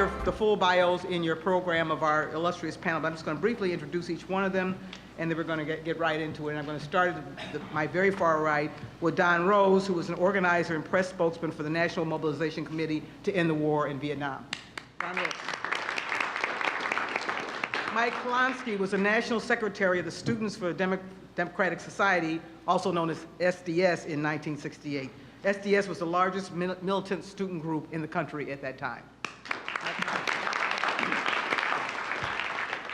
the full bios in your program of our illustrious panel, but I'm just going to briefly introduce each one of them, and then we're going to get right into it. And I'm going to start at my very far right with Don Rose, who was an organizer and press spokesman for the National Mobilization Committee to End the War in Vietnam. Don Rose. Mike Klonsky was a national secretary of the Students for Democratic Society, also known as SDS, in 1968. SDS was the largest militant student group in the country at that time.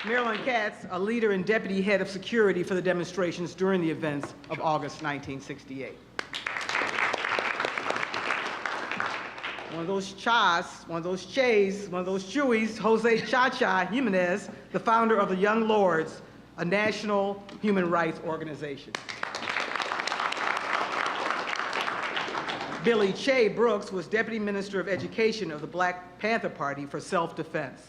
Marilyn Katz, a leader and deputy head of security for the demonstrations during the events of August 1968. One of those Chas, one of those Chays, one of those Chewies, Jose Cha-Cha Jimenez, the founder of the Young Lords, a national human rights organization. Billy Che Brooks was Deputy Minister of Education of the Black Panther Party for self-defense.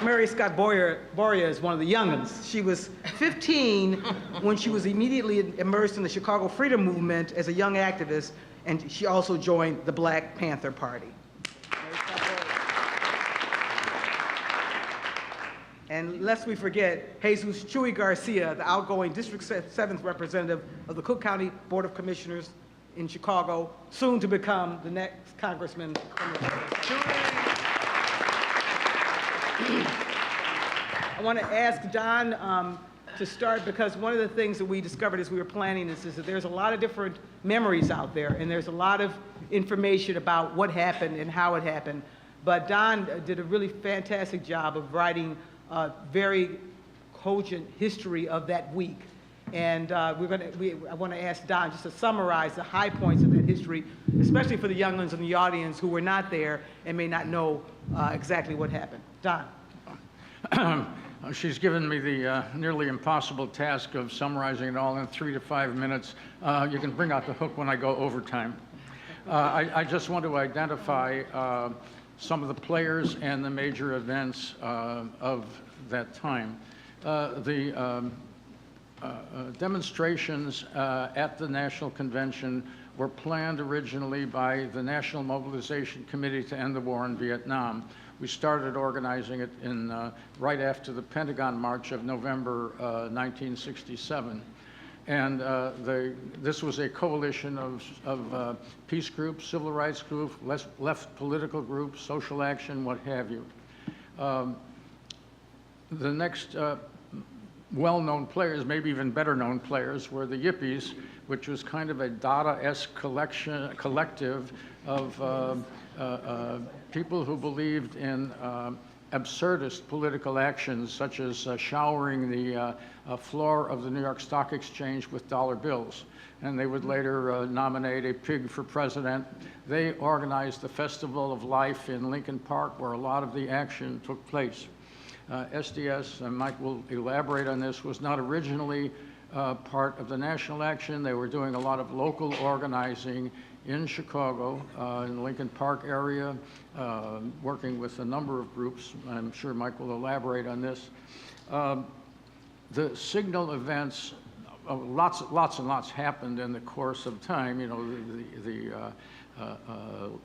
Mary Scott Boyer is one of the young'uns. She was 15 when she was immediately immersed in the Chicago Freedom Movement as a young activist, and she also joined the Black Panther Party. And lest we forget, Jesus Chuy Garcia, the outgoing District 7th representative of the Cook County Board of Commissioners in Chicago, soon to become the next congressman. I want to ask Don to start, because one of the things that we discovered as we were planning this is that there's a lot of different memories out there, and there's a lot of information about what happened and how it happened. But Don did a really fantastic job of writing very cogent history of that week. And I want to ask Don just to summarize the high points of that history, especially for the young ones in the audience who were not there and may not know exactly what happened. Don. She's given me the nearly impossible task of summarizing it all in 3 to 5 minutes. You can bring out the hook when I go overtime. I just want to identify some of the players and the major events of that time. The demonstrations at the National Convention were planned originally by the National Mobilization Committee to End the War in Vietnam. We started organizing it right after the Pentagon March of November 1967. And this was a coalition of peace groups, civil rights groups, left political groups, social action, what have you. The next well-known players, maybe even better-known players, were the Yuppies, which was kind of a Dada-esque collective of people who believed in absurdist political actions, such as showering the floor of the New York Stock Exchange with dollar bills. And they would later nominate a pig for president. They organized the Festival of Life in Lincoln Park, where a lot of the action took place. SDS, and Mike will elaborate on this, was not originally part of the national action. They were doing a lot of local organizing in Chicago, in the Lincoln Park area, working with a number of groups. I'm sure Mike will elaborate on this. The signal events, lots and lots happened in the course of time. You know, the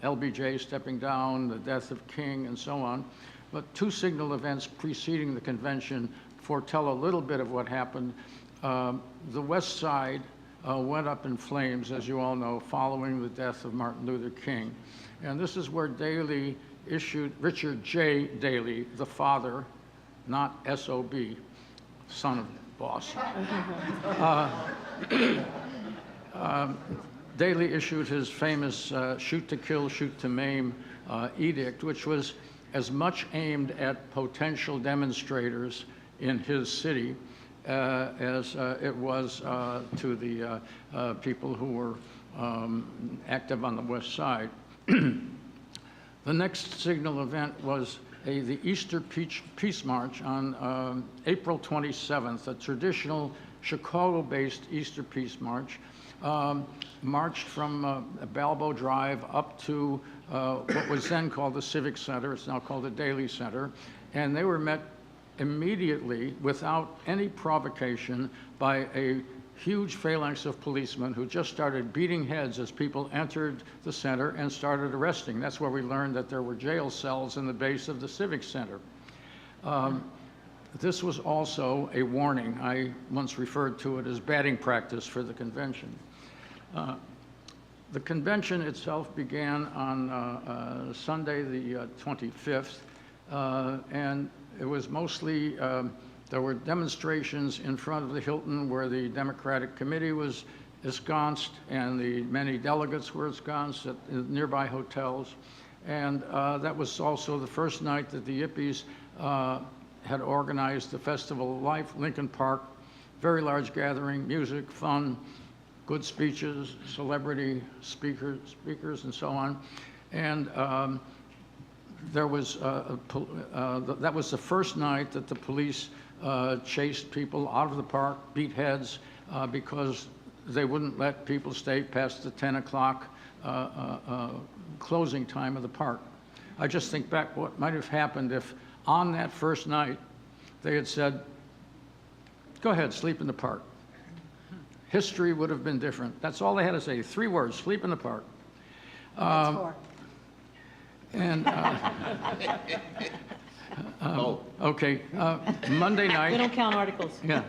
LBJ stepping down, the death of King, and so on. But two signal events preceding the convention foretell a little bit of what happened. The West Side went up in flames, as you all know, following the death of Martin Luther King. And this is where Daley issued, Richard J. Daley, the father, not S.O.B., son of boss. Daley issued his famous shoot to kill, shoot to maim edict, which was as much aimed at potential demonstrators in his city as it was to the people who were active on the West Side. The next signal event was the Easter Peace March on April 27th, a traditional Chicago-based Easter Peace March, marched from Balbo Drive up to what was then called the Civic Center. It's now called the Daley Center. And they were met immediately, without any provocation, by a huge phalanx of policemen who just started beating heads as people entered the center and started arresting. That's where we learned that there were jail cells in the base of the Civic Center. This was also a warning. I once referred to it as batting practice for the convention. The convention itself began on Sunday, the 25th, and it was mostly, there were demonstrations in front of the Hilton where the Democratic Committee was ensconced and the many delegates were ensconced at nearby hotels. And that was also the first night that the Yuppies had organized the Festival of Life, Lincoln Park, very large gathering, music, fun, good speeches, celebrity speakers, and so on. And there was that was the first night that the police chased people out of the park, beat heads, because they wouldn't let people stay past the 10 o'clock closing time of the park. I just think back what might have happened if on that first night they had said, go ahead, sleep in the park. History would have been different. That's all they had to say, 3 words, sleep in the park. That's 4. And, okay, Monday night. We don't count articles. Yeah,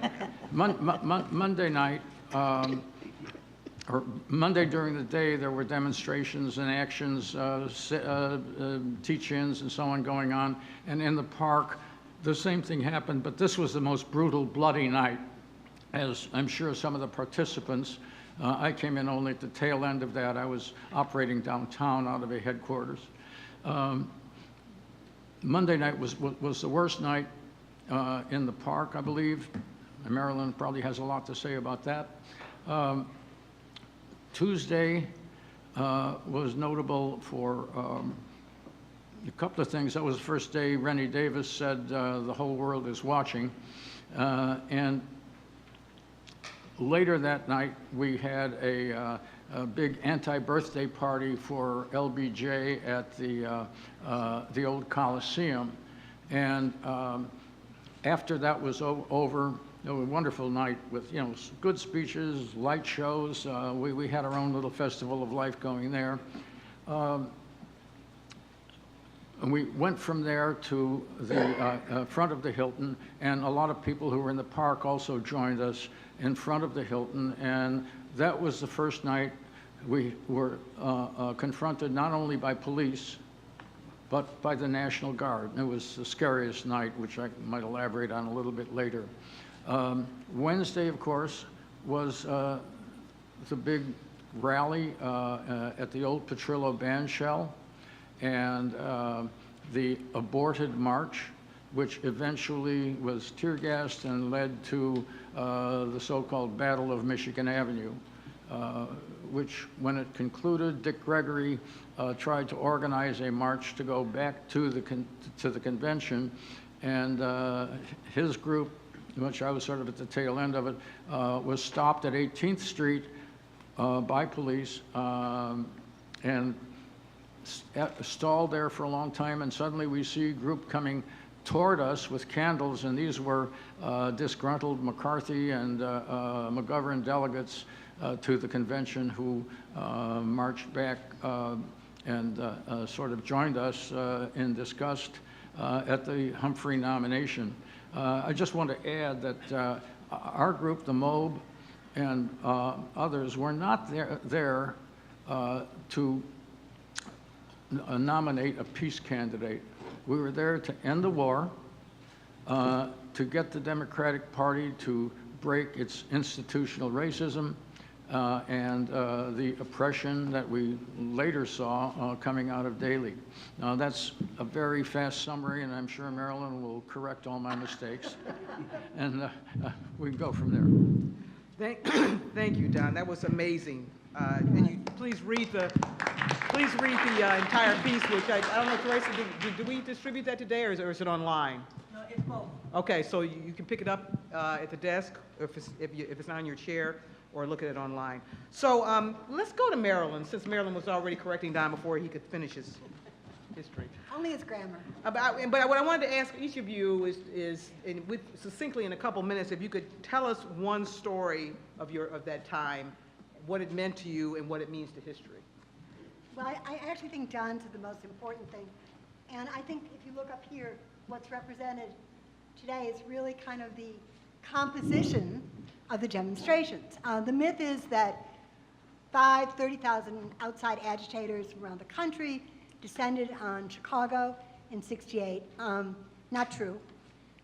Monday night, or Monday during the day, there were demonstrations and actions, teach-ins and so on going on. And in the park, the same thing happened, but this was the most brutal, bloody night. As I'm sure some of the participants, I came in only at the tail end of that. I was operating downtown out of a headquarters. Monday night was the worst night in the park, I believe. Marilyn probably has a lot to say about that. Tuesday was notable for a couple of things. That was the first day Rennie Davis said the whole world is watching. And later that night, we had a big anti-birthday party for LBJ at the old Coliseum. And after that was over, it was a wonderful night with, good speeches, light shows. We had our own little Festival of Life going there. And we went from there to the front of the Hilton, and a lot of people who were in the park also joined us in front of the Hilton. And that was the first night we were confronted not only by police, but by the National Guard. And it was the scariest night, which I might elaborate on a little bit later. Wednesday, of course, was the big rally at the old Petrillo Bandshell, and the aborted march, which eventually was tear gassed and led to the so-called Battle of Michigan Avenue, which, when it concluded, Dick Gregory tried to organize a march to go back to the convention, and his group, which I was sort of at the tail end of it, was stopped at 18th Street by police and stalled there for a long time, and suddenly we see a group coming toward us with candles, and these were disgruntled McCarthy and McGovern delegates to the convention who marched back and sort of joined us in disgust at the Humphrey nomination. I just want to add that our group, the MOB, and others were not there to nominate a peace candidate. We were there to end the war, to get the Democratic Party to break its institutional racism and the oppression that we later saw coming out of Daley. Now, that's a very fast summary, and I'm sure Marilyn will correct all my mistakes, and we can go from there. Thank you, Don. That was amazing. And you please read the entire piece, which I don't know, Teresa, did we distribute that today, or is it online? No, it's both. Okay, so you can pick it up at the desk, if it's not on your chair, or look at it online. So let's go to Marilyn, since Marilyn was already correcting Don before he could finish his history. Only his grammar. But what I wanted to ask each of you is succinctly in a couple minutes, if you could tell us one story of that time, what it meant to you and what it means to history. Well, I actually think John said the most important thing. And I think if you look up here, what's represented today is really kind of the composition of the demonstrations. The myth is that 30,000 outside agitators from around the country descended on Chicago in '68. Not true.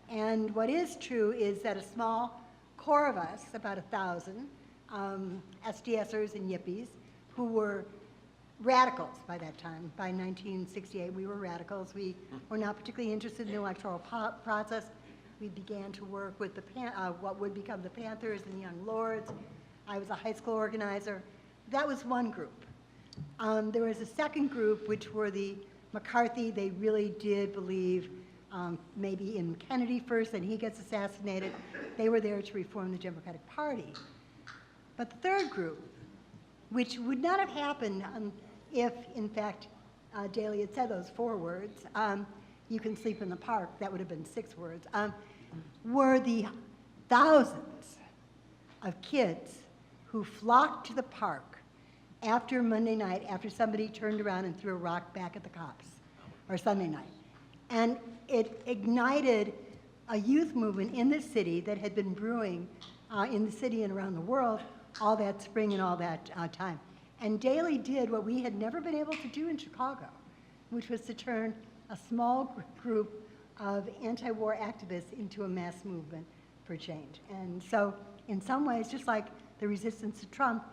And what is true is that a small core of us, about 1,000, SDSers and Yuppies, who were radicals by that time. By 1968, we were radicals. We were not particularly interested in the electoral process. We began to work with what would become the Panthers and the Young Lords. I was a high school organizer. That was one group. There was a second group, which were the McCarthy. They really did believe maybe in Kennedy first, and he gets assassinated. They were there to reform the Democratic Party. But the third group, which would not have happened if, in fact, Daley had said those 4 words, you can sleep in the park, that would have been 6 words, were the thousands of kids who flocked to the park after Monday night, after somebody turned around and threw a rock back at the cops, or Sunday night. And it ignited a youth movement in the city that had been brewing in the city and around the world all that spring and all that time. And Daley did what we had never been able to do in Chicago, which was to turn a small group of anti-war activists into a mass movement for change. And so, in some ways, just like the resistance to Trump,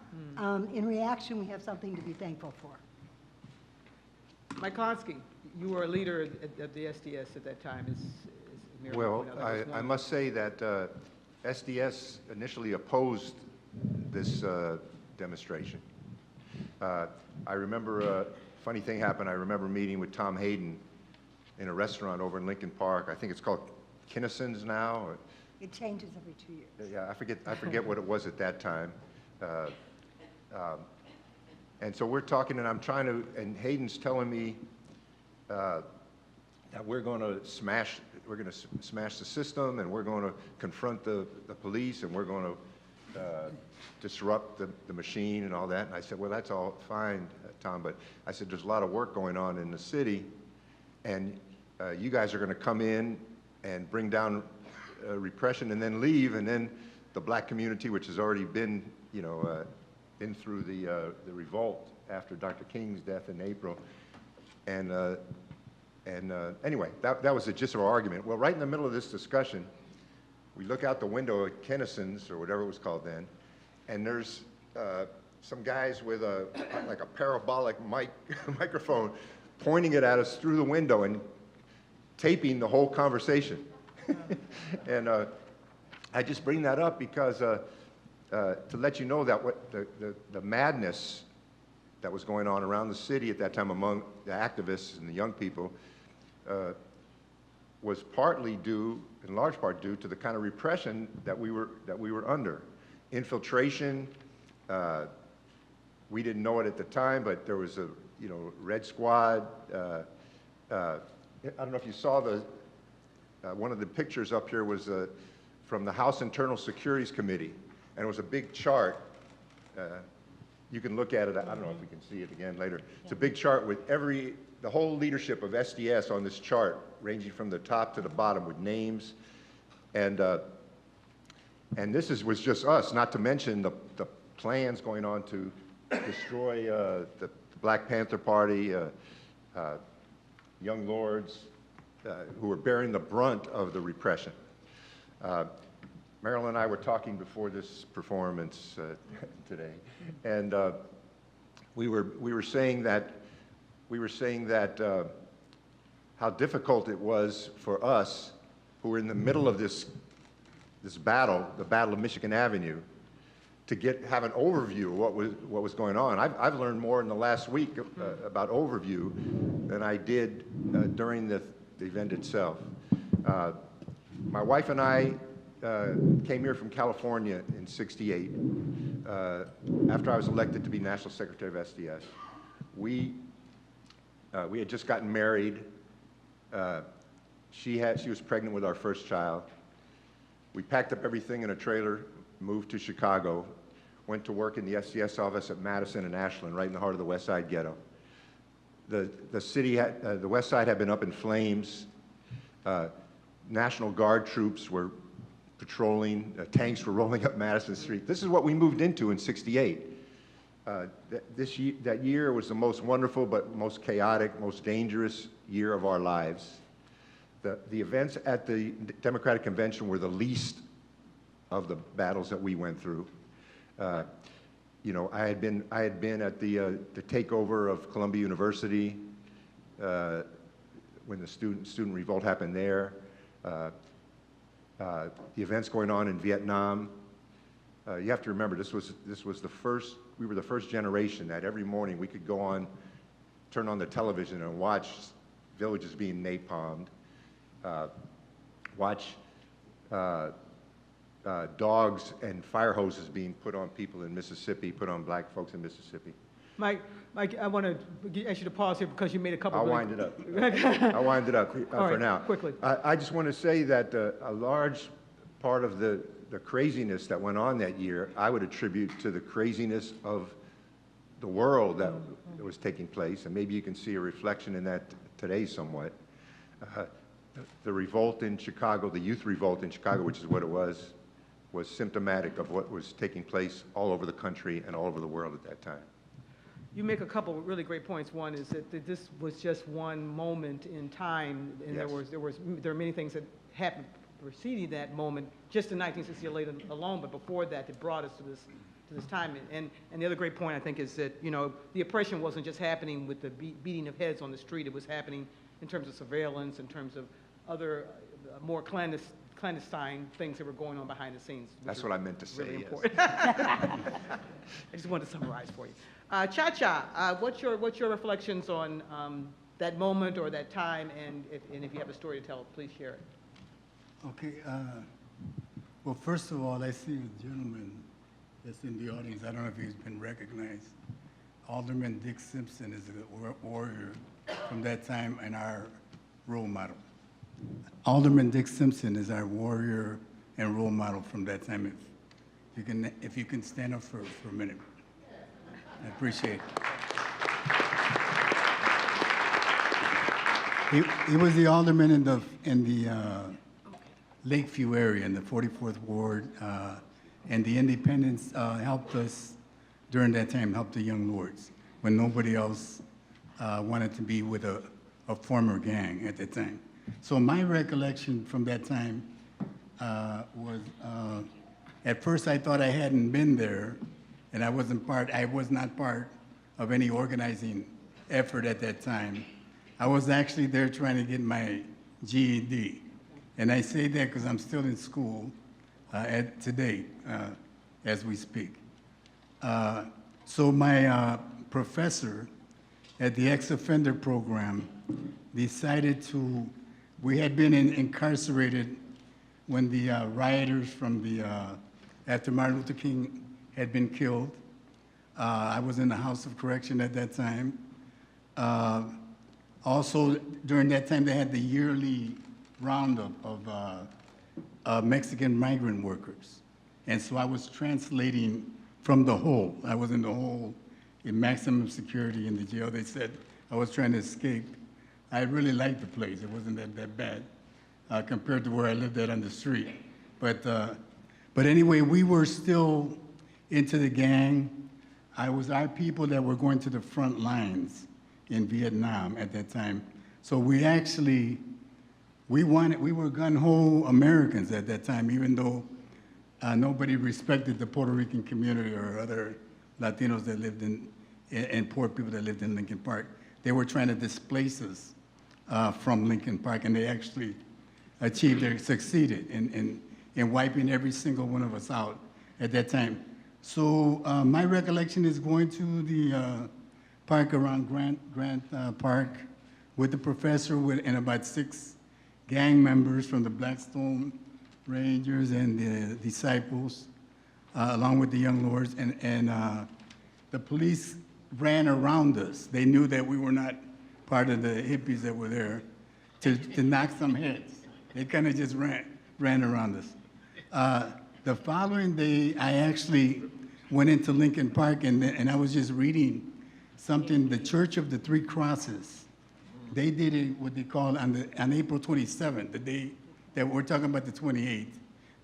in reaction, we have something to be thankful for. Mike Klonsky, you were a leader at the SDS at that time. Well, I must say that SDS initially opposed this demonstration. I remember a funny thing happened. I remember meeting with Tom Hayden in a restaurant over in Lincoln Park. I think it's called Kinnison's now. It changes every 2 years. Yeah, I forget what it was at that time. And so we're talking, and I'm trying to, and Hayden's telling me that we're going to smash the system, and we're going to confront the police, and we're going to disrupt the machine and all that. And I said, well, that's all fine, Tom, but I said, there's a lot of work going on in the city, and you guys are going to come in and bring down repression and then leave, and then the black community, which has already been, been through the revolt after Dr. King's death in April. And anyway, that was the gist of our argument. Well, right in the middle of this discussion, we look out the window at Kinnison's, or whatever it was called then, and there's some guys with like a parabolic microphone pointing it at us through the window and taping the whole conversation. And I just bring that up because to let you know that what the madness that was going on around the city at that time among the activists and the young people was partly due, in large part due, to the kind of repression that we were under. Infiltration. We didn't know it at the time, but there was a Red Squad. I don't know if you saw one of the pictures up here was from the House Internal Securities Committee, and it was a big chart. You can look at it. I don't know if we can see it again later. It's a big chart with the whole leadership of SDS on this chart, ranging from the top to the bottom with names. And this was just us, not to mention the plans going on to destroy the Black Panther Party, Young Lords, who were bearing the brunt of the repression. Marilyn and I were talking before this performance today, and we were saying that how difficult it was for us, who were in the middle of this battle, the Battle of Michigan Avenue, to have an overview of what was going on. I've learned more in the last week about overview than I did during the event itself. My wife and I came here from California in '68 after I was elected to be National Secretary of SDS. We We had just gotten married. She was pregnant with our first child. We packed up everything in a trailer, moved to Chicago, went to work in the FCS office at Madison and Ashland, right in the heart of the West Side ghetto. The West Side had been up in flames. National Guard troops were patrolling. Tanks were rolling up Madison Street. This is what we moved into in '68. That year was the most wonderful but most chaotic, most dangerous year of our lives. The events at the Democratic Convention were the least of the battles that we went through. You know, I had been at the takeover of Columbia University when the student revolt happened there. The events going on in Vietnam. You have to remember, this was the first. We were the first generation that every morning we could go on, turn on the television and watch villages being napalmed, watch dogs and fire hoses being put on people in Mississippi, put on black folks in Mississippi. Mike, I want to ask you to pause here because you made a couple. I'll wind it up. I'll wind it up for now. Quickly. I just want to say that a large part of the craziness that went on that year, I would attribute to the craziness of the world that was taking place, and maybe you can see a reflection in that today somewhat. The revolt in Chicago, the youth revolt in Chicago, which is what it was symptomatic of what was taking place all over the country and all over the world at that time. You make a couple of really great points. One is that this was just one moment in time, and Yes. there are many things that happened preceding that moment, just in 1968 alone, but before that, it brought us to this time. And the other great point, I think, is that, you know, the oppression wasn't just happening with the beating of heads on the street. It was happening in terms of surveillance, in terms of other more clandestine things that were going on behind the scenes. That's what I meant to say, Really yes. important. I just wanted to summarize for you. Cha-Cha, what's your reflections on that moment or that time, and if you have a story to tell, please share it. Okay, well, first of all, I see a gentleman that's in the audience. I don't know if he's been recognized. Alderman Dick Simpson is a warrior from that time and our role model. Alderman Dick Simpson is our warrior and role model from that time. If you can stand up for a minute, I appreciate it. He was the alderman in the Lakeview area in the 44th Ward, and the independents helped us during that time, helped the young lords when nobody else wanted to be with a former gang at the time. So my recollection from that time was, at first I thought I hadn't been there, and I was not part of any organizing effort at that time. I was actually there trying to get my GED. And I say that because I'm still in school today, as we speak. So my professor at the ex-offender program decided we had been incarcerated when the rioters from after Martin Luther King had been killed. I was in the House of Correction at that time. Also, during that time, they had the yearly roundup of Mexican migrant workers. And so I was translating from the hole. I was in the hole in maximum security in the jail. They said I was trying to escape. I really liked the place. It wasn't that bad compared to where I lived at on the street. But anyway, we were still into the gang. I was our people that were going to the front lines in Vietnam at that time. So we were gun-ho Americans at that time, even though nobody respected the Puerto Rican community or other Latinos that lived and poor people that lived in Lincoln Park. They were trying to displace us from Lincoln Park, and they actually succeeded in wiping every single one of us out at that time. So my recollection is going to the park around Grant Park with the professor and about 6 gang members from the Blackstone Rangers and the Disciples, along with the Young Lords, and the police ran around us. They knew that we were not part of the hippies that were there to knock some heads. They kind of just ran around us. The following day, I actually went into Lincoln Park and I was just reading something, the Church of the Three Crosses. They did it, what they call on April 27th, the day that we're talking about the 28th.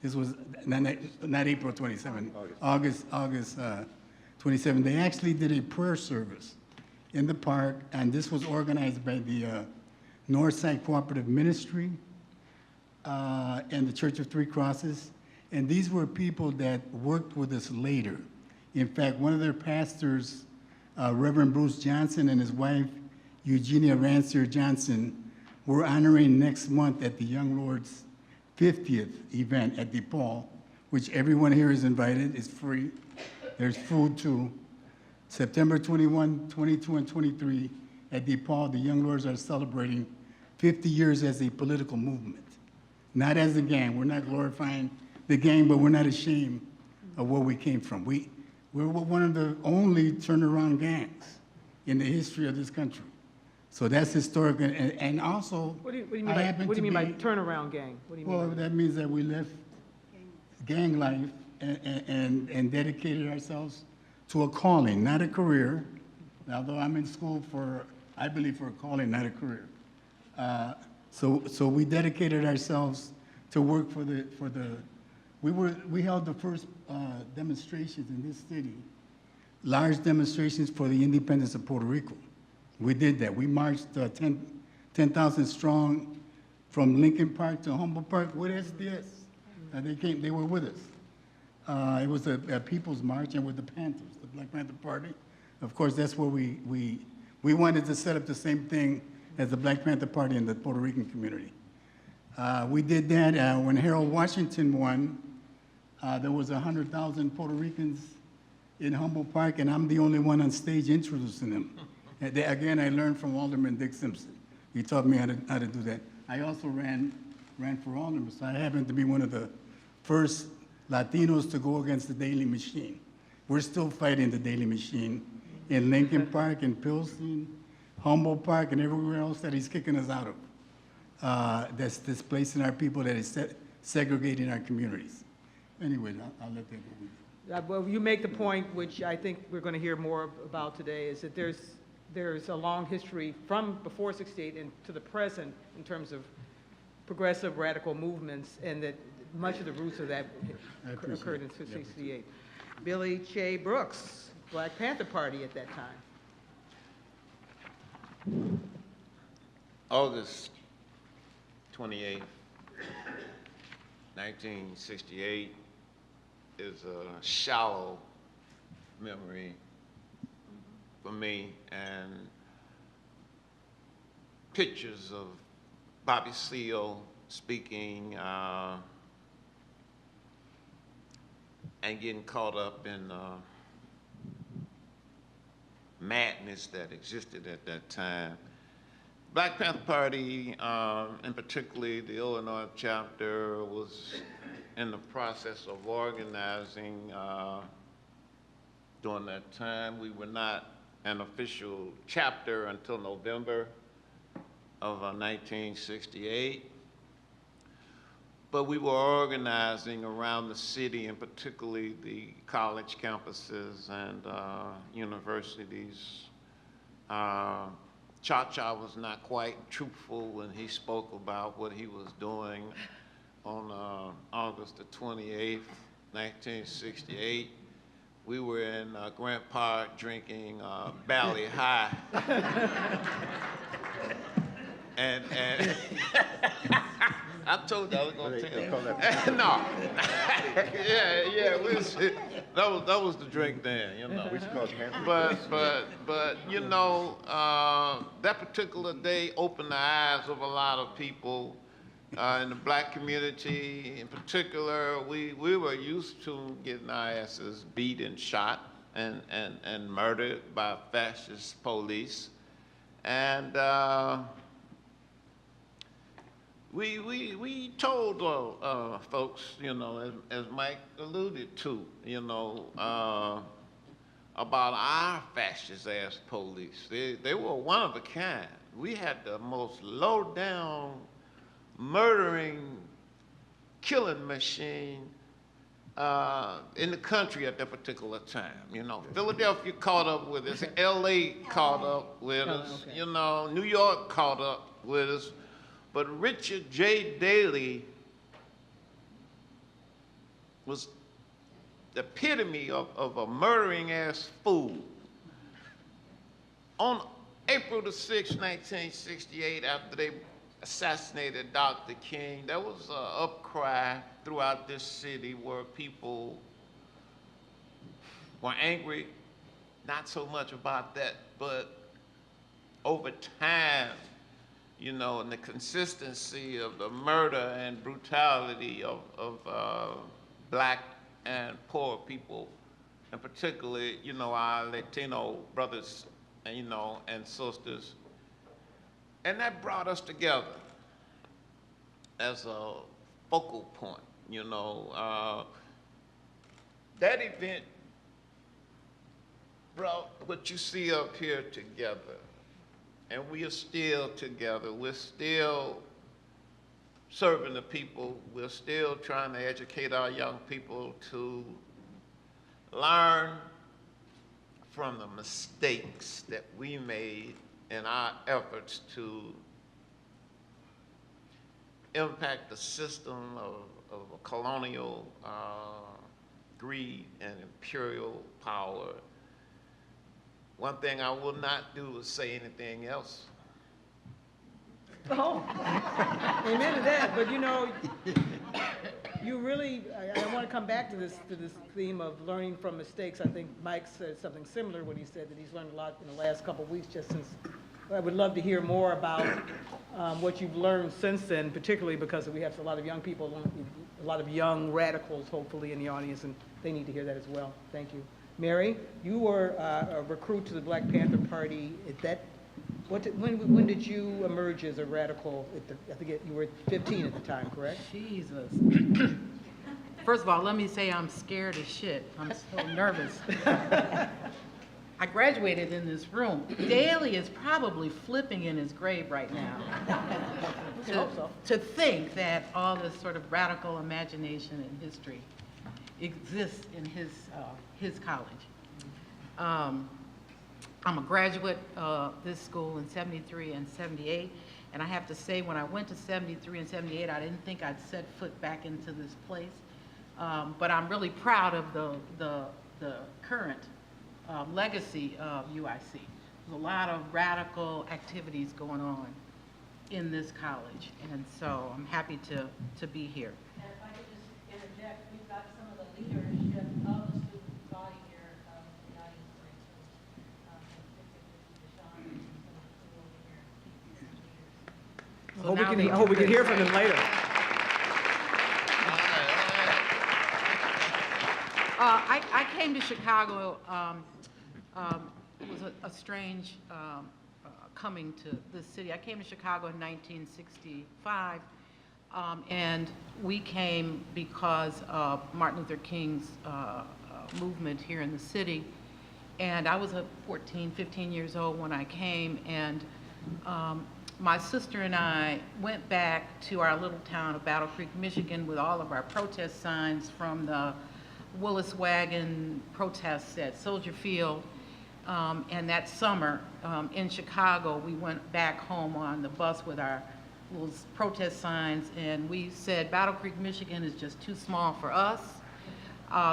This was not April 27th, August 27th. They actually did a prayer service in the park, and this was organized by the Northside Cooperative Ministry and the Church of Three Crosses. And these were people that worked with us later. In fact, one of their pastors, Reverend Bruce Johnson, and his wife, Eugenia Rancier Johnson, were honoring next month at the Young Lords' 50th event at DePaul, which everyone here is invited. It's free. There's food too. September 21, 22, and 23 at DePaul, the Young Lords are celebrating 50 years as a political movement. Not as a gang. We're not glorifying the gang, but we're not ashamed of where we came from. We're one of the only turnaround gangs in the history of this country. So that's historic, and also, What do you mean by turnaround gang? What do you mean? well, that means that we left gang life and dedicated ourselves to a calling, not a career. Although I'm in school I believe for a calling, not a career. So we dedicated ourselves to work we held the first demonstrations in this city, large demonstrations for the independence of Puerto Rico. We did that. We marched 10,000 strong from Lincoln Park to Humboldt Park with SDS. They were with us. It was a people's march, and with the Panthers, the Black Panther Party. Of course, that's where we wanted to set up the same thing as the Black Panther Party in the Puerto Rican community. We did that when Harold Washington won. There was 100,000 Puerto Ricans in Humboldt Park, and I'm the only one on stage introducing them. Again, I learned from Alderman Dick Simpson. He taught me how to do that. I also ran for alderman, so I happened to be one of the first Latinos to go against the Daily Machine. We're still fighting the Daily Machine in Lincoln Park, in Pilsen, Humboldt Park, and everywhere else that he's kicking us out of. That's displacing our people, that is segregating our communities. Anyway, I'll let that go. Well, you make the point, which I think we're going to hear more about today, is that there's a long history from before 68 and to the present in terms of progressive radical movements, and that much of the roots of that occurred in 68. Billy Che Brooks, Black Panther Party at that time. August 28th, 1968 is a shallow memory for me, and pictures of Bobby Seale speaking and getting caught up in madness that existed at that time. Black Panther Party, and particularly the Illinois chapter, was in the process of organizing during that time. We were not an official chapter until November of 1968. But we were organizing around the city, and particularly the college campuses and universities. Cha-Cha was not quite truthful when he spoke about what he was doing on August the 28th, 1968. We were in Grant Park drinking Bally High. and I told you I was going to tell. No. That was the drink then, you know. We should call it Panther. But you know, that particular day opened the eyes of a lot of people in the black community. In particular, we were used to getting our asses beat and shot and murdered by fascist police. And we told folks, you know, as Mike alluded to, you know, about our fascist-ass police. They were one of a kind. we had the most low-down, murdering, killing machine in the country at that particular time. You know, Philadelphia caught up with us, LA caught up with us, okay. you know, New York caught up with us, but Richard J. Daley was the epitome of a murdering ass fool. On April the 6th, 1968, after they assassinated Dr. King, there was an upcry throughout this city where people were angry, not so much about that, but over time, you know, and the consistency of the murder and brutality of black and poor people, and particularly, you know, our Latino brothers, and, you know, and sisters. And that brought us together as a focal point, you know. That event brought what you see up here together. And we are still together. We're still serving the people. We're still trying to educate our young people to learn from the mistakes that we made in our efforts to impact the system of colonial greed and imperial power. One thing I will not do is say anything else. Oh, amen to that. But you know, you really, I want to come back to this theme of learning from mistakes. I think Mike said something similar when he said that he's learned a lot in the last couple of weeks, just since. I would love to hear more about what you've learned since then, particularly because we have a lot of young people, a lot of young radicals, hopefully, in the audience, and they need to hear that as well. Thank you. Mary, you were a recruit to the Black Panther Party. When did you emerge as a radical? I think you were 15 at the time, correct? Jesus. First of all, let me say I'm scared as shit. I'm so nervous. I graduated in this room. Daley is probably flipping in his grave right now. I hope so. To think that all this sort of radical imagination and history exists in his college. I'm a graduate of this school in 73 and 78, and I have to say when I went to 73 and 78, I didn't think I'd set foot back into this place, but I'm really proud of the current legacy of UIC. There's a lot of radical activities going on in this college, and so I'm happy to be here. And if I could just interject, we've got some of the leadership of the student body here in the audience, for instance, some of the two over here. I hope we can hear from them later. I came to Chicago. It was a strange coming to this city. I came to Chicago in 1965, and we came because of Martin Luther King's movement here in the city. And I was 15 years old when I came, and my sister and I went back to our little town of Battle Creek, Michigan, with all of our protest signs from the Willis Wagon protests at Soldier Field. And that summer in Chicago, we went back home on the bus with our little protest signs, and we said Battle Creek, Michigan is just too small for us.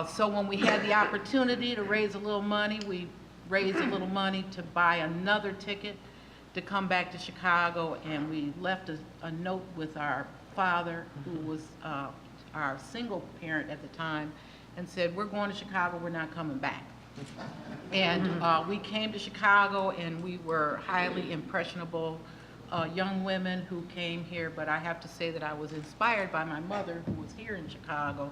So when we had the opportunity to raise a little money, we raised a little money to buy another ticket to come back to Chicago, and we left a note with our father, who was our single parent at the time, and said, we're going to Chicago, we're not coming back. And we came to Chicago, and we were highly impressionable young women who came here, but I have to say that I was inspired by my mother, who was here in Chicago,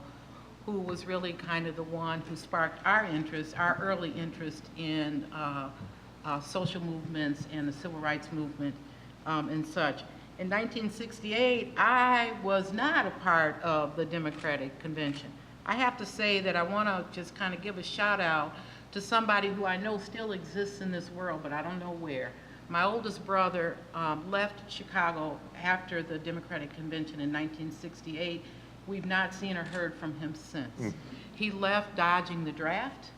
who was really kind of the one who sparked our interest, our early interest in social movements and the civil rights movement and such. In 1968, I was not a part of the Democratic Convention. I have to say that I want to just kind of give a shout out to somebody who I know still exists in this world, but I don't know where. My oldest brother left Chicago after the Democratic Convention in 1968. We've not seen or heard from him since. He left dodging the draft,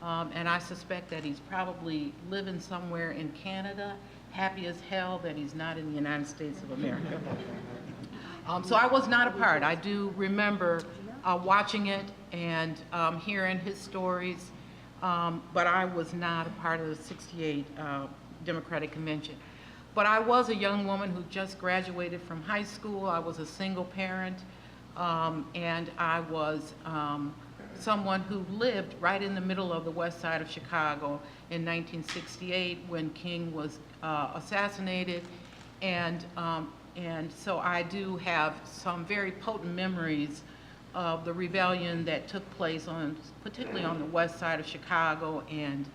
and I suspect that he's probably living somewhere in Canada, happy as hell that he's not in the United States of America. So I was not a part. I do remember watching it and hearing his stories, but I was not a part of the '68 Democratic Convention. But I was a young woman who just graduated from high school. I was a single parent, and I was someone who lived right in the middle of the west side of Chicago in 1968 when King was assassinated. And so I do have some very potent memories of the rebellion that took place particularly on the west side of Chicago, and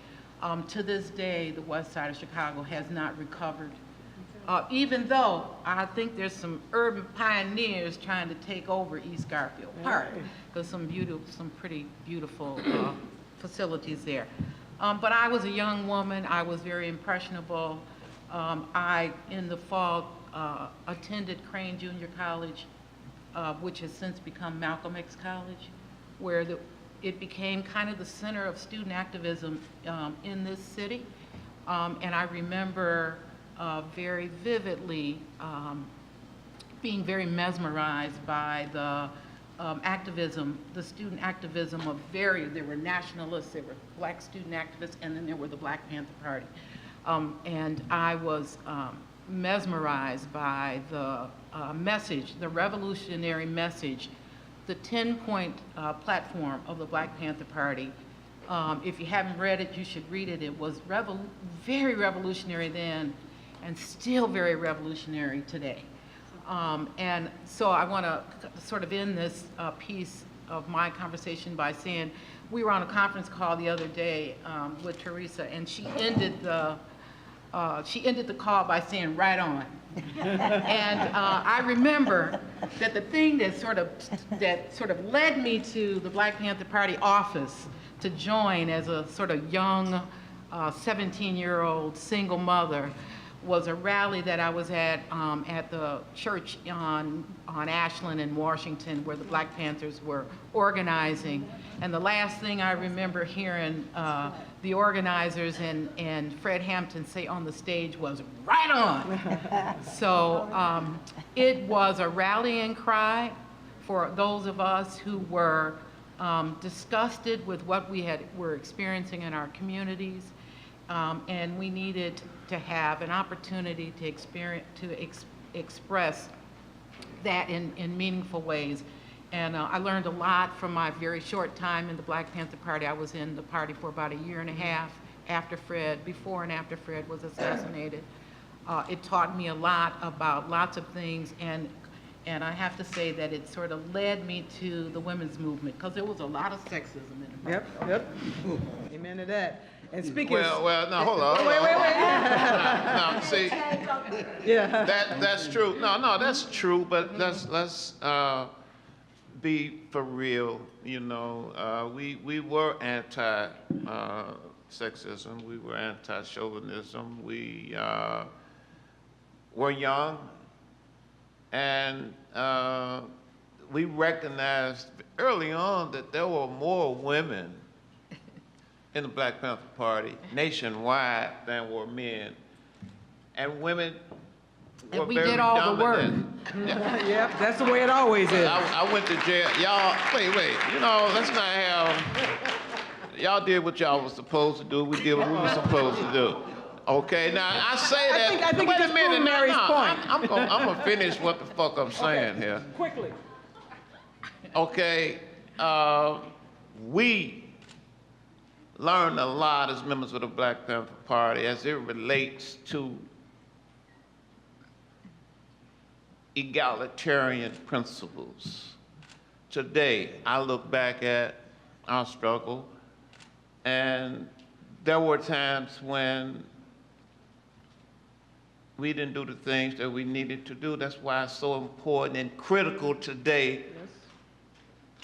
to this day, the west side of Chicago has not recovered. Even though I think there's some urban pioneers trying to take over East Garfield Park, there's some pretty beautiful facilities there. But I was a young woman. I was very impressionable. I, in the fall, attended Crane Junior College, which has since become Malcolm X College, where it became kind of the center of student activism in this city. And I remember very vividly being very mesmerized by the activism, the student activism of there were nationalists, there were black student activists, and then there were the Black Panther Party. And I was mesmerized by the message, the revolutionary message, the 10-point platform of the Black Panther Party. If you haven't read it, you should read it. It was very revolutionary then and still very revolutionary today. And so I want to sort of end this piece of my conversation by saying we were on a conference call the other day with Teresa, and she ended the call by saying, "Right on." And I remember that the thing that sort of led me to the Black Panther Party office to join as a sort of young 17-year-old single mother was a rally that I was at the church on Ashland in Washington, where the Black Panthers were organizing. And the last thing I remember hearing the organizers and Fred Hampton say on the stage was, "Right on." So it was a rallying cry for those of us who were disgusted with what we were experiencing in our communities, and we needed to have an opportunity to express that in meaningful ways. And I learned a lot from my very short time in the Black Panther Party. I was in the party for about a year and a half before and after Fred was assassinated. It taught me a lot about lots of things, and I have to say that it sort of led me to the women's movement, because there was a lot of sexism in the party. Yep. Amen to that. And speaking Well, no, hold on. Wait. No, see, Yeah. that's true. No, that's true. But let's be for real. You know, we were anti-sexism. We were anti-chauvinism. We were young, and we recognized early on that there were more women in the Black Panther Party nationwide than were men. And women were And we very did all the work. dominant. Yep, that's the way it always is. I went to jail. Y'all, wait, you know, let's not have, y'all did what y'all was supposed to do. We did what we were supposed to do. Okay, now I say that. I think wait it a just minute, proved Mary's point. I'm gonna finish what the fuck I'm saying here. Quickly. Okay, we learned a lot as members of the Black Panther Party as it relates to egalitarian principles. Today, I look back at our struggle, and there were times when we didn't do the things that we needed to do. That's why it's so important and critical today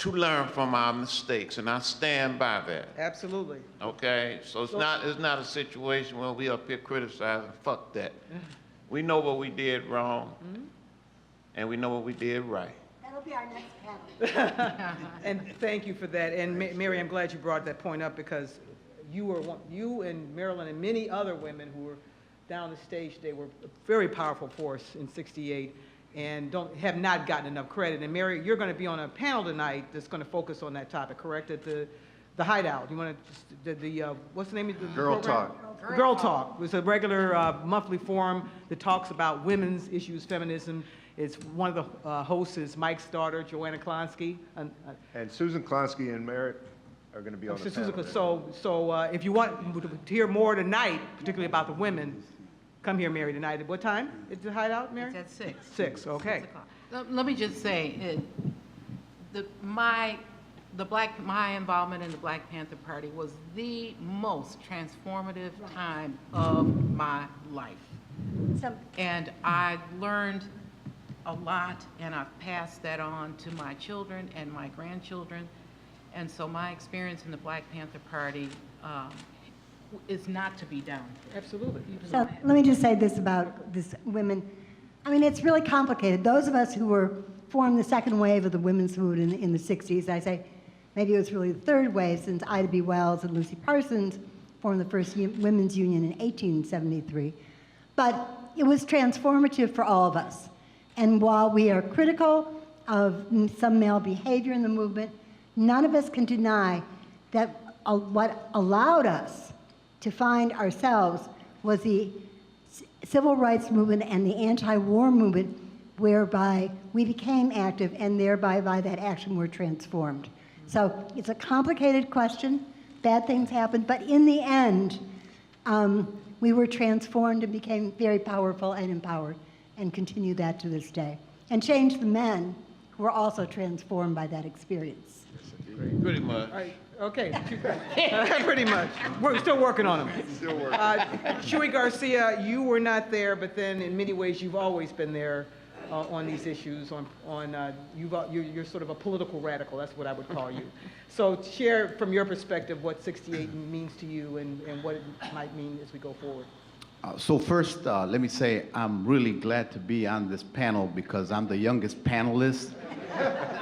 to learn from our mistakes, and I stand by that. Absolutely. Okay, so it's not a situation where we up here criticizing. Fuck that. We know what we did wrong, and we know what we did right. That'll be our next panel. And thank you for that. And Mary, I'm glad you brought that point up because you and Marilyn and many other women who were down the stage today were a very powerful force in '68 and have not gotten enough credit. And Mary, you're going to be on a panel tonight that's going to focus on that topic, correct? At the Hideout. You want to what's the name of the Girl program? Talk. Girl Talk. It's a regular monthly forum that talks about women's issues, feminism. It's one of the hosts is Mike's daughter, Joanna Klonsky. And Susan Klonsky and Merritt are going to be on the panel. So if you want to hear more tonight, particularly about the women, come here, Mary, tonight. At what time is the Hideout, Mary? It's at 6. 6, okay. 6 o'clock. Let me just say, my involvement in the Black Panther Party was the most transformative time of my life. So, And I learned a lot, and I've passed that on to my children and my grandchildren. And so my experience in the Black Panther Party is not to be downplayed. Absolutely. so let me just say this about this women. I mean, it's really complicated. Those of us who formed the second wave of the women's movement in the 60s, I say maybe it was really the third wave since Ida B. Wells and Lucy Parsons formed the first women's union in 1873. But it was transformative for all of us. And while we are critical of some male behavior in the movement, none of us can deny that what allowed us to find ourselves was the civil rights movement and the anti-war movement, whereby we became active and thereby by that action were transformed. So it's a complicated question. Bad things happened, but in the end, we were transformed and became very powerful and empowered, and continue that to this day. And changed the men who were also transformed by that experience. Pretty much. All right, okay. Pretty much. We're still working on them. Still working. Shui Garcia, you were not there, but then in many ways you've always been there on these issues. You're sort of a political radical. That's what I would call you. So share from your perspective what '68 means to you and what it might mean as we go forward. So first, let me say I'm really glad to be on this panel because I'm the youngest panelist,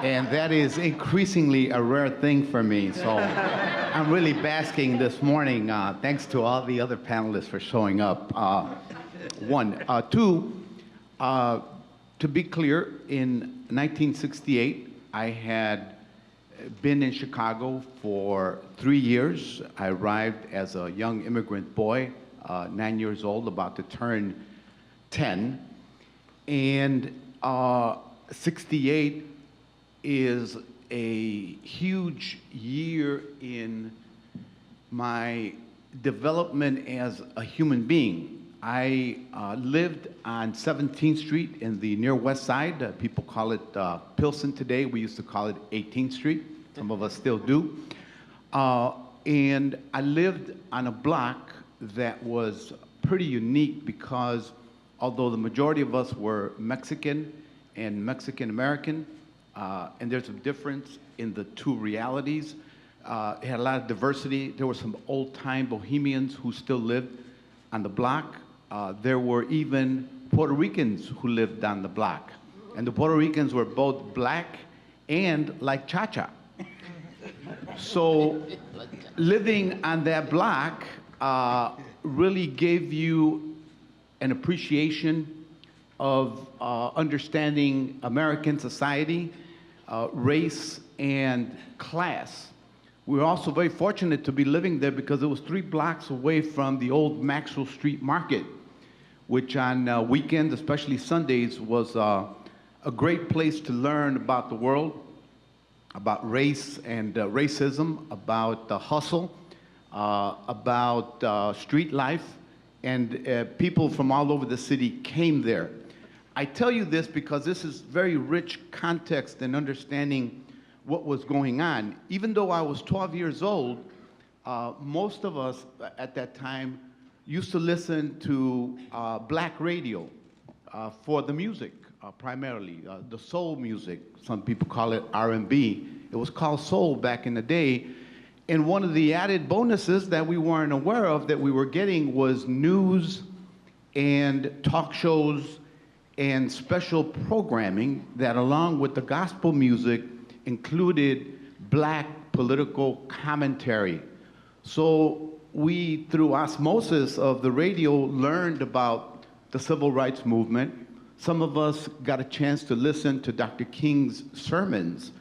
and that is increasingly a rare thing for me. So I'm really basking this morning. Thanks to all the other panelists for showing up. One. Two, to be clear, in 1968, I had been in Chicago for 3 years. I arrived as a young immigrant boy, 9 years old, about to turn 10. And 68 is a huge year in my development as a human being. I lived on 17th Street in the near west side. People call it Pilsen today. We used to call it 18th Street. Some of us still do. And I lived on a block that was pretty unique because although the majority of us were Mexican and Mexican-American, and there's a difference in the two realities, it had a lot of diversity. There were some old-time bohemians who still lived on the block. There were even Puerto Ricans who lived on the block. And the Puerto Ricans were both black and like Cha-Cha. So living on that block really gave you an appreciation of understanding American society, race, and class. We were also very fortunate to be living there because it was 3 blocks away from the old Maxwell Street Market, which on weekends, especially Sundays, was a great place to learn about the world, about race and racism, about the hustle, about street life, and people from all over the city came there. I tell you this because this is very rich context and understanding what was going on. Even though I was 12 years old, most of us at that time used to listen to black radio for the music, primarily, the soul music. Some people call it R&B. It was called Soul back in the day. And one of the added bonuses that we weren't aware of that we were getting was news and talk shows and special programming that, along with the gospel music, included black political commentary. So we, through osmosis of the radio, learned about the civil rights movement. Some of us got a chance to listen to Dr. King's sermons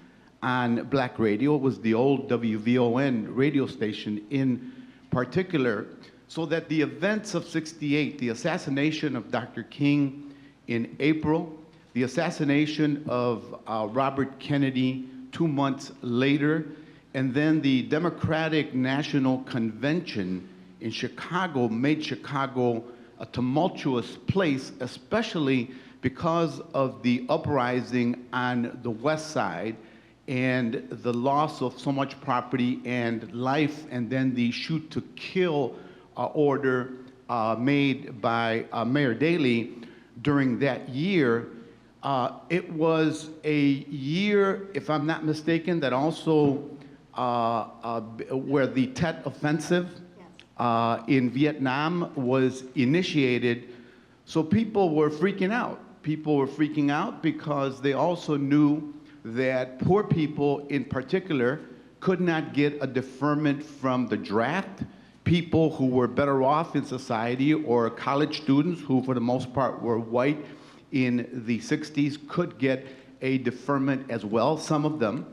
on black radio. It was the old WVON radio station in particular. So that the events of '68, the assassination of Dr. King in April, the assassination of Robert Kennedy 2 months later, and then the Democratic National Convention in Chicago made Chicago a tumultuous place, especially because of the uprising on the West Side and the loss of so much property and life, and then the shoot to kill order made by Mayor Daley during that year. It was a year, if I'm not mistaken, that also where the Tet Offensive in Vietnam was initiated. So people were freaking out. People were freaking out because they also knew that poor people in particular could not get a deferment from the draft. People who were better off in society, or college students who for the most part were white in the 60s, could get a deferment as well, some of them.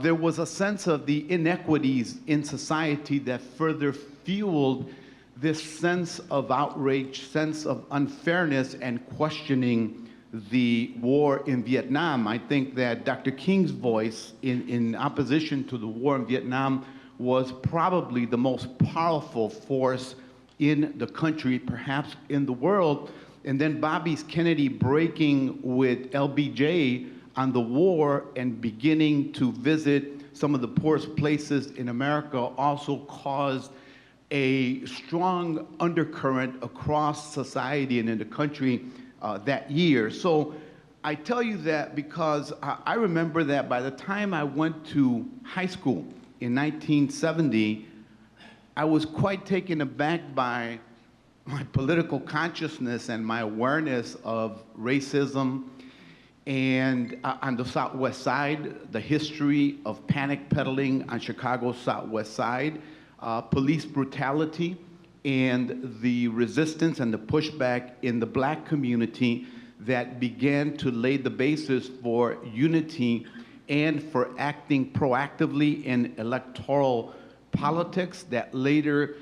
There was a sense of the inequities in society that further fueled this sense of outrage, sense of unfairness, and questioning the war in Vietnam. I think that Dr. King's voice in opposition to the war in Vietnam was probably the most powerful force in the country, perhaps in the world. And then Bobby Kennedy breaking with LBJ on the war and beginning to visit some of the poorest places in America also caused a strong undercurrent across society and in the country that year. So I tell you that because I remember that by the time I went to high school in 1970, I was quite taken aback by my political consciousness and my awareness of racism, and on the Southwest Side, the history of panic peddling on Chicago's Southwest Side, police brutality, and the resistance and the pushback in the black community that began to lay the basis for unity and for acting proactively in electoral politics that later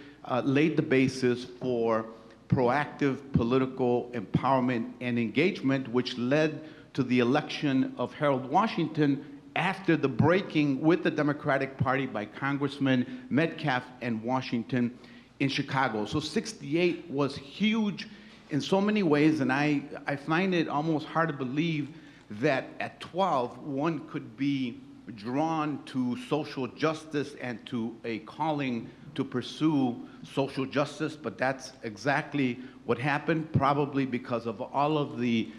laid the basis for proactive political empowerment and engagement, which led to the election of Harold Washington after the breaking with the Democratic Party by Congressman Metcalf and Washington in Chicago. So '68 was huge in so many ways, and I find it almost hard to believe that at 12, one could be drawn to social justice and to a calling to pursue social justice, but that's exactly what happened, probably because of all of the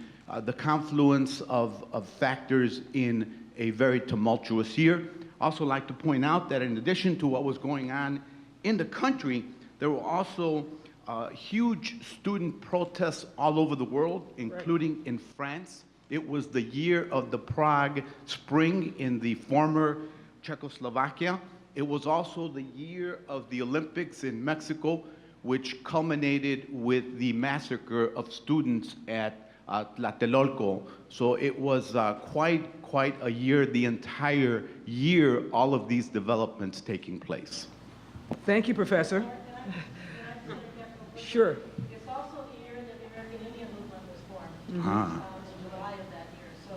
confluence of factors in a very tumultuous year. Also like to point out that in addition to what was going on in the country, there were also huge student protests all over the world, including in France. It was the year of the Prague Spring in the former Czechoslovakia. It was also the year of the Olympics in Mexico, which culminated with the massacre of students at Tlatelolco. So it was quite a year, the entire year, all of these developments taking place. Thank you, Professor. Sure. It's also the year that the American Indian movement was formed. Mm-hmm. Ah. In July of that year. So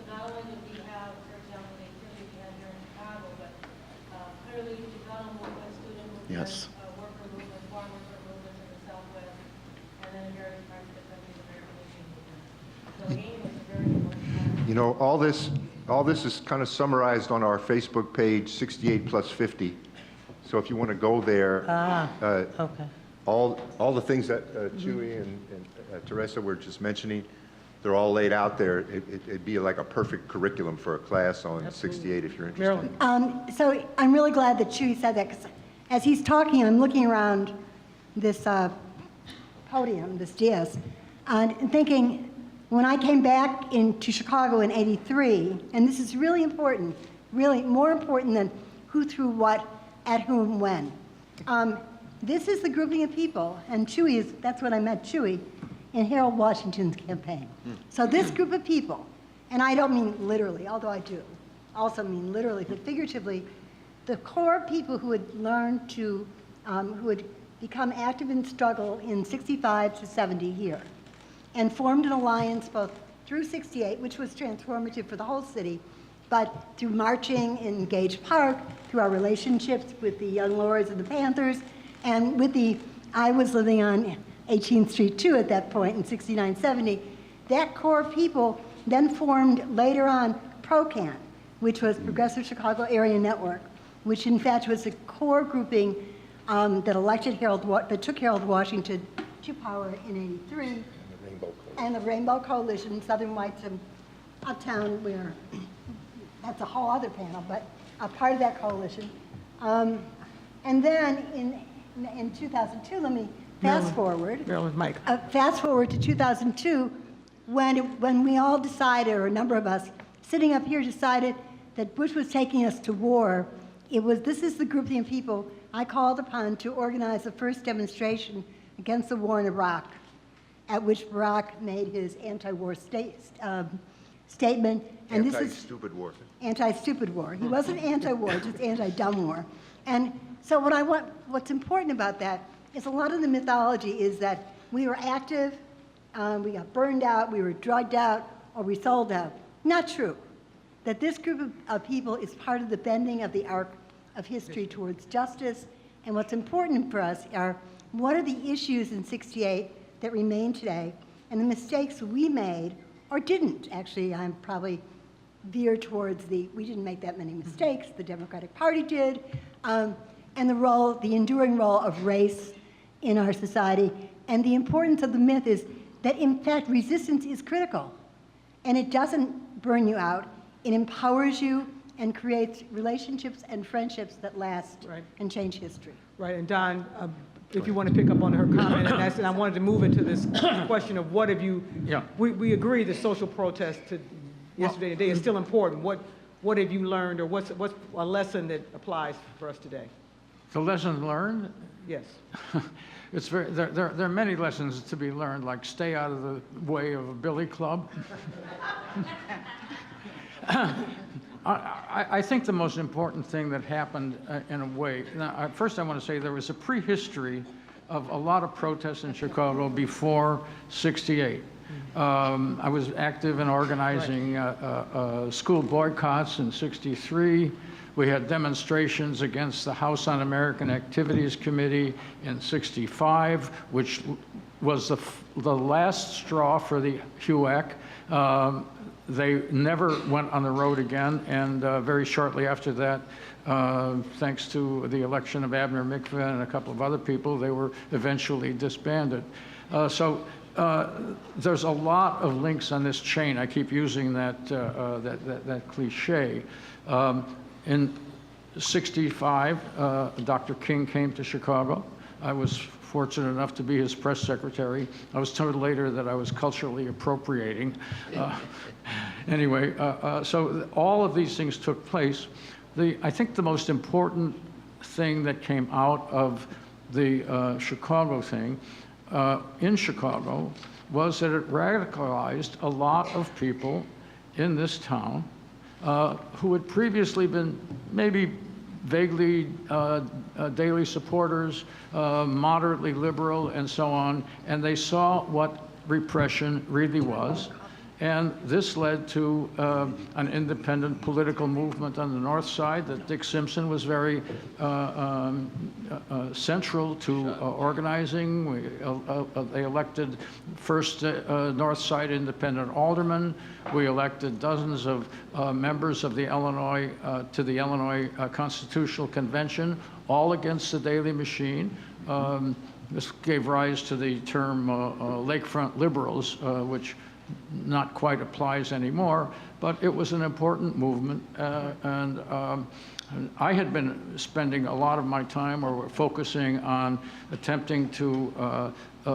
not only did we have, for example, the activity we had here in Chicago, but clearly Chicano movement, student movement, Yes. Worker movement, farm worker movements in the Southwest, and then in various parts of the country, the American Indian movement. So AIM was a very important part. You know, all this is kind of summarized on our Facebook page, 68 plus 50. So if you want to go there, Okay. all the things that Chewy and Teresa were just mentioning, they're all laid out there. It'd be like a perfect curriculum for a class on 68 if you're interested. Marilyn? So I'm really glad that Chewy said that, because as he's talking, I'm looking around this podium, this dais, and thinking, when I came back into Chicago in '83, and this is really important, really more important than who threw what at whom when. This is the grouping of people, and Chewy is, that's when I met Chewy, in Harold Washington's campaign. So this group of people, and I don't mean literally, although I do also mean literally, but figuratively, the core people who had learned to, who had become active in struggle in 65 to 70 here, and formed an alliance both through 68, which was transformative for the whole city, but through marching in Gage Park, through our relationships with the Young Lords and the Panthers, and with the, I was living on 18th Street too at that point in 69, 70. That core of people then formed later on ProCan, which was Progressive Chicago Area Network, which in fact was a core grouping that elected that took Harold Washington to power in '83. And the Rainbow Coalition, Southern Whites and Uptown, where that's a whole other panel, but a part of that coalition. And then in 2002, let me fast forward. Marilyn, Mike. Fast forward to 2002, when we all decided, or a number of us sitting up here decided that Bush was taking us to war. This is the grouping of people I called upon to organize the first demonstration against the war in Iraq, at which Barack made his anti-war statement. And Anti-stupid war. Anti-stupid war. He wasn't anti-war, just anti-dumb war. And so what's important about that is a lot of the mythology is that we were active, we got burned out, we were drugged out, or we sold out. Not true. That this group of people is part of the bending of the arc of history towards justice. And what's important for us are what are the issues in '68 that remain today, and the mistakes we made, or didn't. Actually, I'm probably veered towards we didn't make that many mistakes, the Democratic Party did, and the enduring role of race in our society. And the importance of the myth is that, in fact, resistance is critical. And it doesn't burn you out. It empowers you and creates relationships and friendships that last and change history. Right, and Don, if you want to pick up on her comment, and I wanted to move into this question of what have you, we agree the social protest to yesterday and today is still important. What have you learned, or what's a lesson that applies for us today? The lesson learned? Yes. There are many lessons to be learned, like stay out of the way of a billy club. I think the most important thing that happened in a way, now, first I want to say there was a prehistory of a lot of protests in Chicago before '68. I was active in organizing school boycotts in '63. We had demonstrations against the House Un-American Activities Committee in '65, which was the last straw for the HUAC. They never went on the road again, and very shortly after that, thanks to the election of Abner Mikva and a couple of other people, they were eventually disbanded. So there's a lot of links on this chain. I keep using that cliche. In '65, Dr. King came to Chicago. I was fortunate enough to be his press secretary. I was told later that I was culturally appropriating. Anyway, so all of these things took place. I think the most important thing that came out of the Chicago thing in Chicago was that it radicalized a lot of people in this town who had previously been maybe vaguely daily supporters, moderately liberal, and so on, and they saw what repression really was. And this led to an independent political movement on the North Side that Dick Simpson was very central to organizing. They elected first North Side independent aldermen. We elected dozens of members of the Illinois to the Illinois Constitutional Convention, all against the daily machine. This gave rise to the term Lakefront Liberals, which not quite applies anymore, but it was an important movement. And I had been spending a lot of my time or focusing on attempting to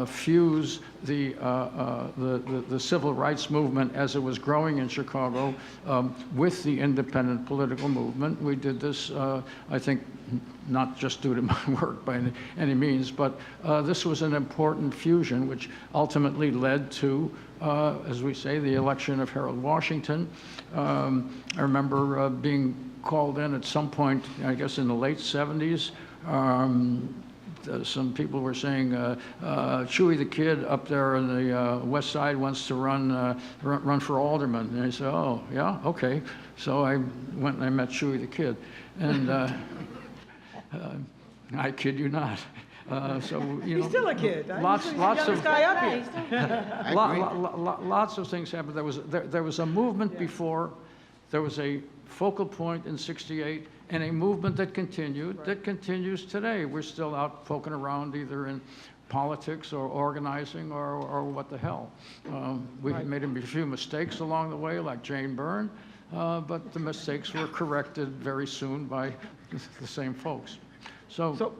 fuse the civil rights movement as it was growing in Chicago with the independent political movement. We did this, I think, not just due to my work by any means, but this was an important fusion which ultimately led to, as we say, the election of Harold Washington. I remember being called in at some point, I guess in the late 70s. Some people were saying, Chewy the Kid up there on the west side wants to run for alderman. And I said, oh, yeah, okay. So I went and I met Chewy the Kid. And I kid you not. So, you know, He's still a kid. Lots He's the of youngest guy up here. lots of things happened. There was a movement before. There was a focal point in '68, and a movement that continued, that continues today. We're still out poking around either in politics or organizing or what the hell. We made a few mistakes along the way, like Jane Byrne, but the mistakes were corrected very soon by the same folks. So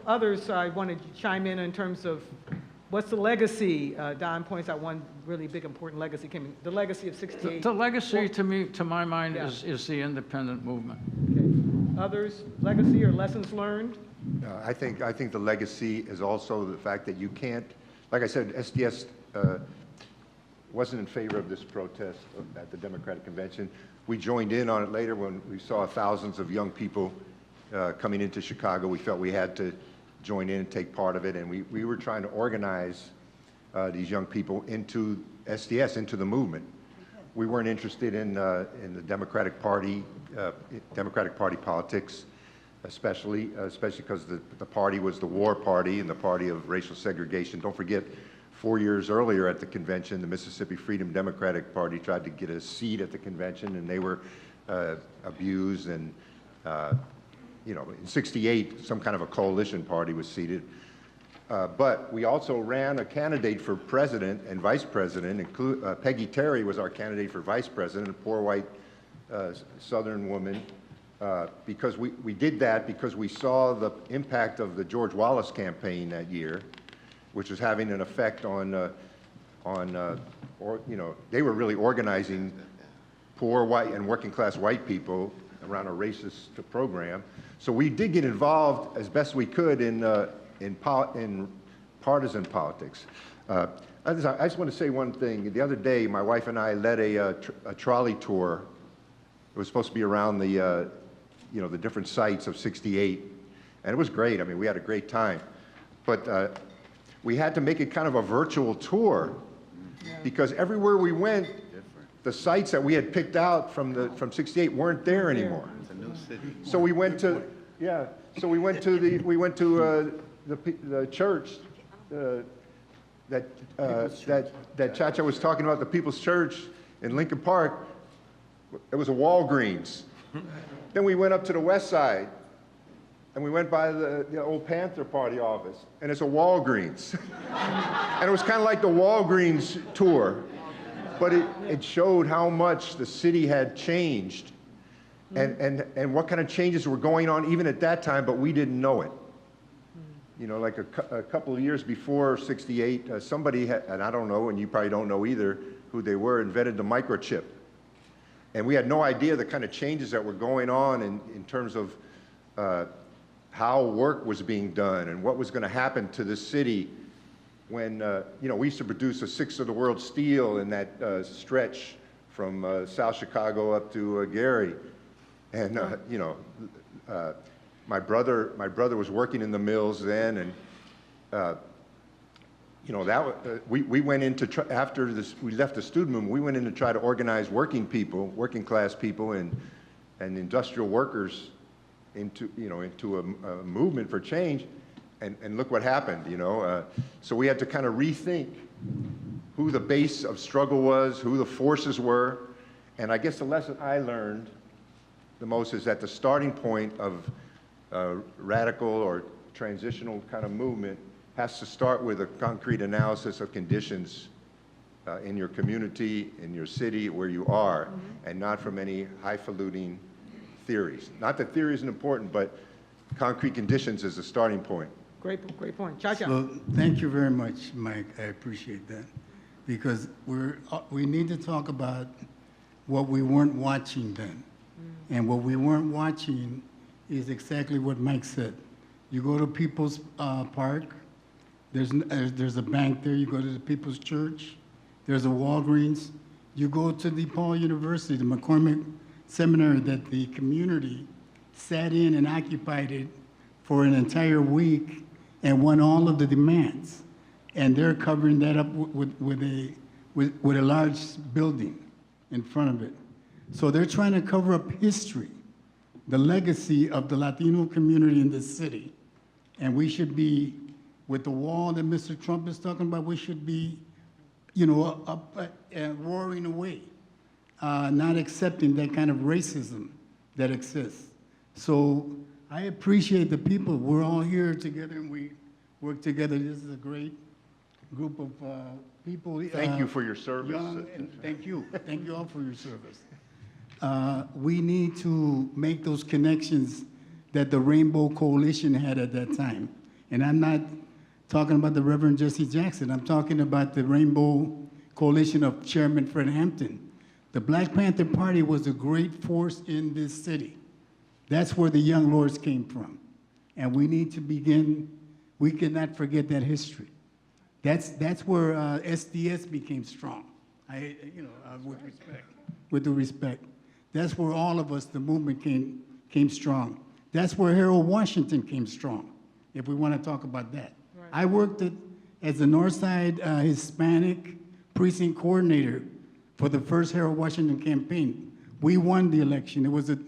others, I wanted to chime in terms of what's the legacy? Don points out one really big important legacy came, the legacy of '68. the legacy to my mind, is the independent movement. Okay. Others, legacy or lessons learned? I think the legacy is also the fact that you can't, like I said, SDS wasn't in favor of this protest at the Democratic Convention. We joined in on it later when we saw thousands of young people coming into Chicago. We felt we had to join in and take part of it, and we were trying to organize these young people into SDS, into the movement. We weren't interested in the Democratic Party politics, especially because the party was the war party and the party of racial segregation. Don't forget, 4 years earlier at the convention, the Mississippi Freedom Democratic Party tried to get a seat at the convention, and they were abused. And you know, in '68, some kind of a coalition party was seated. But we also ran a candidate for president and vice president. Peggy Terry was our candidate for vice president, a poor white Southern woman. Because we did that because we saw the impact of the George Wallace campaign that year, which was having an effect on you know, they were really organizing poor white and working class white people around a racist program. So we did get involved as best we could in partisan politics. I just want to say one thing. The other day, my wife and I led a trolley tour. It was supposed to be around the, you know, the different sites of '68, and it was great. I mean, we had a great time. But we had to make it kind of a virtual tour because everywhere we went, the sites that we had picked out from '68 weren't there anymore. It's a new city. So we went to, yeah. So we went to the church that Chacha was talking about, the People's Church in Lincoln Park. It was a Walgreens. Then we went up to the west side, and we went by the old Panther party office, and it's a Walgreens. And it was kind of like the Walgreens tour, but it showed how much the city had changed and what kind of changes were going on even at that time, but we didn't know it. You know, like a couple of years before '68, somebody had, and I don't know, and you probably don't know either who they were, invented the microchip. And we had no idea the kind of changes that were going on in terms of how work was being done and what was going to happen to the city when, you know, we used to produce a sixth of the world's steel in that stretch from South Chicago up to Gary. And, you know, my brother was working in the mills then, and you know, we went into after this, we left the student movement. We went in to try to organize working class people, and industrial workers into a movement for change, and look what happened. You know, so we had to kind of rethink who the base of struggle was, who the forces were, and I guess the lesson I learned the most is that the starting point of radical or transitional kind of movement has to start with a concrete analysis of conditions in your community, in your city, where you are, and not from any highfalutin theories. Not that theory isn't important, but concrete conditions is a starting point. Great point. Cha-Cha. So thank you very much, Mike. I appreciate that. Because we need to talk about what we weren't watching then. And what we weren't watching is exactly what Mike said. You go to People's Park, there's a bank there. You go to the People's Church, there's a Walgreens. You go to DePaul University, the McCormick Seminary that the community sat in and occupied it for an entire week and won all of the demands. And they're covering that up with a large building in front of it. So they're trying to cover up history, the legacy of the Latino community in this city. And we should be, with the wall that Mr. Trump is talking about, we should be, up and roaring away, not accepting that kind of racism that exists. So I appreciate the people. We're all here together and we work together. This is a great group of people. Thank you for your service. Thank you. Thank you all for your service. We need to make those connections that the Rainbow Coalition had at that time. And I'm not talking about the Reverend Jesse Jackson. I'm talking about the Rainbow Coalition of Chairman Fred Hampton. The Black Panther Party was a great force in this city. That's where the Young Lords came from. And we need to begin, we cannot forget that history. That's where SDS became strong. With the respect. That's where all of us, the movement came strong. That's where Harold Washington came strong, if we want to talk about that. Right. I worked as the Northside Hispanic precinct coordinator for the first Harold Washington campaign. We won the election. It was a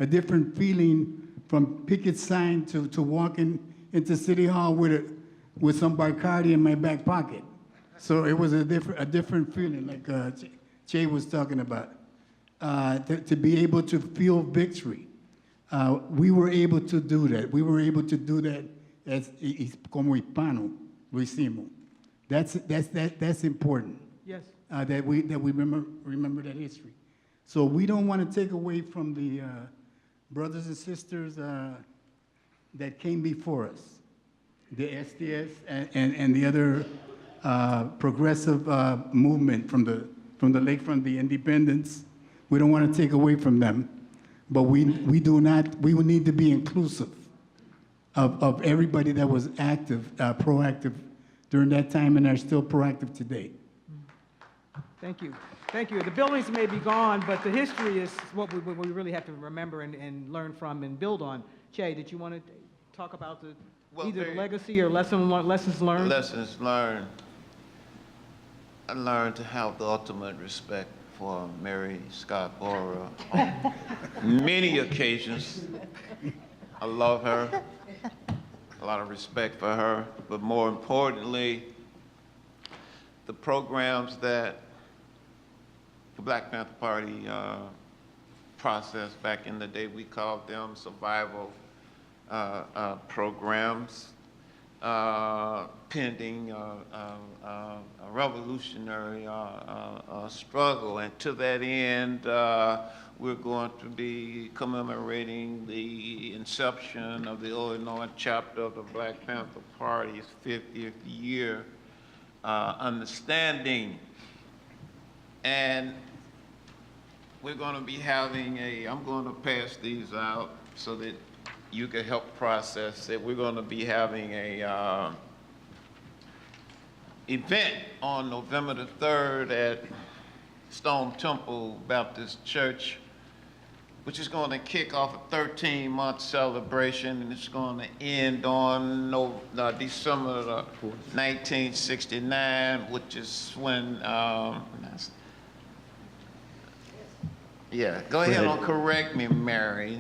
different feeling from picket sign to walking into City Hall with some Bacardi in my back pocket. So it was a different feeling, like Che was talking about. To be able to feel victory. We were able to do that. We were able to do that as como hispano, lo hicimos. That's important. Yes. That we remember that history. So we don't want to take away from the brothers and sisters that came before us, the SDS and the other progressive movement from the Lakefront, the independents. We don't want to take away from them, but we would need to be inclusive of everybody that was active, proactive during that time and are still proactive today. Thank you. Thank you. The buildings may be gone, but the history is what we really have to remember and learn from and build on. Che, did you want to talk about either the legacy or lessons learned? Lessons learned. I learned to have the ultimate respect for Mary Scarborough on many occasions. I love her, a lot of respect for her, but more importantly, the programs that the Black Panther Party processed back in the day, we called them survival programs, pending a revolutionary struggle. And to that end, we're going to be commemorating the inception of the Illinois chapter of the Black Panther Party's 50th year understanding. And we're going to be having I'm going to pass these out so that you can help process it. We're going to be having a event on November the 3rd at Stone Temple Baptist Church, which is going to kick off a 13-month celebration, and it's going to end on December 1969, which is when, yeah, go ahead and correct me, Mary.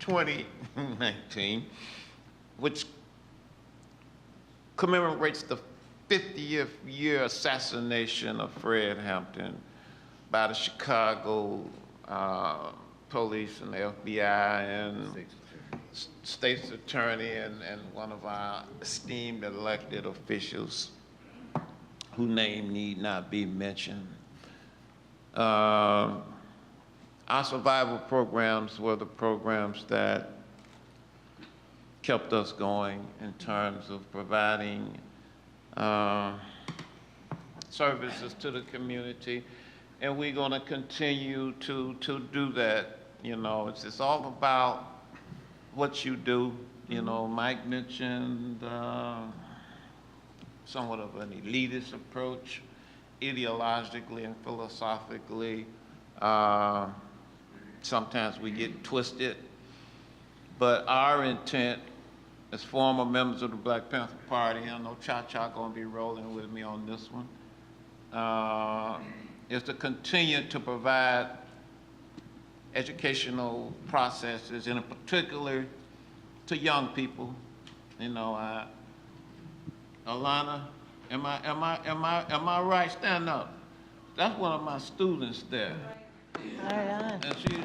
2019, which commemorates the 50th year assassination of Fred Hampton by the Chicago police and the FBI and state's attorney and one of our esteemed elected officials, whose name need not be mentioned. Our survival programs were the programs that kept us going in terms of providing services to the community, and we're going to continue to do that. You know, it's all about what you do. You know, Mike mentioned somewhat of an elitist approach, ideologically and philosophically. Sometimes we get twisted, but our intent as former members of the Black Panther Party, I know Cha-Cha gonna be rolling with me on this one, is to continue to provide educational processes, and in particular to young people. You know, Alana, am I right? Stand up. That's one of my students there. And she's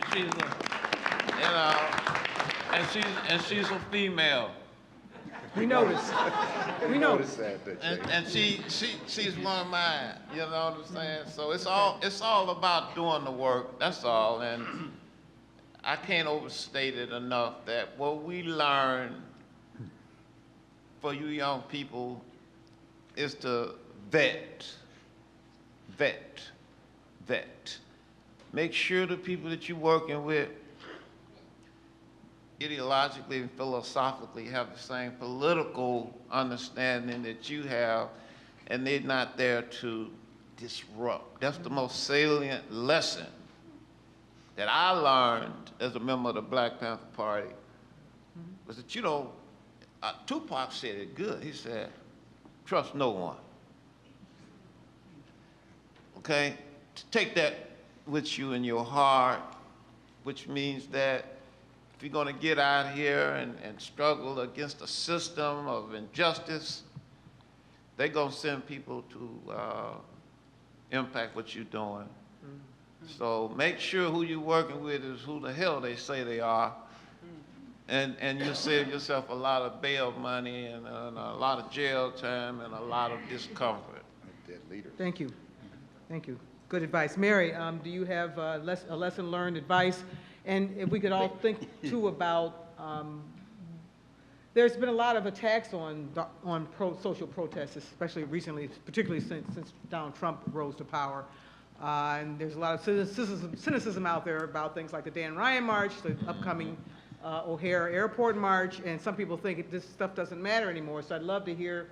she's a female. We noticed. We noticed. And she's one of mine. You know what I'm saying? So it's all about doing the work. That's all. And I can't overstate it enough that what we learn for you young people is to vet. Make sure the people that you're working with ideologically and philosophically have the same political understanding that you have, and they're not there to disrupt. That's the most salient lesson that I learned as a member of the Black Panther Party, was that, you know, Tupac said it good. He said, trust no one. Okay? Take that with you in your heart, which means that if you're going to get out here and struggle against a system of injustice, they're going to send people to impact what you're doing. So make sure who you're working with is who the hell they say they are, and you'll save yourself a lot of bail money and a lot of jail time and a lot of discomfort. Thank you. Thank you. Good advice. Mary, do you have a lesson learned advice? And if we could all think too about, there's been a lot of attacks on social protests, especially recently, particularly since Donald Trump rose to power. And there's a lot of cynicism out there about things like the Dan Ryan March, the upcoming O'Hare Airport March, and some people think this stuff doesn't matter anymore. So I'd love to hear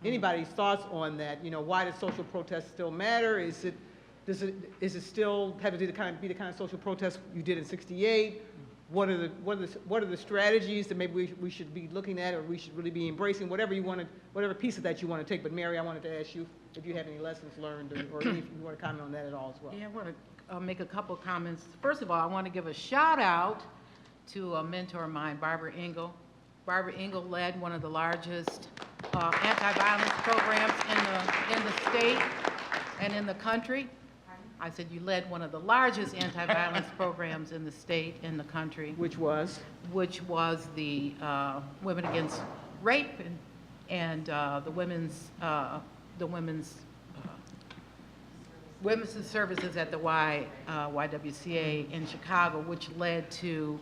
anybody's thoughts on that. You know, why does social protests still matter? Is it still have to be the kind of social protest you did in '68? What are the strategies that maybe we should be looking at, or we should really be embracing? Whatever piece of that you want to take. But Mary, I wanted to ask you if you have any lessons learned, or if you want to comment on that at all as well. Yeah, I want to make a couple of comments. First of all, I want to give a shout out to a mentor of mine, Barbara Engel. Barbara Engel led one of the largest anti-violence programs in the state and in the country. I said you led one of the largest anti-violence programs in the state and the country. Which was? Which was the Women Against Rape and the women's services at the YWCA in Chicago, which led to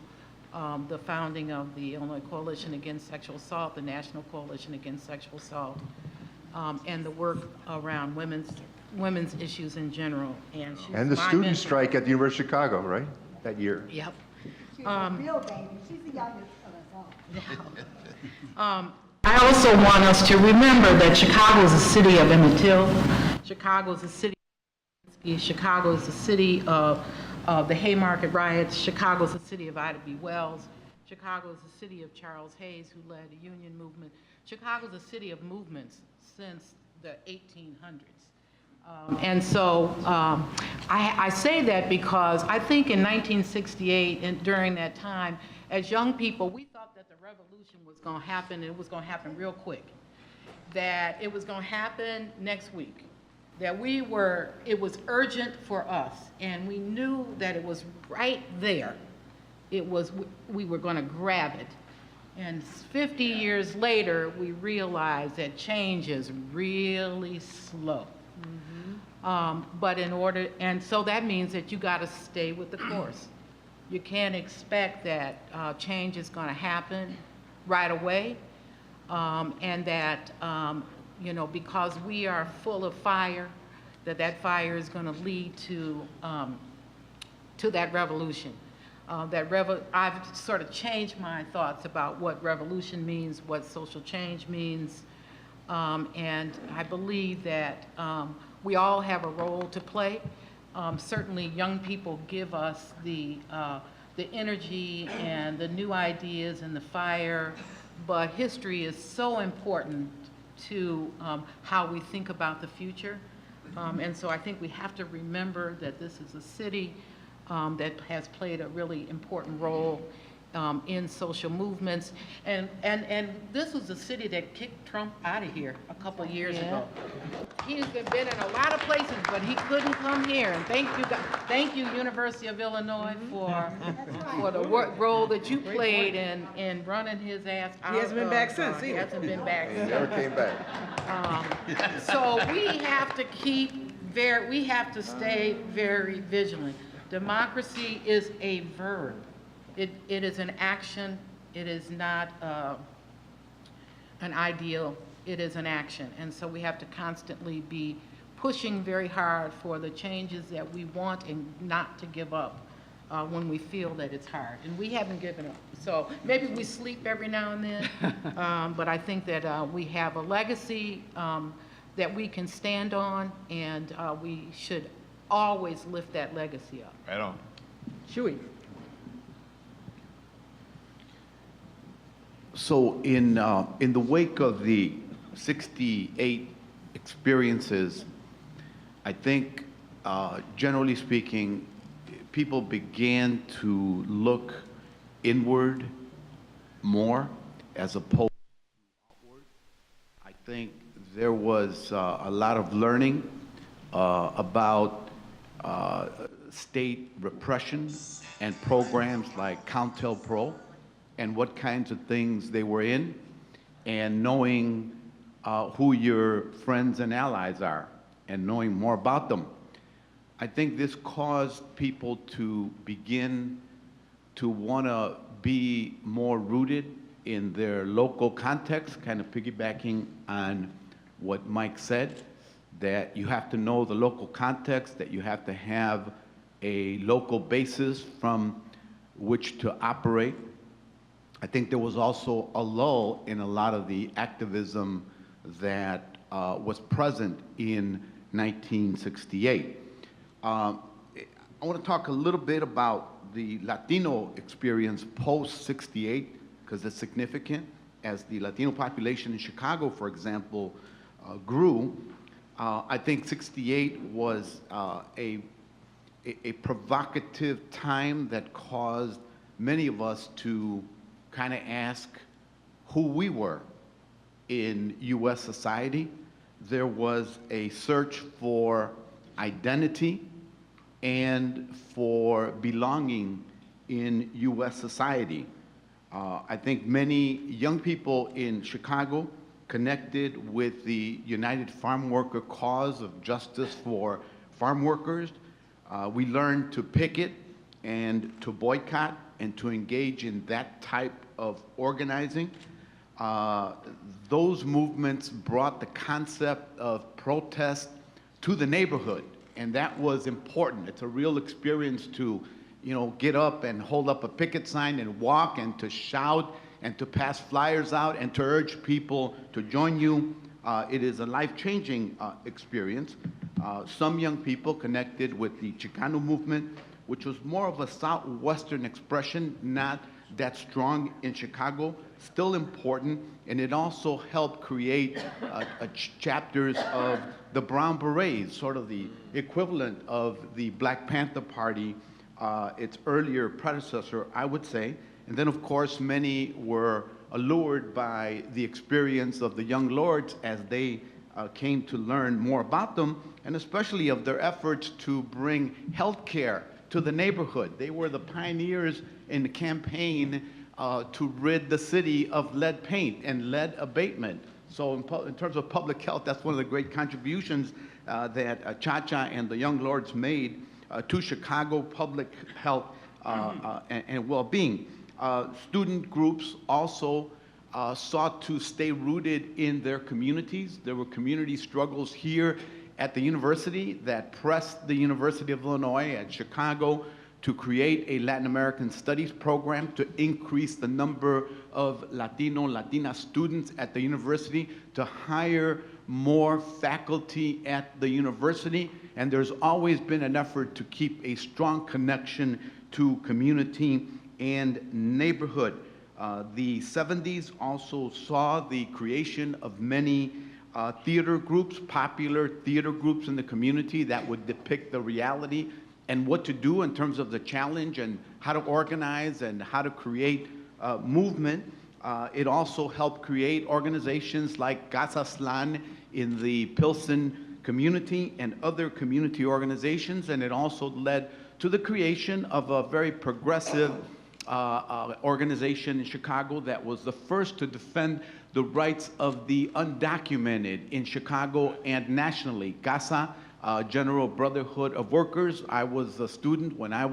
the founding of the Illinois Coalition Against Sexual Assault, the National Coalition Against Sexual Assault, and the work around women's issues in general. And the student strike at the University of Chicago, right? That year. Yep. She's a real baby. She's the youngest of us all. I also want us to remember that Chicago is a city of Emmett Till. Chicago is a city of Chicago is the city of the Haymarket riots. Chicago is the city of Ida B. Wells. Chicago is the city of Charles Hayes, who led the union movement. Chicago is a city of movements since the 1800s. And so I say that because I think in 1968, and during that time, as young people, we thought that the revolution was going to happen, and it was going to happen real quick, that it was going to happen next week, that it was urgent for us, and we knew that it was right there we were going to grab it. And 50 years later, we realized that change is really slow. But and so that means that you got to stay with the course. You can't expect that change is going to happen right away, and that, because we are full of fire, that fire is going to lead to that revolution. I've sort of changed my thoughts about what revolution means, what social change means, and I believe that we all have a role to play. Certainly young people give us the energy and the new ideas and the fire, but history is so important to how we think about the future. And so I think we have to remember that this is a city that has played a really important role in social movements. And this was a city that kicked Trump out of here a couple of years ago. He's been in a lot of places, but he couldn't come here. And thank you, University of Illinois, for the role that you played in running his ass out. He hasn't been back since either. He hasn't been back He since. never came back. So we have to stay very vigilant. Democracy is a verb. It is an action. It is not an ideal. It is an action. And so we have to constantly be pushing very hard for the changes that we want and not to give up when we feel that it's hard. And we haven't given up. So maybe we sleep every now and then, but I think that we have a legacy that we can stand on, and we should always lift that legacy up. Right on. Shui. So in the wake of the 68 experiences, I think, generally speaking, people began to look inward more as opposed to outward. I think there was a lot of learning about state repression and programs like COINTELPRO and what kinds of things they were in, and knowing who your friends and allies are, and knowing more about them. I think this caused people to begin to want to be more rooted in their local context, kind of piggybacking on what Mike said, that you have to know the local context, that you have to have a local basis from which to operate. I think there was also a lull in a lot of the activism that was present in 1968. I want to talk a little bit about the Latino experience post-68, because it's significant. As the Latino population in Chicago, for example, grew, I think 68 was a provocative time that caused many of us to kind of ask who we were in U.S. society. There was a search for identity and for belonging in U.S. society. I think many young people in Chicago connected with the United Farm Worker cause of justice for farm workers. We learned to picket and to boycott and to engage in that type of organizing. Those movements brought the concept of protest to the neighborhood, and that was important. It's a real experience to, get up and hold up a picket sign and walk and to shout and to pass flyers out and to urge people to join you. It is a life-changing experience. Some young people connected with the Chicano movement, which was more of a Southwestern expression, not that strong in Chicago, still important, and it also helped create chapters of the Brown Berets, sort of the equivalent of the Black Panther Party, its earlier predecessor, I would say. And then, of course, many were allured by the experience of the Young Lords as they came to learn more about them, and especially of their efforts to bring health care to the neighborhood. They were the pioneers in the campaign to rid the city of lead paint and lead abatement. So in terms of public health, that's one of the great contributions that Cha-Cha and the Young Lords made to Chicago public health and well-being. Student groups also sought to stay rooted in their communities. There were community struggles here at the university that pressed the University of Illinois at Chicago to create a Latin American Studies program to increase the number of Latino, Latina students at the university, to hire more faculty at the university. And there's always been an effort to keep a strong connection to community and neighborhood. The 70s also saw the creation of many theater groups, popular theater groups in the community that would depict the reality and what to do in terms of the challenge and how to organize and how to create movement. It also helped create organizations like Gazaslan in the Pilsen community and other community organizations, and it also led to the creation of a very progressive organization in Chicago that was the first to defend the rights of the undocumented in Chicago and nationally. GASA, General Brotherhood of Workers. I was a student when I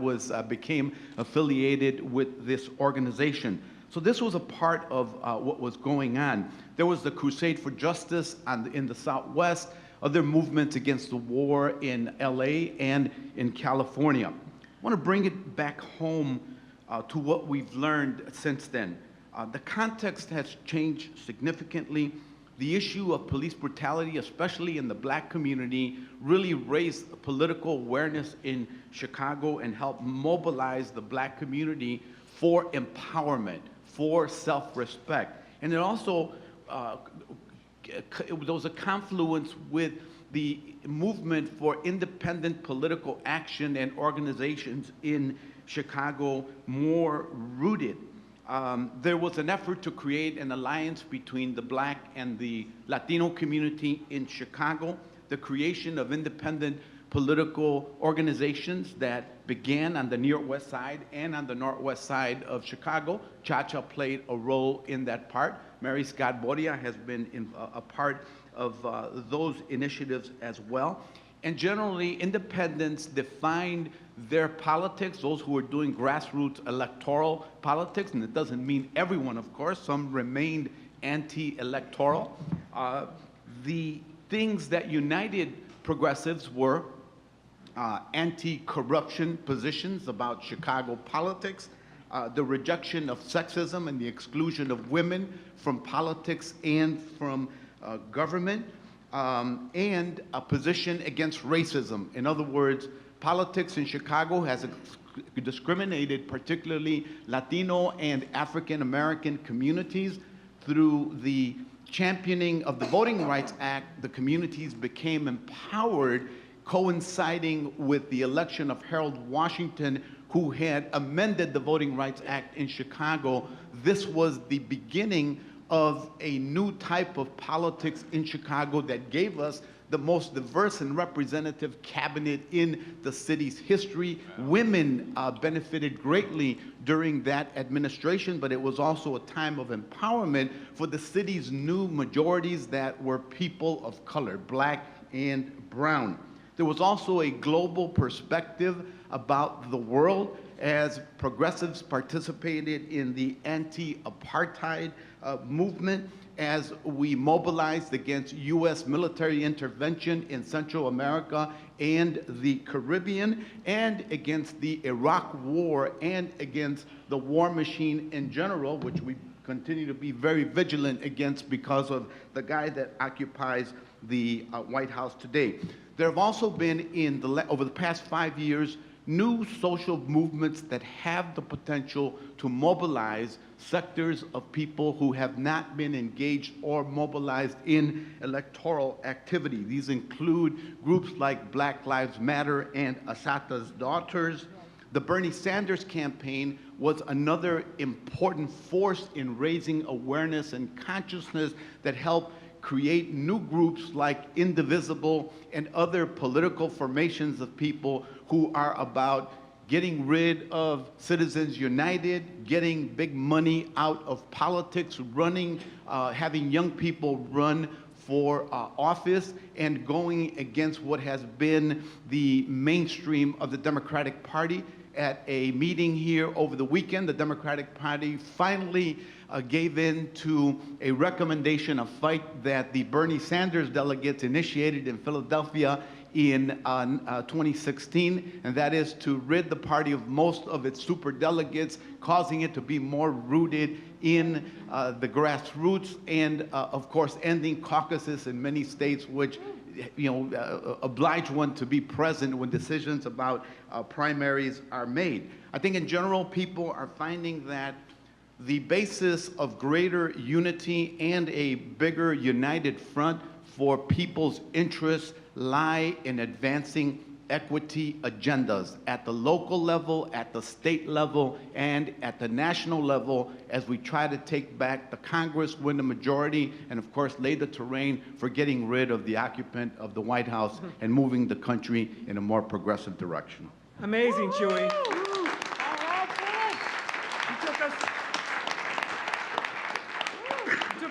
became affiliated with this organization. So this was a part of what was going on. There was the Crusade for Justice in the Southwest, other movements against the war in LA and in California. I want to bring it back home to what we've learned since then. The context has changed significantly. The issue of police brutality, especially in the Black community, really raised political awareness in Chicago and helped mobilize the Black community for empowerment, for self-respect. And it also, there was a confluence with the movement for independent political action and organizations in Chicago more rooted. There was an effort to create an alliance between the Black and the Latino community in Chicago, the creation of independent political organizations that began on the Near West Side and on the Northwest Side of Chicago. Cha-Cha played a role in that part. Mary Scott Boria has been a part of those initiatives as well. And generally, independents defined their politics, those who were doing grassroots electoral politics, and it doesn't mean everyone, of course, some remained anti-electoral. The things that united progressives were anti-corruption positions about Chicago politics, the rejection of sexism and the exclusion of women from politics and from government, and a position against racism. In other words, politics in Chicago has discriminated particularly Latino and African American communities. Through the championing of the Voting Rights Act, the communities became empowered, coinciding with the election of Harold Washington, who had amended the Voting Rights Act in Chicago. This was the beginning of a new type of politics in Chicago that gave us the most diverse and representative cabinet in the city's history. Women benefited greatly during that administration, but it was also a time of empowerment for the city's new majorities that were people of color, Black and brown. There was also a global perspective about the world as progressives participated in the anti-apartheid movement, as we mobilized against U.S. military intervention in Central America and the Caribbean, and against the Iraq War, and against the war machine in general, which we continue to be very vigilant against because of the guy that occupies the White House today. There have also been, over the past 5 years, new social movements that have the potential to mobilize sectors of people who have not been engaged or mobilized in electoral activity. These include groups like Black Lives Matter and Asata's Daughters. The Bernie Sanders campaign was another important force in raising awareness and consciousness that helped create new groups like Indivisible and other political formations of people who are about getting rid of Citizens United, getting big money out of politics, running, having young people run for office, and going against what has been the mainstream of the Democratic Party. At a meeting here over the weekend, the Democratic Party finally gave in to a recommendation, a fight that the Bernie Sanders delegates initiated in Philadelphia in 2016, and that is to rid the party of most of its superdelegates, causing it to be more rooted in the grassroots, and of course ending caucuses in many states, which oblige one to be present when decisions about primaries are made. I think in general people are finding that the basis of greater unity and a bigger united front for people's interests lie in advancing equity agendas at the local level, at the state level, and at the national level as we try to take back the Congress, win the majority, and of course lay the terrain for getting rid of the occupant of the White House and moving the country in a more progressive direction. Amazing, Chewy. You took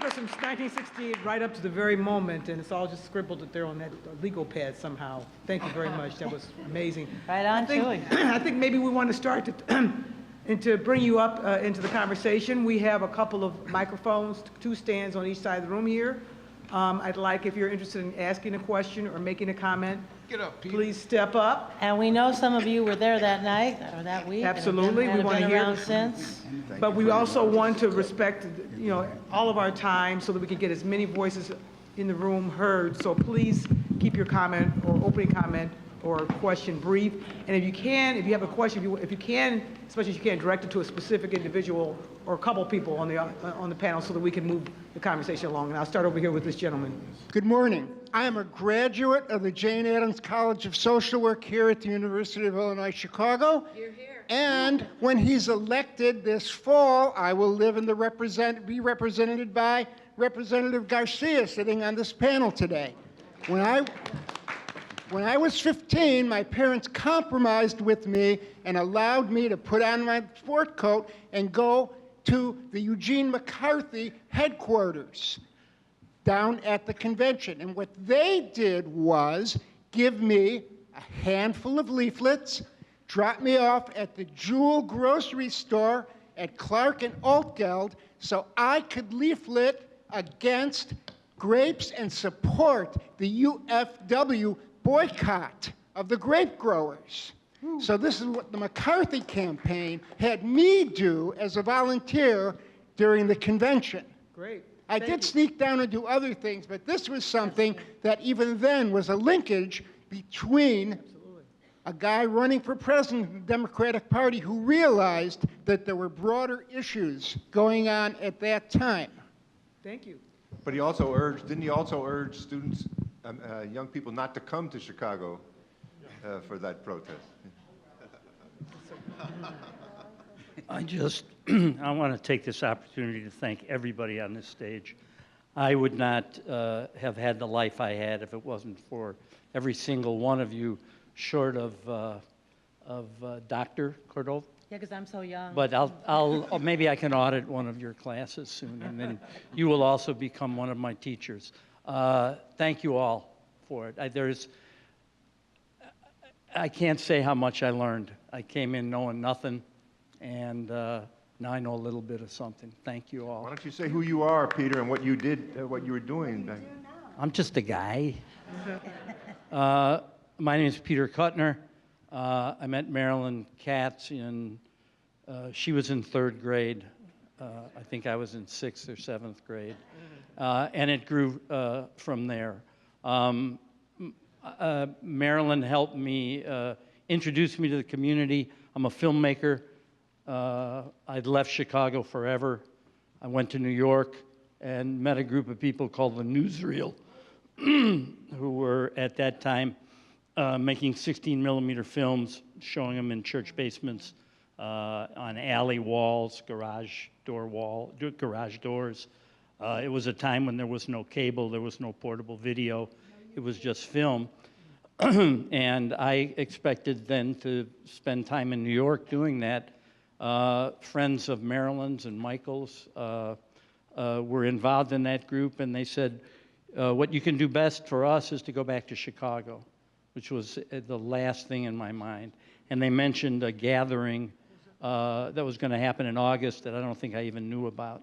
us from 1968 right up to the very moment, and it's all just scribbled there on that legal pad somehow. Thank you very much. That was amazing. Right on, Chewy. I think maybe we want to start and to bring you up into the conversation. We have a couple of microphones, 2 stands on each side of the room here. I'd like, if you're interested in asking a question or making a comment, Get up, Peter. please step up. And we know some of you were there that night or that week. Absolutely. And We have wanna been hear- around since. But we also want to respect, all of our time so that we can get as many voices in the room heard. So please keep your comment or opening comment or question brief. And if you have a question, if you can, especially if you can, direct it to a specific individual or a couple people on the panel so that we can move the conversation along. And I'll start over here with this gentleman. Good morning. I am a graduate of the Jane Addams College of Social Work here at the University of Illinois, Chicago. Here, here. And when he's elected this fall, I will live in be represented by Representative Garcia sitting on this panel today. When I was 15, my parents compromised with me and allowed me to put on my sport coat and go to the Eugene McCarthy headquarters down at the convention. And what they did was give me a handful of leaflets, drop me off at the Jewel grocery store at Clark and Altgeld so I could leaflet against grapes and support the UFW boycott of the grape growers. So this is what the McCarthy campaign had me do as a volunteer during the convention. Great. I did sneak down and do other things, but this was something that even then was a linkage between a guy running for president of the Democratic Party who realized that there were broader issues going on at that time. Thank you. But didn't he also urge students, young people not to come to Chicago for that protest? I want to take this opportunity to thank everybody on this stage. I would not have had the life I had if it wasn't for every single one of you, short of Dr. Cordova. Yeah, because I'm so young. But maybe I can audit one of your classes soon, and then you will also become one of my teachers. Thank you all for it. I can't say how much I learned. I came in knowing nothing, and now I know a little bit of something. Thank you all. Why don't you say who you are, Peter, and what you did, what you were doing back? I'm just a guy. My name is Peter Kutner. I met Marilyn Katz she was in 3rd grade. I think I was in 6th or 7th grade. And it grew from there. Marilyn helped me, introduce me to the community. I'm a filmmaker. I'd left Chicago forever. I went to New York and met a group of people called the Newsreel, who were at that time making 16mm films, showing them in church basements, on alley walls, garage doors. It was a time when there was no cable, there was no portable video. It was just film. And I expected then to spend time in New York doing that. Friends of Marilyn's and Michael's were involved in that group, and they said, what you can do best for us is to go back to Chicago, which was the last thing in my mind. And they mentioned a gathering that was going to happen in August that I don't think I even knew about.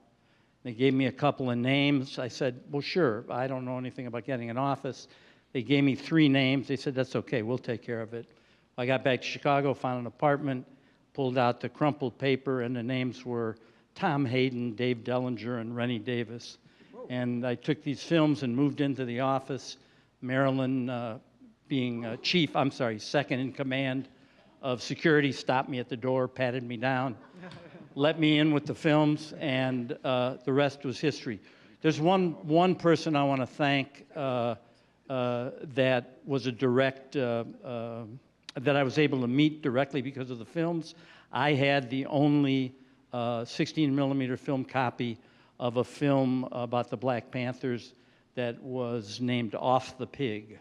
They gave me a couple of names. I said, well, sure, I don't know anything about getting an office. They gave me 3 names. They said, that's okay, we'll take care of it. I got back to Chicago, found an apartment, pulled out the crumpled paper, and the names were Tom Hayden, Dave Dellinger, and Rennie Davis. Whoa. And I took these films and moved into the office. Marilyn, being second in command of security, stopped me at the door, patted me down, let me in with the films, and the rest was history. There's one person I want to thank that was a direct, that I was able to meet directly because of the films. I had the only 16mm film copy of a film about the Black Panthers that was named Off the Pig.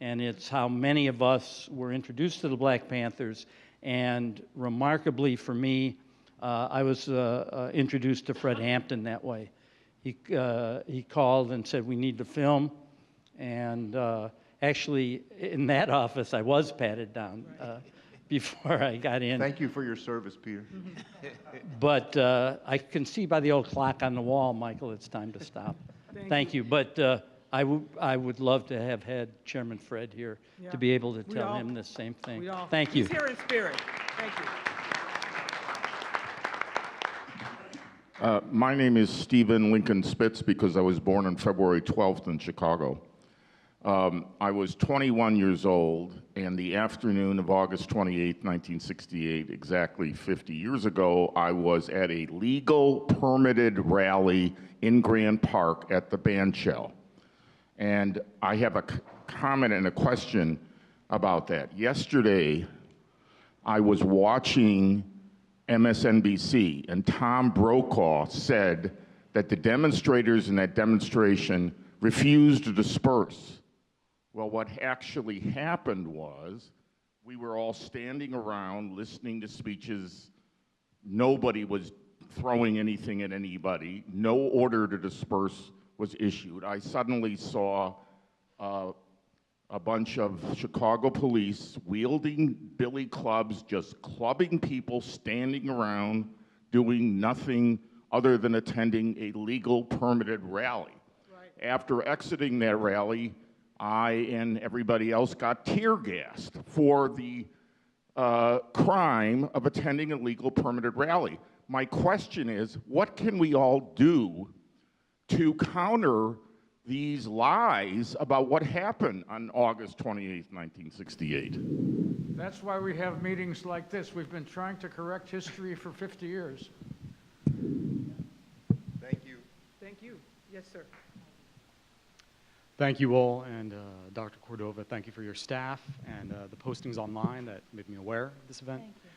And it's how many of us were introduced to the Black Panthers. And remarkably for me, I was introduced to Fred Hampton that way. He called and said, we need to film. And actually, in that office, I was patted down before I got in. Thank you for your service, Peter. But I can see by the old clock on the wall, Michael, it's time to stop. Thank you. But I would love to have had Chairman Fred here to be able to tell him the same thing. Thank you. He's here in spirit. Thank you. My name is Stephen Lincoln Spitz because I was born on February 12th in Chicago. I was 21 years old, and the afternoon of August 28, 1968, exactly 50 years ago, I was at a legal permitted rally in Grant Park at the band shell. And I have a comment and a question about that. Yesterday, I was watching MSNBC, and Tom Brokaw said that the demonstrators in that demonstration refused to disperse. Well, what actually happened was we were all standing around listening to speeches. Nobody was throwing anything at anybody. No order to disperse was issued. I suddenly saw a bunch of Chicago police wielding billy clubs, just clubbing people, standing around, doing nothing other than attending a legal permitted rally. Right. After exiting that rally, I and everybody else got tear gassed for the crime of attending a legal permitted rally. My question is, what can we all do to counter these lies about what happened on August 28, 1968? That's why we have meetings like this. We've been trying to correct history for 50 years. Thank you. Thank you. Yes, sir. Thank you all, and Dr. Cordova, thank you for your staff and the postings online that made me aware of this event. Thank you.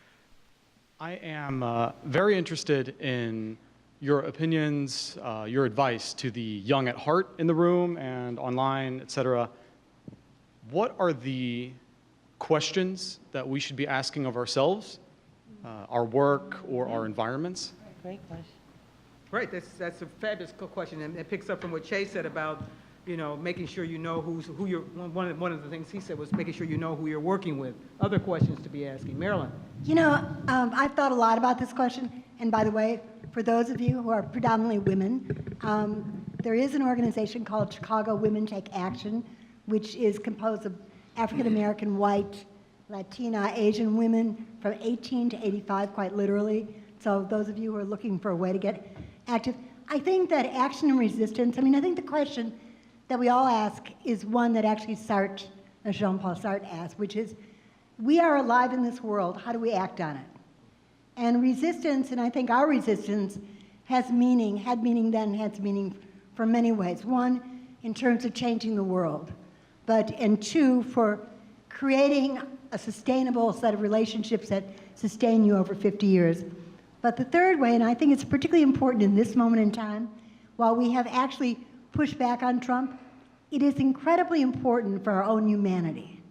I am very interested in your opinions, your advice to the young at heart in the room and online, et cetera. What are the questions that we should be asking of ourselves, our work, or our environments? Great question. Right, that's a fabulous question, and it picks up from what Chase said about, you know, making sure you know who you're, one of the things he said was making sure you know who you're working with. Other questions to be asking. Marilyn. You know, I've thought a lot about this question, and by the way, for those of you who are predominantly women, there is an organization called Chicago Women Take Action, which is composed of African-American, white, Latina, Asian women from 18 to 85, quite literally. So those of you who are looking for a way to get active, I think that action and resistance, I think the question that we all ask is one that actually Jean-Paul Sartre asked, which is, we are alive in this world, how do we act on it? And resistance, and I think our resistance has meaning, had meaning then, has meaning for many ways. One, in terms of changing the world, and two, for creating a sustainable set of relationships that sustain you over 50 years. But the third way, and I think it's particularly important in this moment in time, while we have actually pushed back on Trump, it is incredibly important for our own humanity.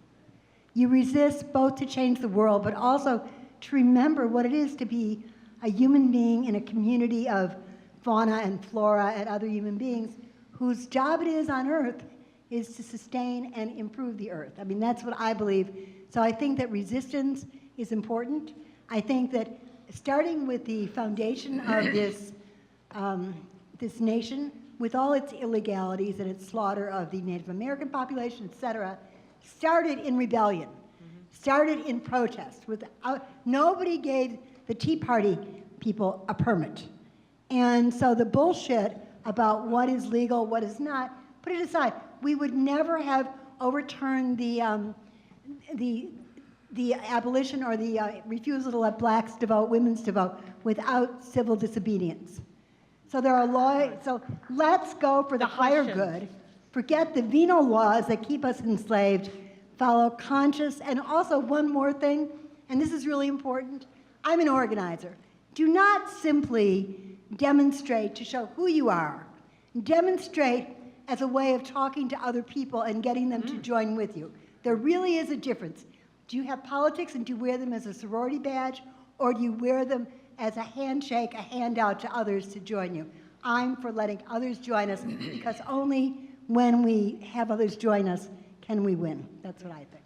You resist both to change the world, but also to remember what it is to be a human being in a community of fauna and flora and other human beings whose job it is on Earth is to sustain and improve the Earth. I mean, that's what I believe. So I think that resistance is important. I think that starting with the foundation of this, this nation, with all its illegalities and its slaughter of the Native American population, et cetera, started in rebellion, started in protest. Nobody gave the Tea Party people a permit. And so the bullshit about what is legal, what is not, put it aside. We would never have overturned the abolition or the refusal to let blacks to vote, women's to vote, without civil disobedience. So there are laws, so let's go for the higher good. Forget the venal laws that keep us enslaved. Follow conscious, and also one more thing, and this is really important. I'm an organizer. Do not simply demonstrate to show who you are. Demonstrate as a way of talking to other people and getting them to join with you. There really is a difference. Do you have politics and do you wear them as a sorority badge, or do you wear them as a handshake, a handout to others to join you? I'm for letting others join us, because only when we have others join us can we win. That's what I think.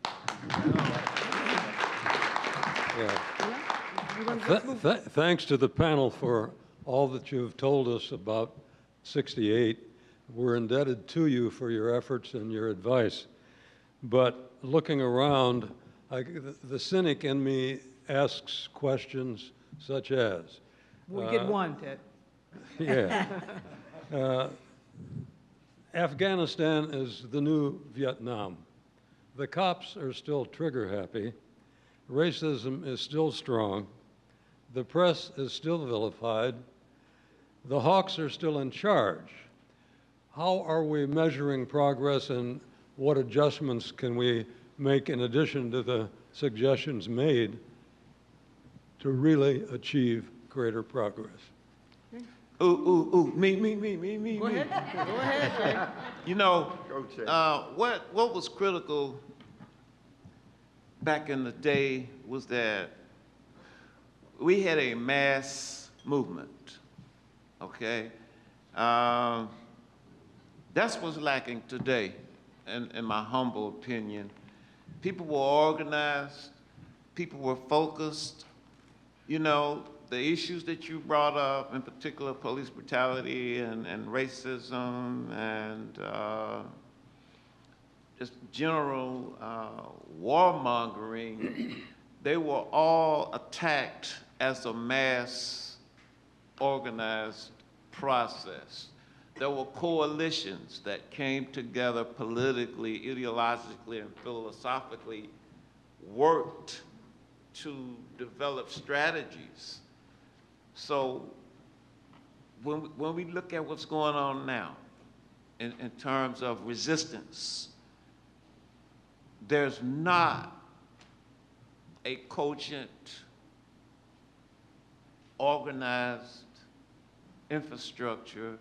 Thanks to the panel for all that you've told us about 68. We're indebted to you for your efforts and your advice. But looking around, the cynic in me asks questions such as... We'll get one, Ted. Yeah. Afghanistan is the new Vietnam. The cops are still trigger happy. Racism is still strong. The press is still vilified. The hawks are still in charge. How are we measuring progress, and what adjustments can we make in addition to the suggestions made to really achieve greater progress? Me. Go ahead. Go ahead, Jay. You know, what was critical back in the day was that we had a mass movement, okay? That's what's lacking today, in my humble opinion. People were organized, people were focused. You know, the issues that you brought up, in particular police brutality and racism and just general warmongering, they were all attacked as a mass organized process. There were coalitions that came together politically, ideologically, and philosophically, worked to develop strategies. So when we look at what's going on now in terms of resistance, there's not a cogent, organized infrastructure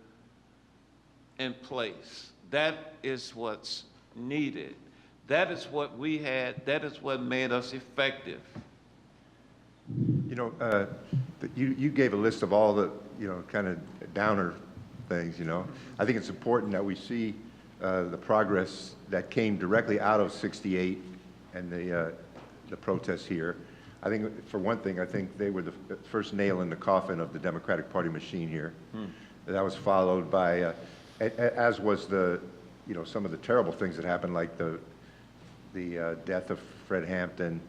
in place. That is what's needed. That is what we had. That is what made us effective. You know, you gave a list of all the, you know, kind of downer things, you know. I think it's important that we see the progress that came directly out of 68 and the protests here. I think, for one thing, I think they were the first nail in the coffin of the Democratic Party machine here. That was followed by, as was the, you know, some of the terrible things that happened, like the death of Fred Hampton,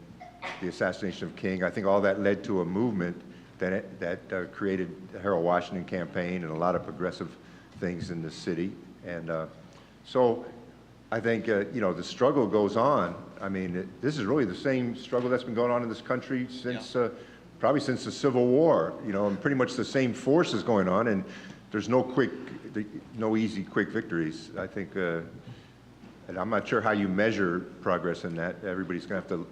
the assassination of King. I think all that led to a movement that created the Harold Washington campaign and a lot of progressive things in the city. And so I think, you know, the struggle goes on. I mean, this is really the same struggle that's been going on in this country since, probably since the Civil War, you know, and pretty much the same forces going on, and there's no easy, quick victories. I think, and I'm not sure how you measure progress in that. Everybody's gonna have to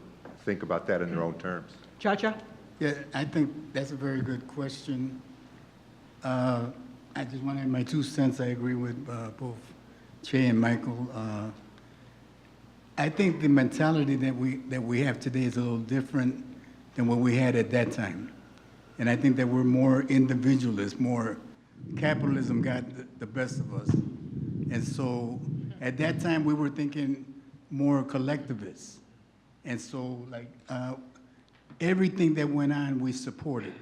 think about that in their own terms. Cha-Cha? Yeah, I think that's a very good question. I just want to add my 2 cents. I agree with both Che and Michael. I think the mentality that we have today is a little different than what we had at that time. And I think that we're more individualist, more capitalism got the best of us. And so at that time, we were thinking more collectivist. And so like everything that went on, we supported.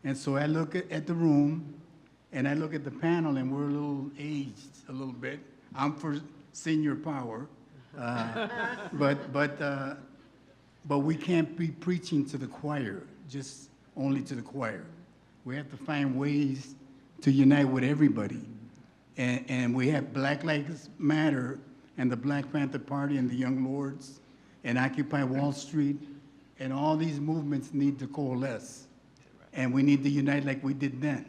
And so I look at the room and I look at the panel and we're a little aged a little bit. I'm for senior power. But we can't be preaching to the choir, just only to the choir. We have to find ways to unite with everybody. And we have Black Lives Matter and the Black Panther Party and the Young Lords and Occupy Wall Street, and all these movements need to coalesce. And we need to unite like we did then.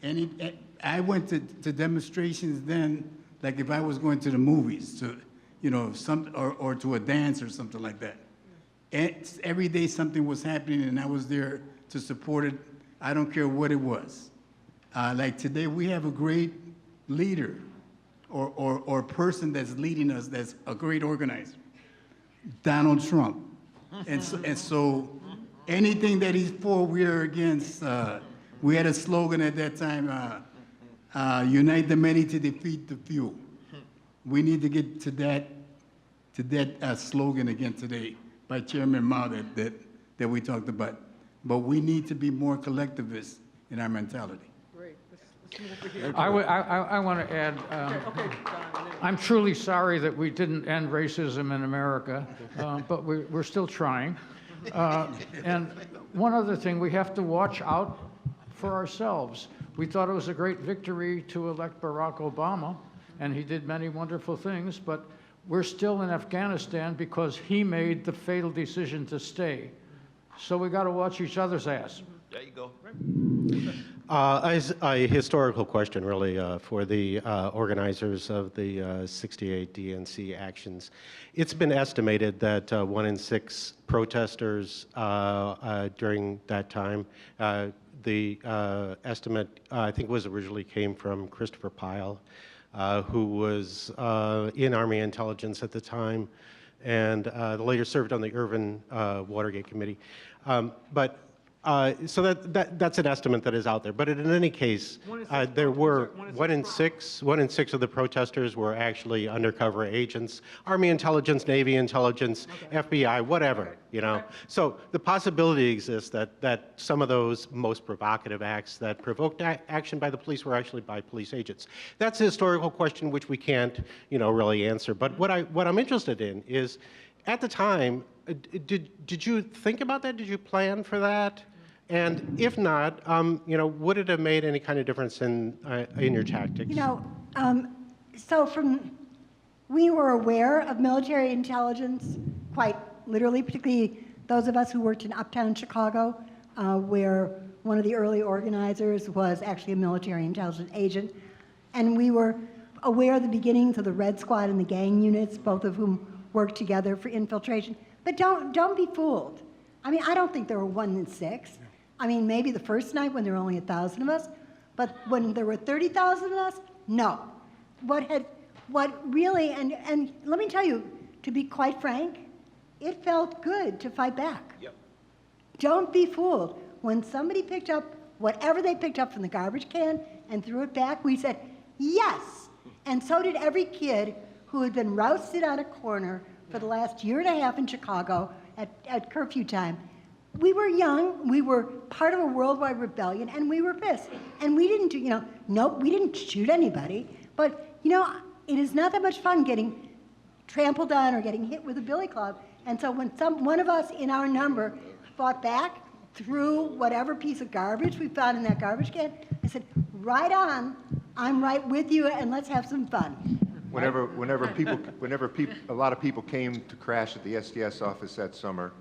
And I went to demonstrations then, like if I was going to the movies, to, you know, or to a dance or something like that. And every day something was happening and I was there to support it. I don't care what it was. Like today we have a great leader or person that's leading us that's a great organizer, Donald Trump. And so anything that he's for, we are against. We had a slogan at that time, unite the many to defeat the few. We need to get to that slogan again today by Chairman Mao that we talked about. But we need to be more collectivist in our mentality. Great. Let's move over here. I want to add, I'm truly sorry that we didn't end racism in America, but we're still trying. And one other thing, we have to watch out for ourselves. We thought it was a great victory to elect Barack Obama, and he did many wonderful things, but we're still in Afghanistan because he made the fatal decision to stay. So we got to watch each other's ass. There you go. A historical question, really, for the organizers of the 68 DNC actions. It's been estimated that 1 in 6 protesters during that time, the estimate, I think, was originally came from Christopher Pyle, who was in Army intelligence at the time, and later served on the Irvin Watergate Committee. So that's an estimate that is out there. But in any case, there were 1 in 6 of the protesters were actually undercover agents, Army intelligence, Navy intelligence, FBI, whatever, you know. So the possibility exists that some of those most provocative acts that provoked action by the police were actually by police agents. That's a historical question which we can't, you know, really answer. But what I'm interested in is, at the time, did you think about that? Did you plan for that? And if not, you know, would it have made any kind of difference in your tactics? You know, we were aware of military intelligence, quite literally, particularly those of us who worked in uptown Chicago, where one of the early organizers was actually a military intelligence agent. And we were aware of the beginnings of the Red Squad and the gang units, both of whom worked together for infiltration. But don't be fooled. I mean, I don't think there were 1 in 6. I mean, maybe the first night when there were only 1,000 of us, but when there were 30,000 of us, no. What really, and let me tell you, to be quite frank, it felt good to fight back. Yep. Don't be fooled. When somebody picked up whatever they picked up from the garbage can and threw it back, we said, yes. And so did every kid who had been rousted on a corner for the last year and a half in Chicago at curfew time. We were young, we were part of a worldwide rebellion, and we were pissed. And we didn't do, you know, nope, we didn't shoot anybody, but, you know, it is not that much fun getting trampled on or getting hit with a billy club. And so when one of us in our number fought back, threw whatever piece of garbage we found in that garbage can, I said, right on, I'm right with you, and let's have some fun. Whenever a lot of people came to crash at the SDS office that summer,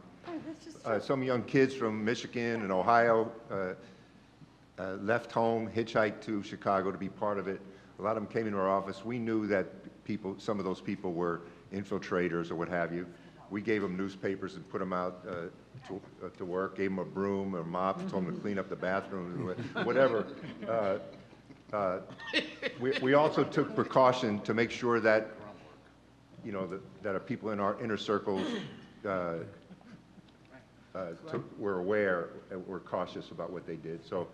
some young kids from Michigan and Ohio left home, hitchhiked to Chicago to be part of it. A lot of them came into our office. We knew that some of those people were infiltrators or what have you. We gave them newspapers and put them out to work, gave them a broom or a mop, told them to clean up the bathroom, whatever. We also took precaution to make sure that you know, that are people in our inner circles were aware and were cautious about what they did. So,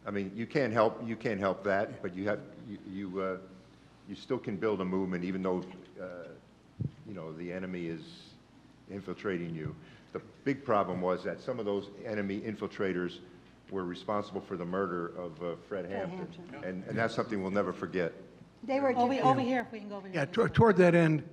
I mean, you can't help that, but you still can build a movement even though you know, the enemy is infiltrating you. The big problem was that some of those enemy infiltrators were responsible for the murder of Fred Hampton. And that's something we'll never forget. They were Over here, if we can go over here. Yeah, toward that end,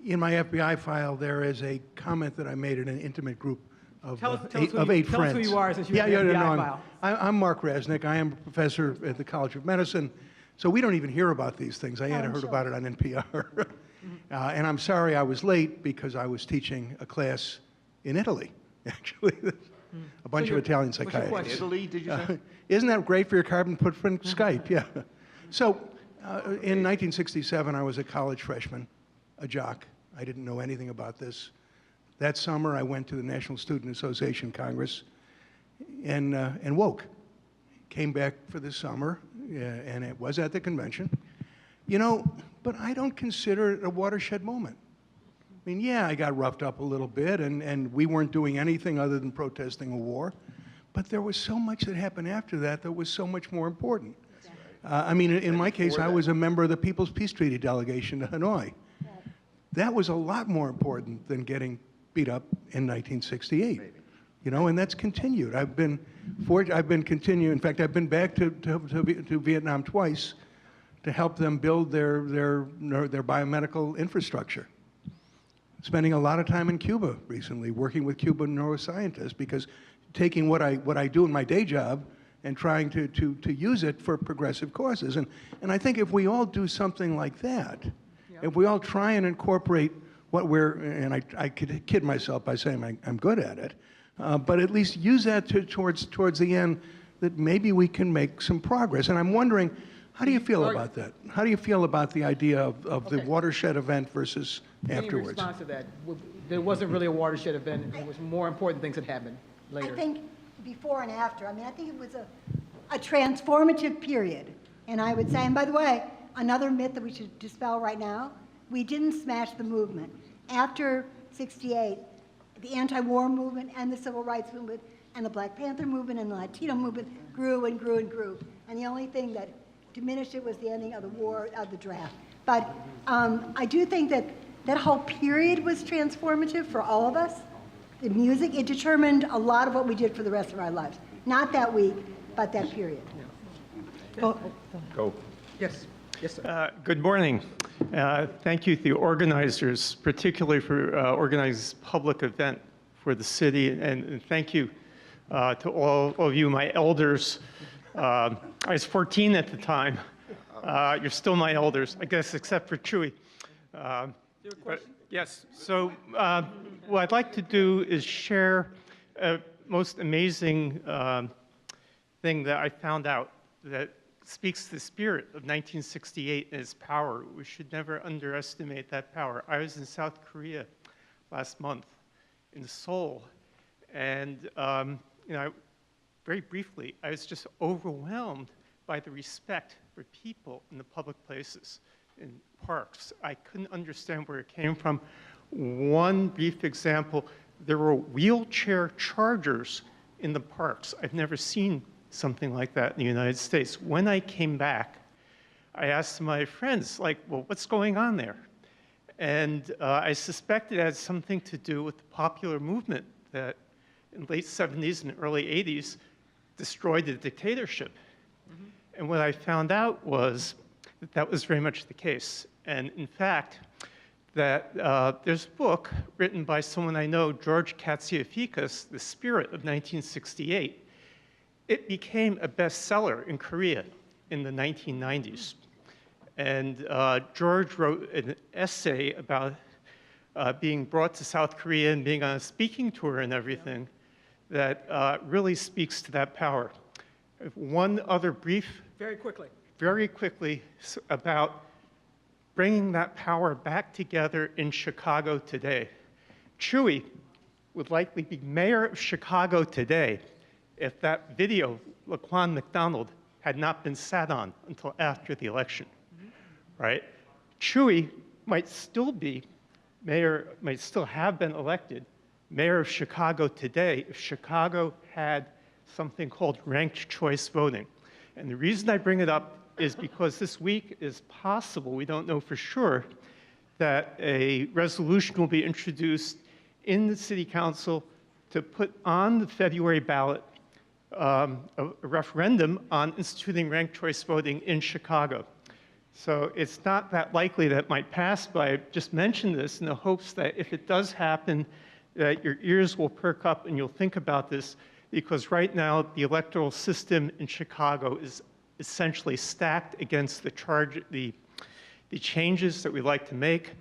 in my FBI file, there is a comment that I made in an intimate group of eight friends. Tell us who you are since you have the FBI file. I'm Mark Resnick. I am a professor at the College of Medicine. So we don't even hear about these things. I hadn't heard about it on NPR. And I'm sorry I was late because I was teaching a class in Italy, actually. A bunch of Italian psychiatrists. Italy, did you say? Isn't that great for your carbon footprint? Skype, yeah. So in 1967, I was a college freshman, a jock. I didn't know anything about this. That summer, I went to the National Student Association Congress and woke. Came back for the summer, and it was at the convention. You know, but I don't consider it a watershed moment. I mean, yeah, I got roughed up a little bit, and we weren't doing anything other than protesting a war. But there was so much that happened after that that was so much more important. I mean, in my case, I was a member of the People's Peace Treaty delegation to Hanoi. That was a lot more important than getting beat up in 1968. You know, and that's continued. I've been continuing. In fact, I've been back to Vietnam twice to help them build their biomedical infrastructure. Spending a lot of time in Cuba recently, working with Cuban neuroscientists, because taking what I do in my day job and trying to use it for progressive causes. And I think if we all do something like that, if we all try and incorporate what and I could kid myself by saying I'm good at it, but at least use that towards the end, that maybe we can make some progress. And I'm wondering, how do you feel about that? How do you feel about the idea of the watershed event versus afterwards? In response to that, there wasn't really a watershed event. It was more important things that happened later. I think before and after. I mean, I think it was a transformative period. And I would say, and by the way, another myth that we should dispel right now, we didn't smash the movement. After 68, the anti-war movement and the civil rights movement and the Black Panther movement and the Latino movement grew and grew and grew. And the only thing that diminished it was the ending of the war, of the draft. But I do think that that whole period was transformative for all of us. The music, it determined a lot of what we did for the rest of our lives. Not that week, but that period. Go. Yes. Yes, sir. Good morning. Thank you to the organizers, particularly for organizing this public event for the city, and thank you to all of you, my elders. I was 14 at the time. You're still my elders, I guess, except for Chewy. Yes, so what I'd like to do is share a most amazing thing that I found out that speaks to the spirit of 1968 and its power. We should never underestimate that power. I was in South Korea last month, in Seoul, and you know, very briefly, I was just overwhelmed by the respect for people in the public places, in parks. I couldn't understand where it came from. One brief example, there were wheelchair chargers in the parks. I've never seen something like that in the United States. When I came back, I asked my friends, like, well, what's going on there? And I suspect it had something to do with the popular movement that in late 70s and early 80s destroyed the dictatorship. And what I found out was that that was very much the case. And in fact, that there's a book written by someone I know, George Katsiafikas, The Spirit of 1968. It became a bestseller in Korea in the 1990s. And George wrote an essay about being brought to South Korea and being on a speaking tour and everything that really speaks to that power. One other brief, very quickly, about bringing that power back together in Chicago today. Chewy would likely be mayor of Chicago today if that video, Laquan McDonald, had not been sat on until after the election, right? Chewy might still be mayor might still have been elected mayor of Chicago today if Chicago had something called ranked choice voting. And the reason I bring it up is because this week is possible, we don't know for sure, that a resolution will be introduced in the city council to put on the February ballot a referendum on instituting ranked choice voting in Chicago. So it's not that likely that it might pass, but I just mentioned this in the hopes that if it does happen, that your ears will perk up and you'll think about this, because right now the electoral system in Chicago is essentially stacked against the changes that we like to make.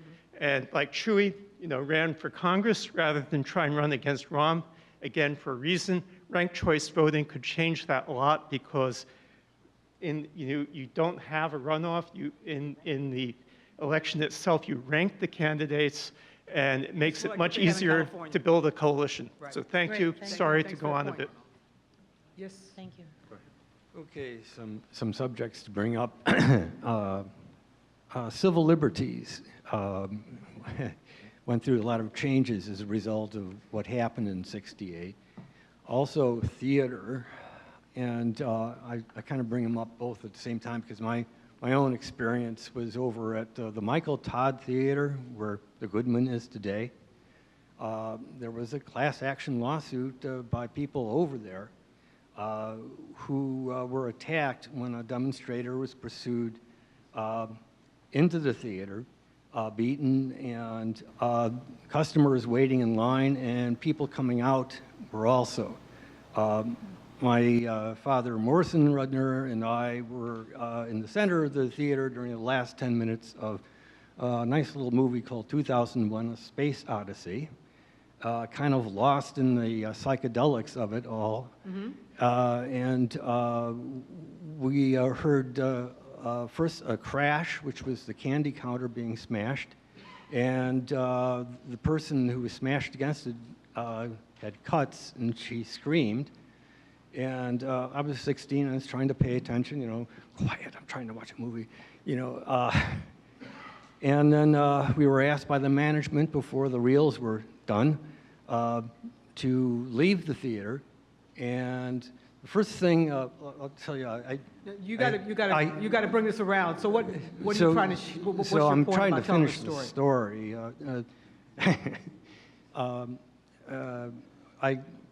And like Chewy, ran for Congress rather than try and run against Rahm, again, for a reason. Ranked choice voting could change that a lot because you don't have a runoff. In the election itself, you rank the candidates, and it makes it much easier to build a coalition. Right. So thank Great. you. Thank you. Sorry Thanks to for go the on a point. bit. Yes. Thank you. Okay, some subjects to bring up. Civil liberties went through a lot of changes as a result of what happened in '68. Also theater, and I kind of bring them up both at the same time because my own experience was over at the Michael Todd Theater, where the Goodman is today. There was a class action lawsuit by people over there who were attacked when a demonstrator was pursued into the theater, beaten, and customers waiting in line and people coming out were also. My father, Morrison Rudner, and I were in the center of the theater during the last 10 minutes of a nice little movie called 2001: A Space Odyssey. Kind of lost in the psychedelics of it all. And we heard first a crash, which was the candy counter being smashed. And the person who was smashed against it had cuts, and she screamed. And I was 16, I was trying to pay attention, quiet, I'm trying to watch a movie, And then we were asked by the management before the reels were done to leave the theater. And the first thing I'll tell you, You got to bring this around. So what are you trying to? What's so your I'm point trying about to telling finish the the story?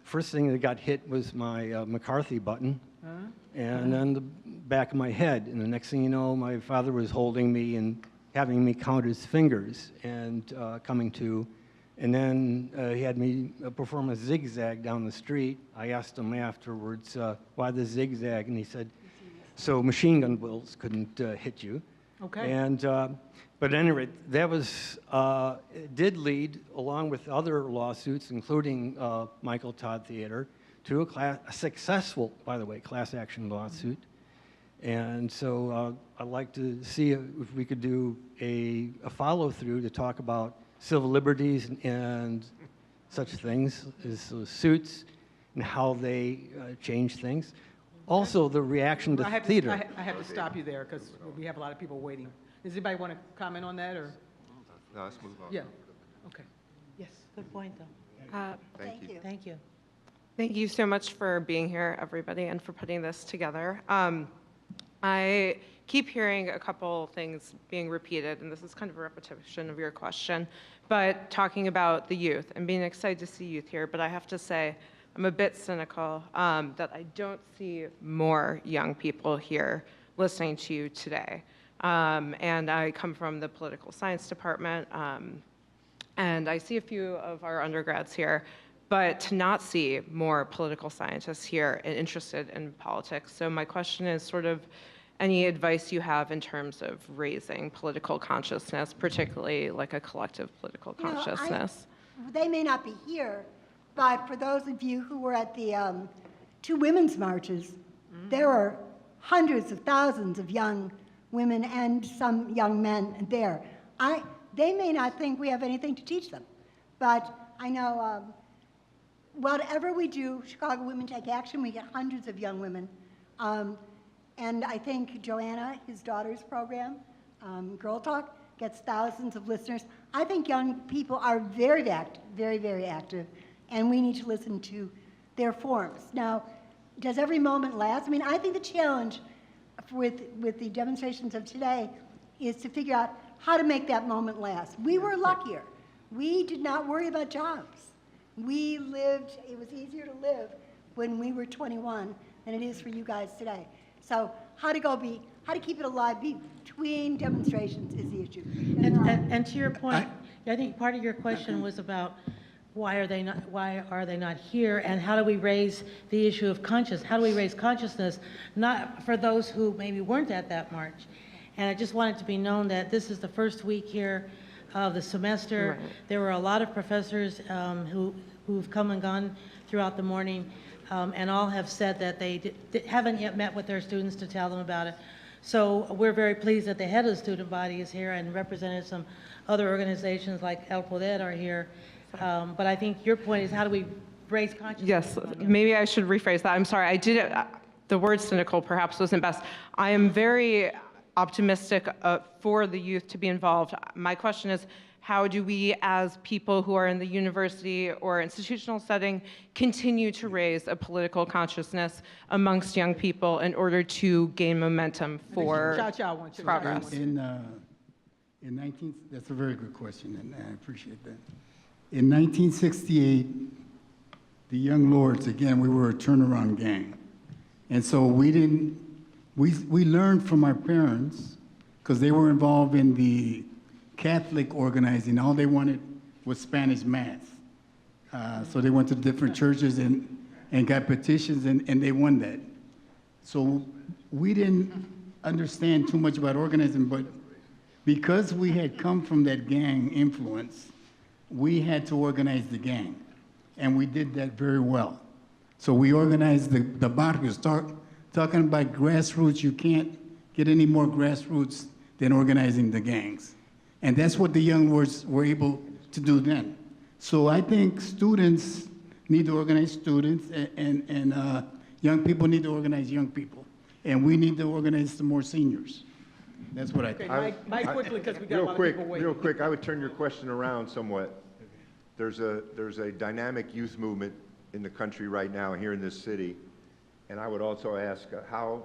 First thing that got hit was my McCarthy button, and then the back of my head. And the next thing you know, my father was holding me and having me count his fingers and coming to. And then he had me perform a zigzag down the street. I asked him afterwards, why the zigzag? And he said, so machine gun bullets couldn't hit you. Okay. And, but at any rate, that was, it did lead, along with other lawsuits, including Michael Todd Theater, to a successful, by the way, class action lawsuit. And so I'd like to see if we could do a follow-through to talk about civil liberties and such things as suits and how they change things. Also, the reaction to theater. I have to stop you there because we have a lot of people waiting. Does anybody want to comment on that, or? No, let's move on. Yeah. Okay. Yes. Good point, though. Thank you. Thank you. Thank you so much for being here, everybody, and for putting this together. I keep hearing a couple things being repeated, and this is kind of a repetition of your question, but talking about the youth and being excited to see youth here. But I have to say, I'm a bit cynical that I don't see more young people here listening to you today. And I come from the political science department, and I see a few of our undergrads here, but to not see more political scientists here and interested in politics. So my question is sort of any advice you have in terms of raising political consciousness, particularly like a collective political consciousness. They may not be here, but for those of you who were at the 2 women's marches, there are hundreds of thousands of young women and some young men there. They may not think we have anything to teach them, but I know whatever we do, Chicago Women Take Action, we get hundreds of young women. And I think Joanna, his daughter's program, Girl Talk, gets thousands of listeners. I think young people are very active, very, very active, and we need to listen to their forums. Now, does every moment last? I mean, I think the challenge with the demonstrations of today is to figure out how to make that moment last. We were luckier. We did not worry about jobs. We lived, it was easier to live when we were 21 than it is for you guys today. So how to keep it alive between demonstrations is the issue. And to your point, I think part of your question was about why are they not here, and how do we raise the issue of how do we raise consciousness, not for those who maybe weren't at that march. And I just want it to be known that this is the first week here of the semester. Right. There were a lot of professors who've come and gone throughout the morning, and all have said that they haven't yet met with their students to tell them about it. So we're very pleased that the head of the student body is here, and representatives from other organizations like El Poder are here. But I think your point is, how do we raise consciousness? Yes, maybe I should rephrase that. I'm sorry, I did it, the word cynical perhaps wasn't best. I am very optimistic for the youth to be involved. My question is, how do we as people who are in the university or institutional setting continue to raise a political consciousness amongst young people in order to gain momentum for progress? That's a very good question, and I appreciate that. In 1968, the Young Lords, again, we were a turnaround gang. And so we learned from our parents, because they were involved in the Catholic organizing. All they wanted was Spanish Mass. So they went to different churches and got petitions, and they won that. So we didn't understand too much about organizing, but because we had come from that gang influence, we had to organize the gang, and we did that very well. So we organized the barrios. Talking about grassroots, you can't get any more grassroots than organizing the gangs. And that's what the Young Lords were able to do then. So I think students need to organize students, and young people need to organize young people. And we need to organize some more seniors. That's what I think. Mike, quickly, because we got a lot of people waiting. Real quick, I would turn your question around somewhat. There's a dynamic youth movement in the country right now here in this city, and I would also ask how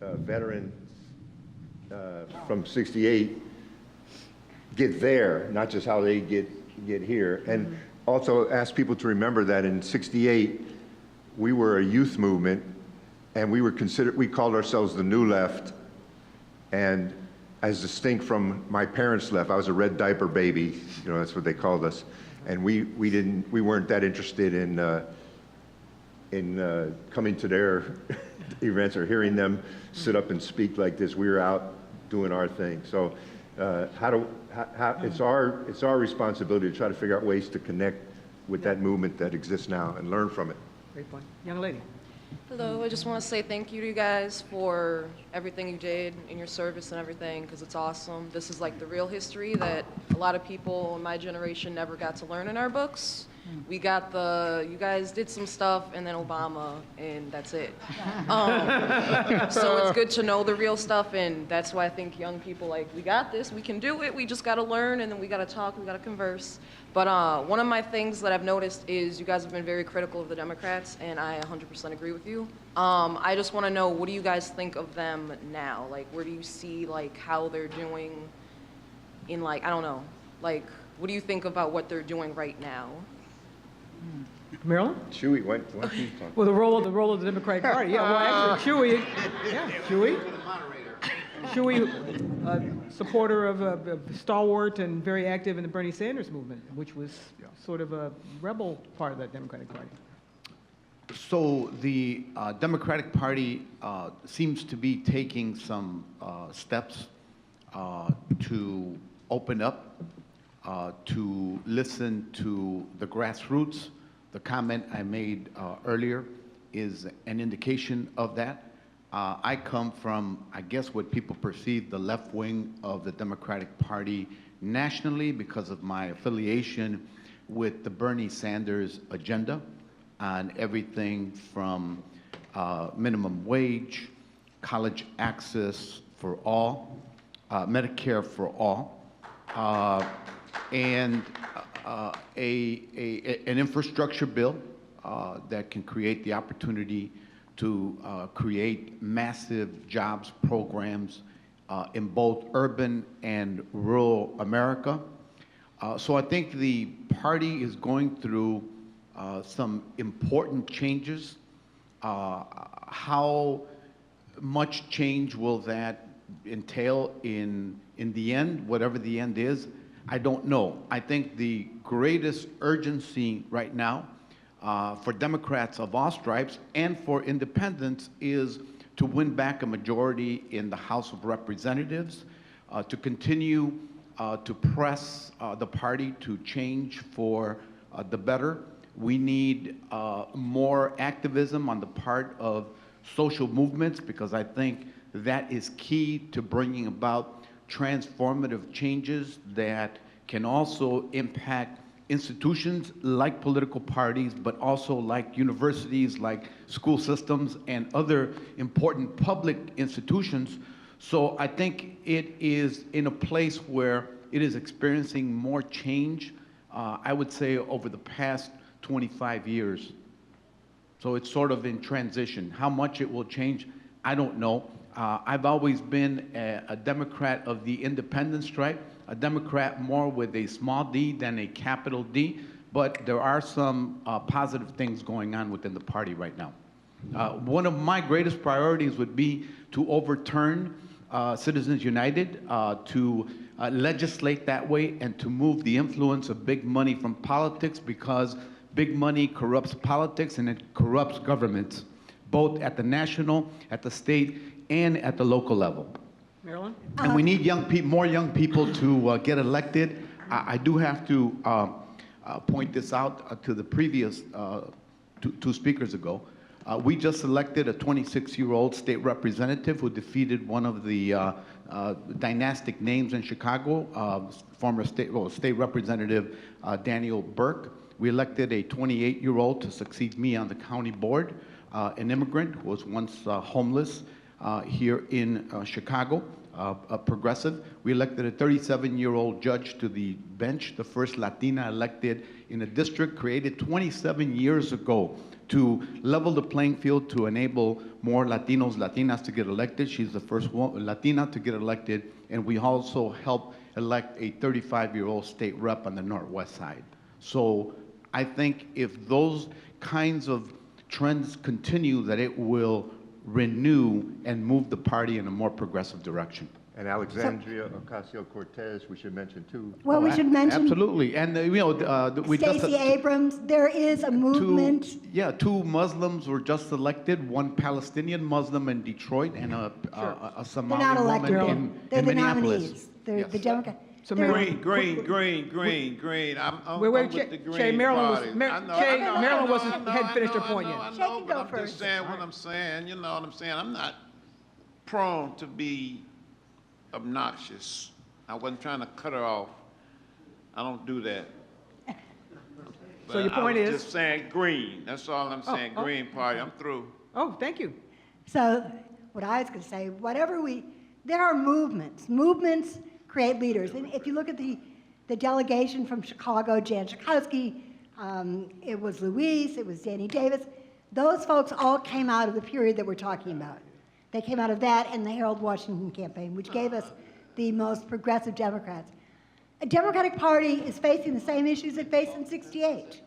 veterans from '68 get there, not just how they get here, and also ask people to remember that in '68 we were a youth movement, and we called ourselves the New Left, and as distinct from my parents' left. I was a red diaper baby, you know, that's what they called us. And we weren't that interested in coming to their events or hearing them sit up and speak like this. We were out doing our thing. So it's our responsibility to try to figure out ways to connect with that movement that exists now and learn from it. Great point. Young lady. Hello, I just want to say thank you to you guys for everything you did in your service and everything, because it's awesome. This is like the real history that a lot of people in my generation never got to learn in our books. We got you guys did some stuff, and then Obama, and that's it. So it's good to know the real stuff, and that's why I think young people, like, we got this, we can do it, we just got to learn, and then we got to talk, we got to converse. But one of my things that I've noticed is you guys have been very critical of the Democrats, and I 100% agree with you. I just want to know, what do you guys think of them now? Like, where do you see, like, how they're doing in, like, I don't know, like, what do you think about what they're doing right now? Marilyn? Chewy, why don't you talk? Well, the role of the Democratic Party. Yeah, well, actually, Chewy, supporter of stalwart and very active in the Bernie Sanders movement, which was sort of a rebel part of that Democratic Party. So the Democratic Party seems to be taking some steps to open up, to listen to the grassroots. The comment I made earlier is an indication of that. I come from, I guess, what people perceive the left wing of the Democratic Party nationally because of my affiliation with the Bernie Sanders agenda on everything from minimum wage, college access for all, Medicare for all, and an infrastructure bill that can create the opportunity to create massive jobs programs in both urban and rural America. So I think the party is going through some important changes. How much change will that entail in the end, whatever the end is? I don't know. I think the greatest urgency right now for Democrats of all stripes and for independents is to win back a majority in the House of Representatives, to continue to press the party to change for the better. We need more activism on the part of social movements, because I think that is key to bringing about transformative changes that can also impact institutions like political parties, but also like universities, like school systems, and other important public institutions. So I think it is in a place where it is experiencing more change, I would say, over the past 25 years. So it's sort of in transition. How much it will change, I don't know. I've always been a Democrat of the independent stripe, a Democrat more with a small d than a capital D, but there are some positive things going on within the party right now. One of my greatest priorities would be to overturn Citizens United, to legislate that way, and to move the influence of big money from politics, because big money corrupts politics and it corrupts governments, both at the national, at the state, and at the local level. Marilyn? And we need more young people to get elected. I do have to point this out to the previous two speakers ago. We just elected a 26-year-old state representative who defeated one of the dynastic names in Chicago, former state representative Daniel Burke. We elected a 28-year-old to succeed me on the county board, an immigrant who was once homeless here in Chicago, a progressive. We elected a 37-year-old judge to the bench, the first Latina elected in a district created 27 years ago to level the playing field to enable more Latinos, Latinas to get elected. She's the first Latina to get elected, and we also helped elect a 35-year-old state rep on the Northwest side. So I think if those kinds of trends continue, that it will renew and move the party in a more progressive direction. And Alexandria Ocasio-Cortez, we should mention too. Well, we should mention. Absolutely, and we just Stacey Abrams. There is a movement. Two Muslims were just elected. One Palestinian Muslim in Detroit, and a Somali They're not woman elected. They're in the Minneapolis. nominees. They're the Democrat. So Green. I'm with the Green Party. Marilyn hadn't finished her point yet. I know, but I'm just saying what I'm saying. You know what I'm saying? I'm not prone to be obnoxious. I wasn't trying to cut her off. I don't do that. So your point is? Just saying green. That's all I'm saying. Green Party. I'm through. Oh, thank you. So what I was going to say, there are movements. Movements create leaders. And if you look at the delegation from Chicago, Jan Schakowsky, it was Luis, it was Danny Davis. Those folks all came out of the period that we're talking about. They came out of that and the Harold Washington campaign, which gave us the most progressive Democrats. A Democratic Party is facing the same issues it faced in '68.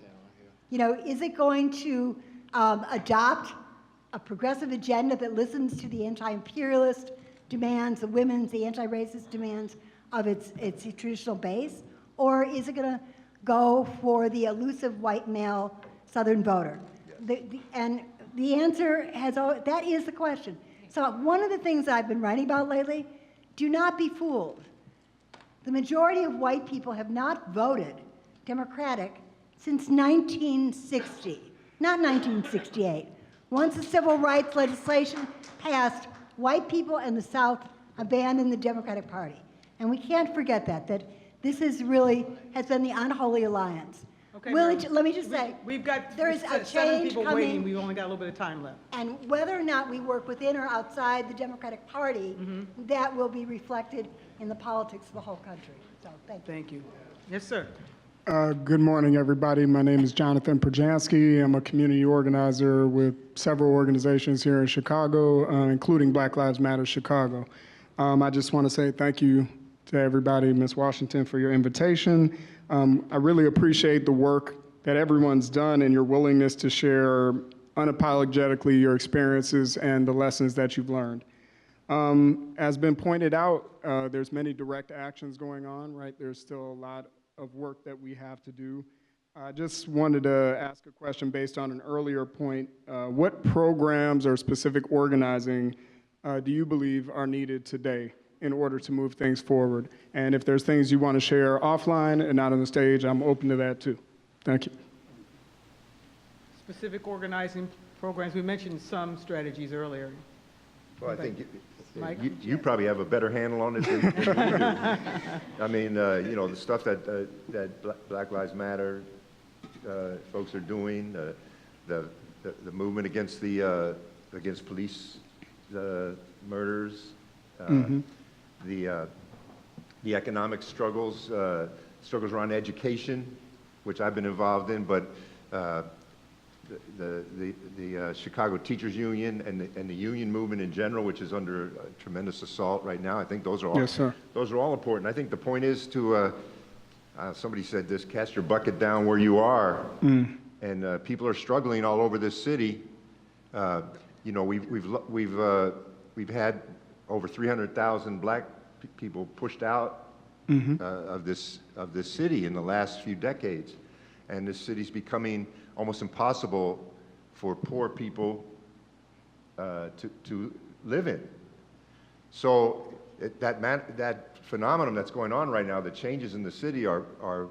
You know, is it going to adopt a progressive agenda that listens to the anti-imperialist demands, the women's, the anti-racist demands of its traditional base? Or is it going to go for the elusive white male Southern voter? And the answer that is the question. So one of the things I've been writing about lately, do not be fooled. The majority of white people have not voted Democratic since 1960, not 1968. Once the civil rights legislation passed, white people in the South abandoned the Democratic Party. And we can't forget that this has been the unholy alliance. Okay, let me just say, there is a 7 change people coming. waiting. We've only got a little bit of time left. And whether or not we work within or outside the Democratic Party, that will be reflected in the politics of the whole country. So, thank you. Thank you. Yes, sir. Good morning, everybody. My name is Jonathan Perjansky. I'm a community organizer with several organizations here in Chicago, including Black Lives Matter Chicago. I just want to say thank you to everybody, Ms. Washington, for your invitation. I really appreciate the work that everyone's done and your willingness to share unapologetically your experiences and the lessons that you've learned. As been pointed out, there's many direct actions going on, right? There's still a lot of work that we have to do. I just wanted to ask a question based on an earlier point. What programs or specific organizing do you believe are needed today in order to move things forward? And if there's things you want to share offline and not on the stage, I'm open to that too. Thank you. Specific organizing programs, we mentioned some strategies earlier. Well, I think Mike? you probably have a better handle on it than we do. I mean, you know, the stuff that Black Lives Matter folks are doing, the movement against against police murders, the economic struggles around education, which I've been involved in, but the Chicago Teachers Union and the union movement in general, which is under tremendous assault right now. I think those are all, Yes, sir. those are all important. I think the point is to, somebody said this, cast your bucket down where you are. And people are struggling all over this city. You know, we've had over 300,000 black people pushed out of this city in the last few decades. And this city's becoming almost impossible for poor people to live in. So that phenomenon that's going on right now, the changes in the city are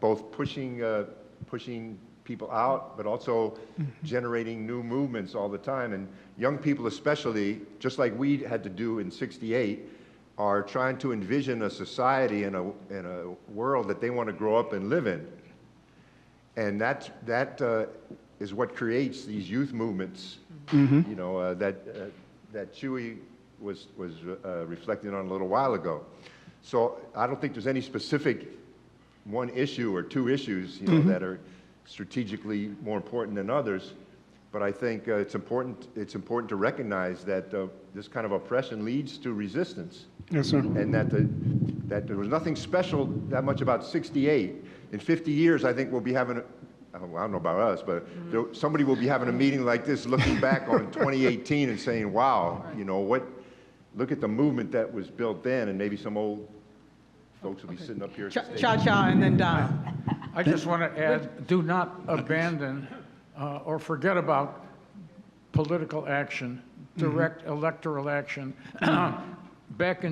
both pushing people out, but also generating new movements all the time. And young people especially, just like we had to do in '68, are trying to envision a society and a world that they want to grow up and live in. And that is what creates these youth movements, you know, that Chewy was reflecting on a little while ago. So I don't think there's any specific one issue or two issues, you know, that are strategically more important than others. But I think it's important to recognize that this kind of oppression leads to resistance. Yes, sir. And that there was nothing special that much about '68. In 50 years, I think we'll be having, I don't know about us, but somebody will be having a meeting like this, looking back on 2018 and saying, wow, you know, look at the movement that was built then, and maybe some old folks will be sitting up here. Cha-cha and then Don. I just want to add, do not abandon or forget about political action, direct electoral action. Back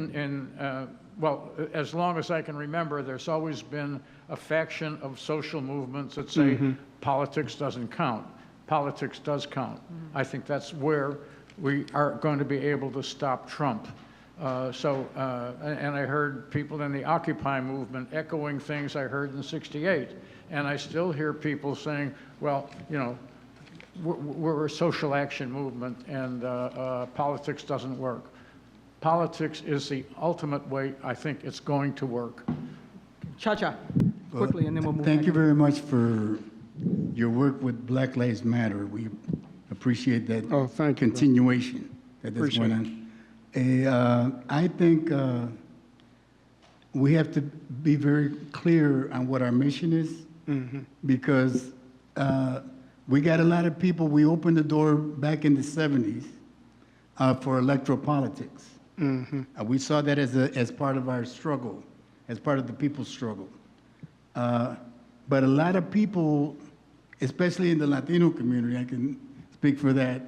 well, as long as I can remember, there's always been a faction of social movements that say politics doesn't count. Politics does count. I think that's where we are going to be able to stop Trump. And I heard people in the Occupy movement echoing things I heard in '68. And I still hear people saying, well, you know, we're a social action movement and politics doesn't work. Politics is the ultimate way I think it's going to work. Cha-cha, quickly, and then we'll move on. Thank you very much for your work with Black Lives Matter. We appreciate that continuation that is going on. I think we have to be very clear on what our mission is, because we got a lot of people. We opened the door back in the '70s for electoral politics. We saw that as part of our struggle, as part of the people's struggle. But a lot of people, especially in the Latino community, I can speak for that,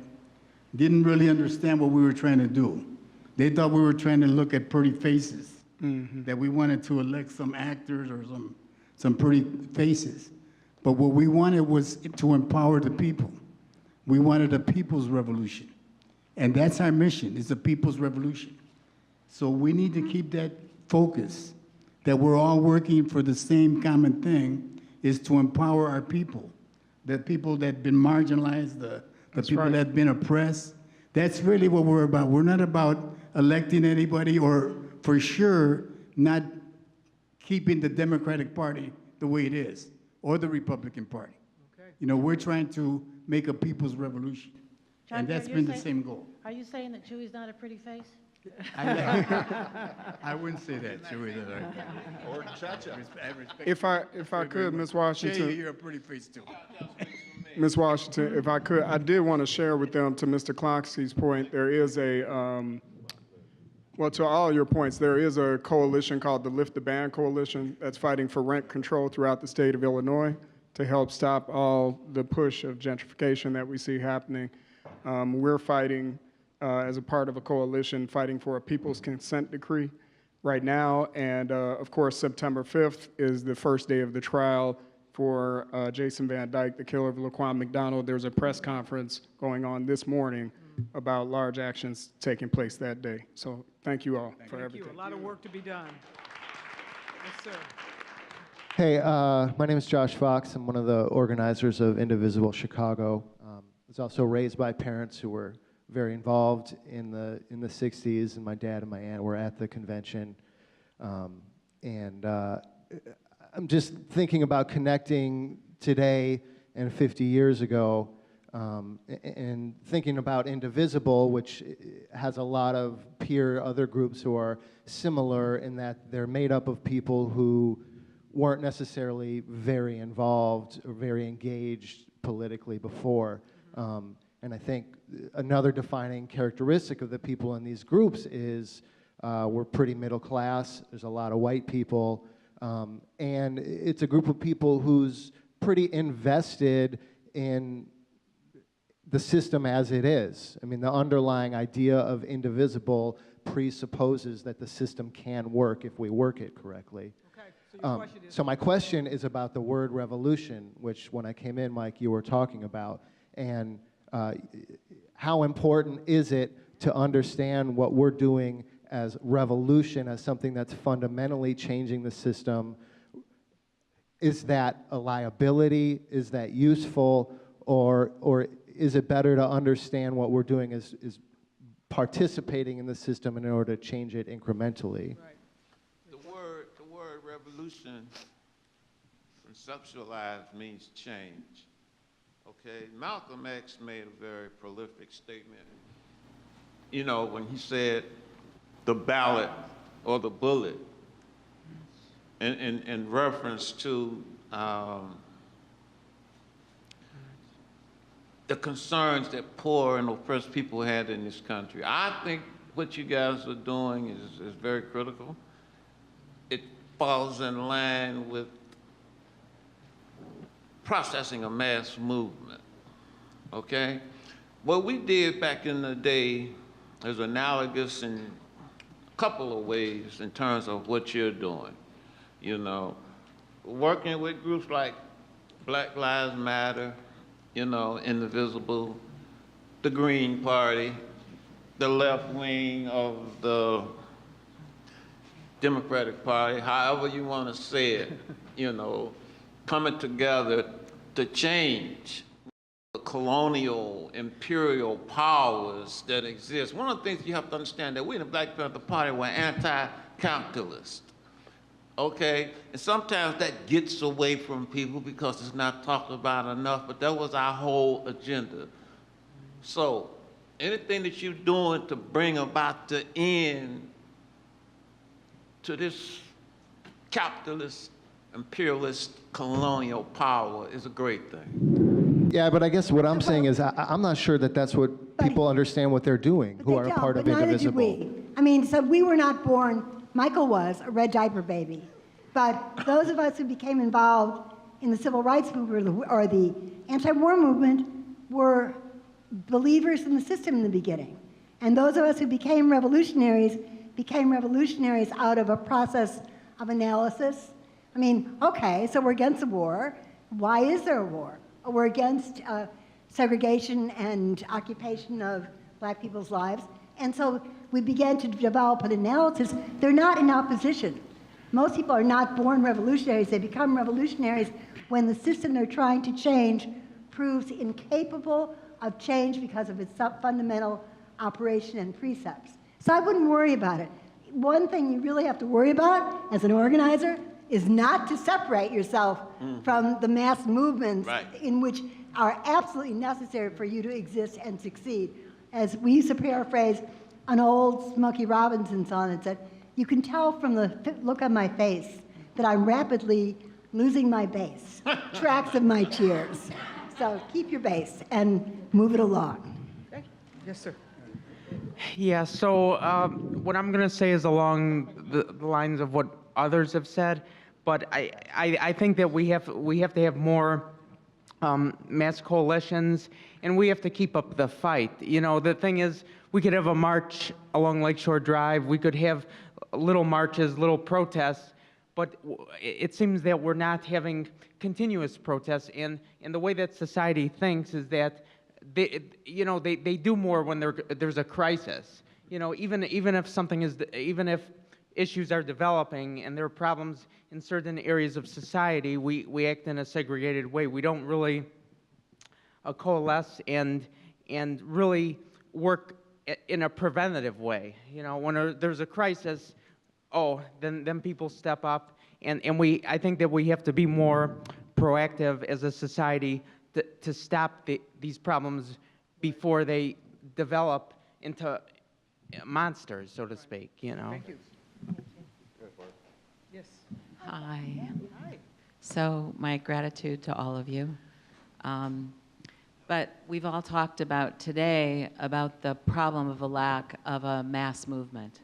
didn't really understand what we were trying to do. They thought we were trying to look at pretty faces, that we wanted to elect some actors or some pretty faces. But what we wanted was to empower the people. We wanted a people's revolution. And that's our mission, it's a people's revolution. So we need to keep that focus, that we're all working for the same common thing, is to empower our people, the people that have been marginalized, the people that have been oppressed. That's really what we're about. We're not about electing anybody or for sure not keeping the Democratic Party the way it is, or the Republican Party. Okay. You know, we're trying to make a people's revolution, and that's been the same goal. Are you saying that Chewy's not a pretty face? I wouldn't say that, Chewy. Or Cha-Cha. If I could, Ms. Washington. Jay, you're a pretty face too. Ms. Washington, if I could, I did want to share with them, to Mr. Closkey's point, there is a, well, to all your points, there is a coalition called the Lift the Ban Coalition that's fighting for rent control throughout the state of Illinois to help stop all the push of gentrification that we see happening. We're fighting as a part of a coalition fighting for a people's consent decree right now. And of course, September 5th is the first day of the trial for Jason Van Dyke, the killer of Laquan McDonald. There's a press conference going on this morning about large actions taking place that day. So thank you all for everything. Thank you. A lot of work to be done. Yes, sir. Hey, my name is Josh Fox. I'm one of the organizers of Indivisible Chicago. I was also raised by parents who were very involved in the 60s, and my dad and my aunt were at the convention. I'm just thinking about connecting today and 50 years ago, and thinking about Indivisible, which has a lot of peer other groups who are similar in that they're made up of people who weren't necessarily very involved or very engaged politically before. And I think another defining characteristic of the people in these groups is we're pretty middle class. There's a lot of white people. And it's a group of people who's pretty invested in the system as it is. I mean, the underlying idea of Indivisible presupposes that the system can work if we work it correctly. Okay, so your question is? So my question is about the word revolution, which when I came in, Mike, you were talking about. And how important is it to understand what we're doing as revolution, as something that's fundamentally changing the system? Is that a liability? Is that useful? Or is it better to understand what we're doing is participating in the system in order to change it incrementally? Right. The word revolution, conceptualized, means change. Okay, Malcolm X made a very prolific statement, you know, when he said the ballot or the bullet, in reference to the concerns that poor and oppressed people had in this country. I think what you guys are doing is very critical. It falls in line with processing a mass movement, okay? What we did back in the day is analogous in a couple of ways in terms of what you're doing. You know, working with groups like Black Lives Matter, you know, Indivisible, the Green Party, the left wing of the Democratic Party, however you want to say it, you know, coming together to change the colonial, imperial powers that exist. One of the things you have to understand that we in the Black Panther Party were anti-capitalist, okay? And sometimes that gets away from people because it's not talked about enough, but that was our whole agenda. So anything that you're doing to bring about the end to this capitalist, imperialist, colonial power is a great thing. Yeah, but I guess what I'm saying is I'm not sure that that's what people understand what they're doing who are a part of Indivisible. Neither do we. I mean, so we were not born, Michael was, a red diaper baby. But those of us who became involved in the civil rights movement or the anti-war movement were believers in the system in the beginning. And those of us who became revolutionaries out of a process of analysis. I mean, okay, so we're against the war. Why is there a war? We're against segregation and occupation of Black people's lives. And so we began to develop an analysis. They're not in opposition. Most people are not born revolutionaries. They become revolutionaries when the system they're trying to change proves incapable of change because of its fundamental operation and precepts. So I wouldn't worry about it. one thing you really have to worry about as an organizer is not to separate yourself from the mass movements in which are absolutely necessary for you to exist and succeed. As we used to paraphrase an old Smokey Robinson song that said, you can tell from the look on my face that I'm rapidly losing my base, tracks of my tears. So keep your base and move it along. Okay. Yes, sir. Yeah, so what I'm going to say is along the lines of what others have said, but I think that we have to have more mass coalitions, and we have to keep up the fight. You know, the thing is, we could have a march along Lakeshore Drive, we could have little marches, little protests, but it seems that we're not having continuous protests, and the way that society thinks is that they do more when there's a crisis. You know, even if issues are developing and there are problems in certain areas of society, we act in a segregated way. We don't really coalesce and really work in a preventative way. You know, when there's a crisis, then people step up, and I think that we have to be more proactive as a society to stop these problems before they develop into monsters, so to speak, you know. Thank you. Yes. Hi. Hi. So my gratitude to all of you. But we've all talked about today about the problem of a lack of a mass movement.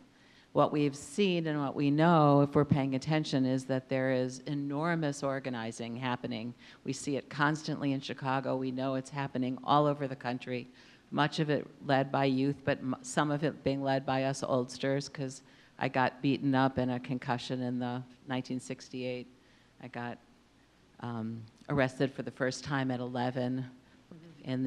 What we've seen and what we know, if we're paying attention, is that there is enormous organizing happening. We see it constantly in Chicago. We know it's happening all over the country, much of it led by youth, but some of it being led by us oldsters, because I got beaten up in a concussion in the 1968. I got arrested for the first time at 11 in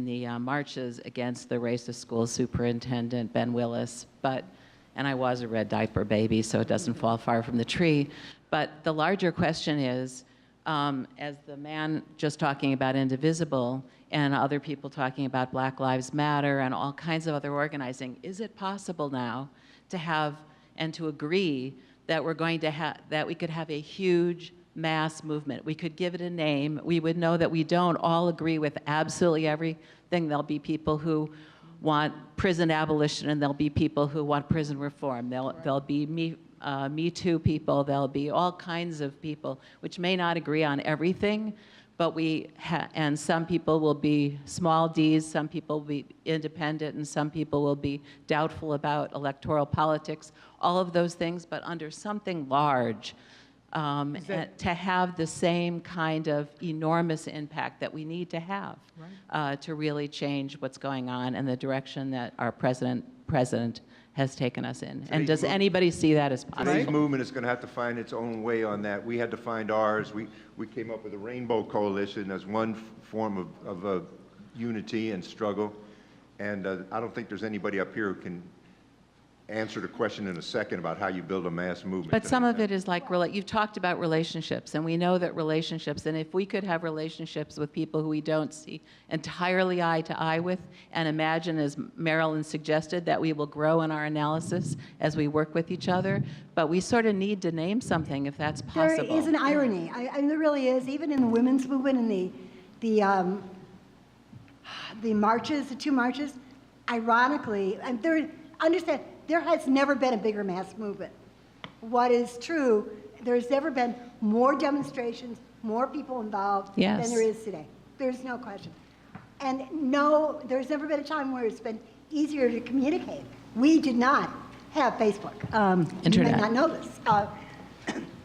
the marches against the racist school superintendent, Ben Willis, and I was a red diaper baby, so it doesn't fall far from the tree. But the larger question is, as the man just talking about Indivisible and other people talking about Black Lives Matter and all kinds of other organizing, is it possible now to have and to agree that we're going to that we could have a huge mass movement? We could give it a name. We would know that we don't all agree with absolutely everything. There'll be people who want prison abolition, and there'll be people who want prison reform. There'll be Me Too people. There'll be all kinds of people which may not agree on everything, but and some people will be small d's, some people will be independent, and some people will be doubtful about electoral politics, all of those things, but under something large. To have the same kind of enormous impact that we need to have to really change what's going on and the direction that our president has taken us in. And does anybody see that as possible? Today's movement is going to have to find its own way on that. We had to find ours. We came up with a Rainbow Coalition as one form of unity and struggle. And I don't think there's anybody up here who can answer the question in a second about how you build a mass movement. But some of it is like, you've talked about relationships, and we know that relationships, and if we could have relationships with people who we don't see entirely eye to eye with, and imagine, as Marilyn suggested, that we will grow in our analysis as we work with each other, but we sort of need to name something if that's possible. There is an irony. I mean, there really is, even in the women's movement and the marches, the two marches, ironically, and understand, there has never been a bigger mass movement. What is true, there's never been more demonstrations, more people involved than there is today. There's no question. And no, there's never been a time where it's been easier to communicate. We did not have Facebook. You may not know this.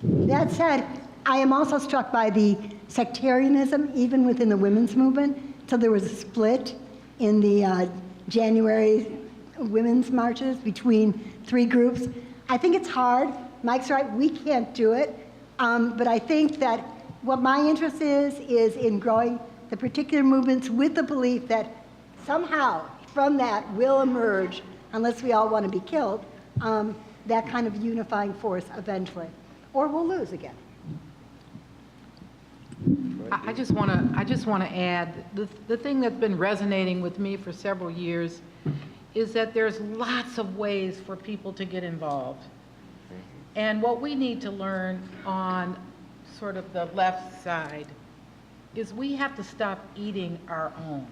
That said, I am also struck by the sectarianism, even within the women's movement. So there was a split in the January women's marches between three groups. I think it's hard. Mike's right, we can't do it. But I think that what my interest is in growing the particular movements with the belief that somehow from that will emerge, unless we all want to be killed, that kind of unifying force eventually. Or we'll lose again. I just want to add, the thing that's been resonating with me for several years is that there's lots of ways for people to get involved. And what we need to learn on sort of the left side is we have to stop eating our own.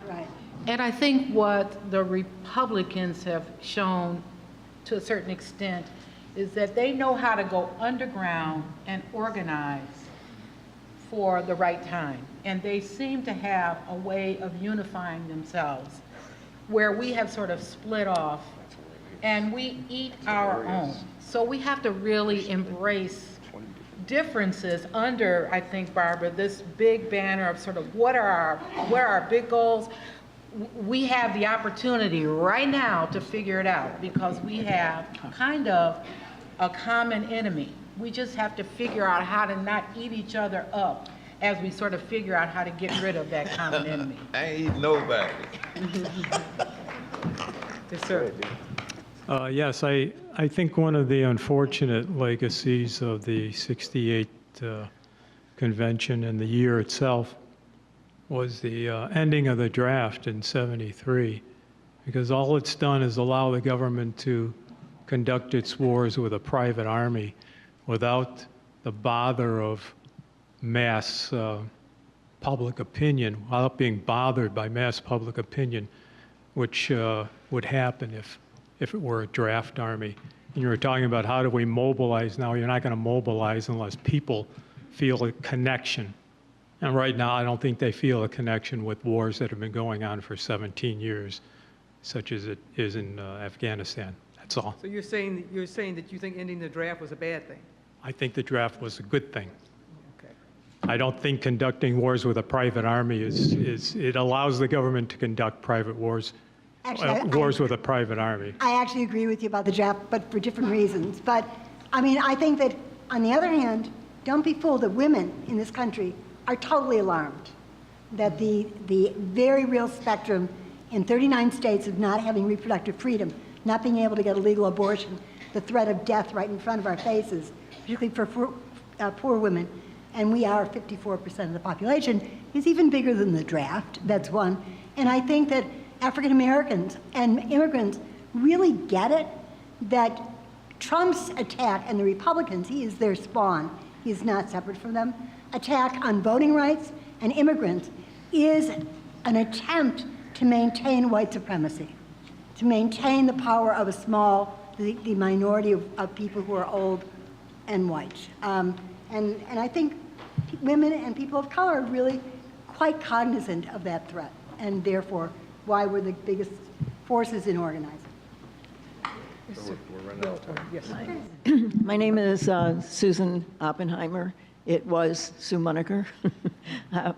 Right. And I think what the Republicans have shown to a certain extent is that they know how to go underground and organize for the right time. And they seem to have a way of unifying themselves where we have sort of split off and we eat our own. So we have to really embrace differences under, I think, Barbara, this big banner of sort of what are our big goals. We have the opportunity right now to figure it out because we have kind of a common enemy. We just have to figure out how to not eat each other up as we sort of figure out how to get rid of that common enemy. I ain't eating nobody. Yes, sir. Yes, I think one of the unfortunate legacies of the '68 convention and the year itself was the ending of the draft in '73, because all it's done is allow the government to conduct its wars with a private army without the bother of mass public opinion, without being bothered by mass public opinion, which would happen if it were a draft army. And you were talking about how do we mobilize now. You're not going to mobilize unless people feel a connection. And right now, I don't think they feel a connection with wars that have been going on for 17 years, such as it is in Afghanistan. That's all. So you're saying that you think ending the draft was a bad thing? I think the draft was a good thing. I don't think conducting wars with a private army it allows the government to conduct private wars, wars with a private army. I actually agree with you about the draft, but for different reasons. But I mean, I think that on the other hand, don't be fooled that women in this country are totally alarmed that the very real spectrum in 39 states of not having reproductive freedom, not being able to get a legal abortion, the threat of death right in front of our faces, particularly for poor women, and we are 54% of the population, is even bigger than the draft. That's one. And I think that African Americans and immigrants really get it, that Trump's attack, and the Republicans, he is their spawn, he is not separate from them, attack on voting rights and immigrants is an attempt to maintain white supremacy, to maintain the power of a small, the minority of people who are old and white. And I think women and people of color are really quite cognizant of that threat, and therefore why we're the biggest forces in organizing. My name is Susan Oppenheimer. It was Sue Muneker.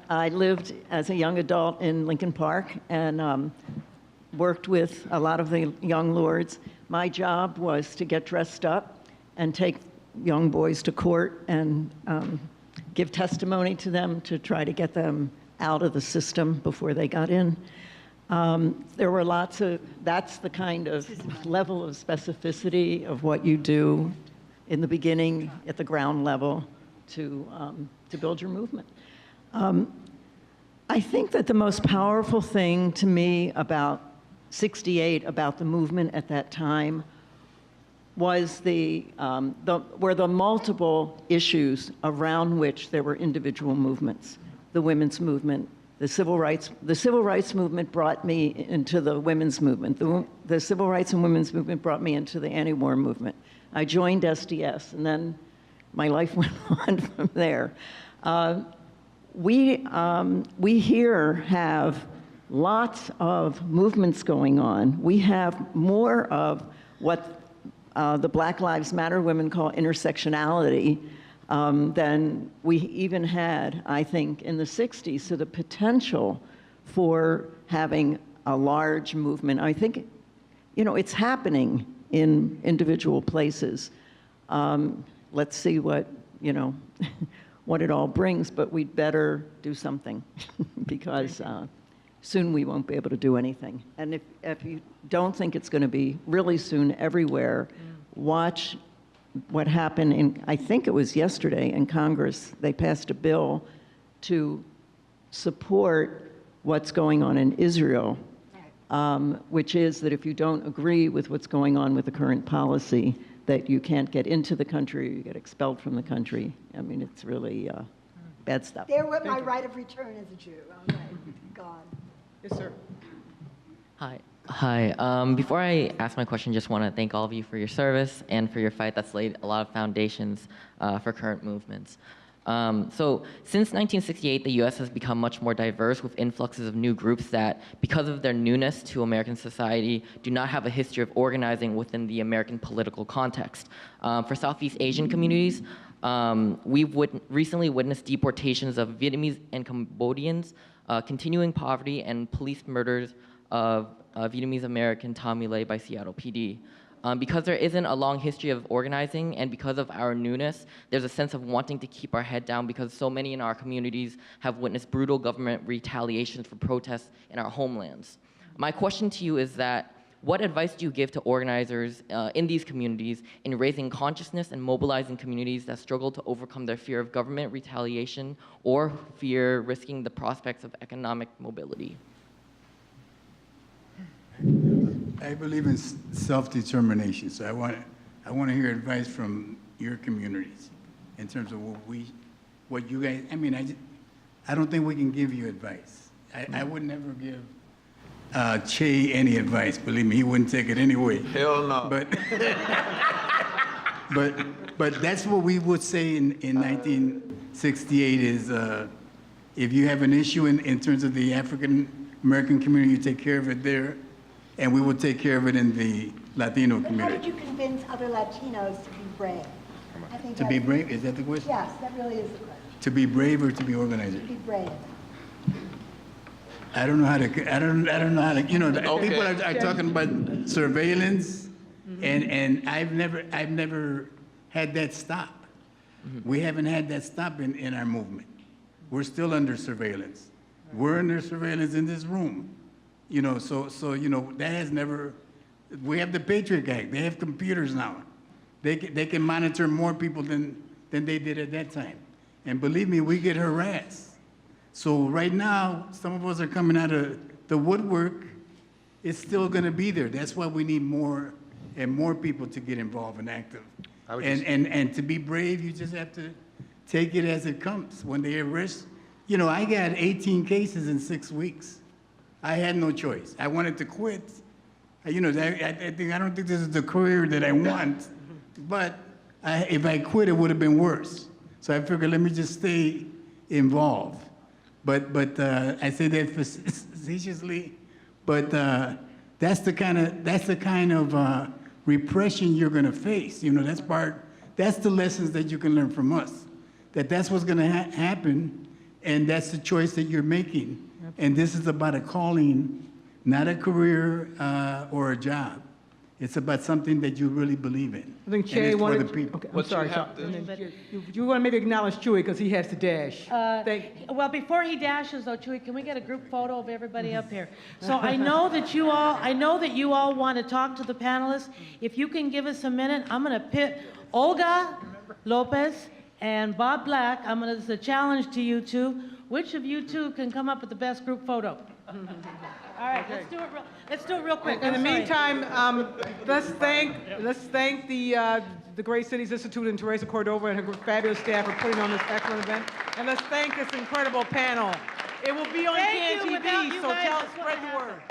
I lived as a young adult in Lincoln Park and worked with a lot of the young lords. My job was to get dressed up and take young boys to court and give testimony to them to try to get them out of the system before they got in. There were lots of, that's the kind of level of specificity of what you do in the beginning at the ground level to build your movement. I think that the most powerful thing to me about '68, about the movement at that time, was were the multiple issues around which there were individual movements. The women's movement, the civil rights movement brought me into the women's movement. The civil rights and women's movement brought me into the anti-war movement. I joined SDS, and then my life went on from there. We here have lots of movements going on. We have more of what the Black Lives Matter women call intersectionality than we even had, I think, in the '60s. So the potential for having a large movement, I think, it's happening in individual places. Let's see what, what it all brings, but we'd better do something because soon we won't be able to do anything. And if you don't think it's going to be really soon everywhere, watch what happened in, I think it was yesterday in Congress. They passed a bill to support what's going on in Israel which is that if you don't agree with what's going on with the current policy, that you can't get into the country, you get expelled from the country. I mean, it's really bad stuff. There went my right of return as a Jew. Okay, gone. Yes, sir. Hi. Before I ask my question, just want to thank all of you for your service and for your fight that's laid a lot of foundations for current movements. So since 1968, the U.S. has become much more diverse with influxes of new groups that, because of their newness to American society, do not have a history of organizing within the American political context. For Southeast Asian communities, we've recently witnessed deportations of Vietnamese and Cambodians, continuing poverty, and police murders of Vietnamese American Tommy Lay by Seattle PD. Because there isn't a long history of organizing and because of our newness, there's a sense of wanting to keep our head down because so many in our communities have witnessed brutal government retaliations for protests in our homelands. My question to you is that, what advice do you give to organizers in these communities in raising consciousness and mobilizing communities that struggle to overcome their fear of government retaliation or fear risking the prospects of economic mobility? I believe in self-determination, so I want to hear advice from your communities in terms of what you guys. I mean, I don't think we can give you advice. I would never give Che any advice. Believe me, he wouldn't take it anyway. Hell no. But that's what we would say in 1968 is if you have an issue in terms of the African American community, you take care of it there. And we will take care of it in the Latino But community. how did you convince other Latinos to be brave? I think To be brave, is that the question? Yes, that really is the question. To be brave or to be organized? To be brave. I don't know how to, I don't know how to, you know, Okay. people are talking about surveillance, and I've never had that stop. We haven't had that stop in our movement. We're still under surveillance. We're under surveillance in this room. You know, so you know, that has never, we have the Patriot Act. They have computers now. They can monitor more people than they did at that time. And believe me, we get harassed. So right now, some of us are coming out of the woodwork. It's still gonna be there. That's why we need more and more people to get involved and active. And to be brave, you just have to take it as it comes. When they arrest, you know, I got 18 cases in 6 weeks. I had no choice. I wanted to quit. You know, I don't think this is the career that I want, but if I quit, it would have been worse. So I figured, let me just stay involved. But I say that facetiously, but that's the kind of repression you're gonna face. You know, that's the lessons that you can learn from us. That's what's gonna happen, and that's the choice that you're making. And this is about a calling, not a career or a job. It's about something that you really believe in. I think And Che it's for wanted the people. Okay, I'm sorry. And then you want to maybe acknowledge Chewy because he has to dash. Well, before he dashes though, Chewy, can we get a group photo of everybody up here? So I know that you all want to talk to the panelists. If you can give us a minute, I'm going to pit Olga Lopez and Bob Black. This is a challenge to you two. Which of you two can come up with the best group photo? All right, let's do it real quick. In the I'm sorry. meantime, let's thank the Great Cities Institute and Teresa Cordova and her fabulous staff for putting on this excellent event. And let's thank this incredible panel. It will be on Thank you. CAN Without TV, you so guys, this spread the word.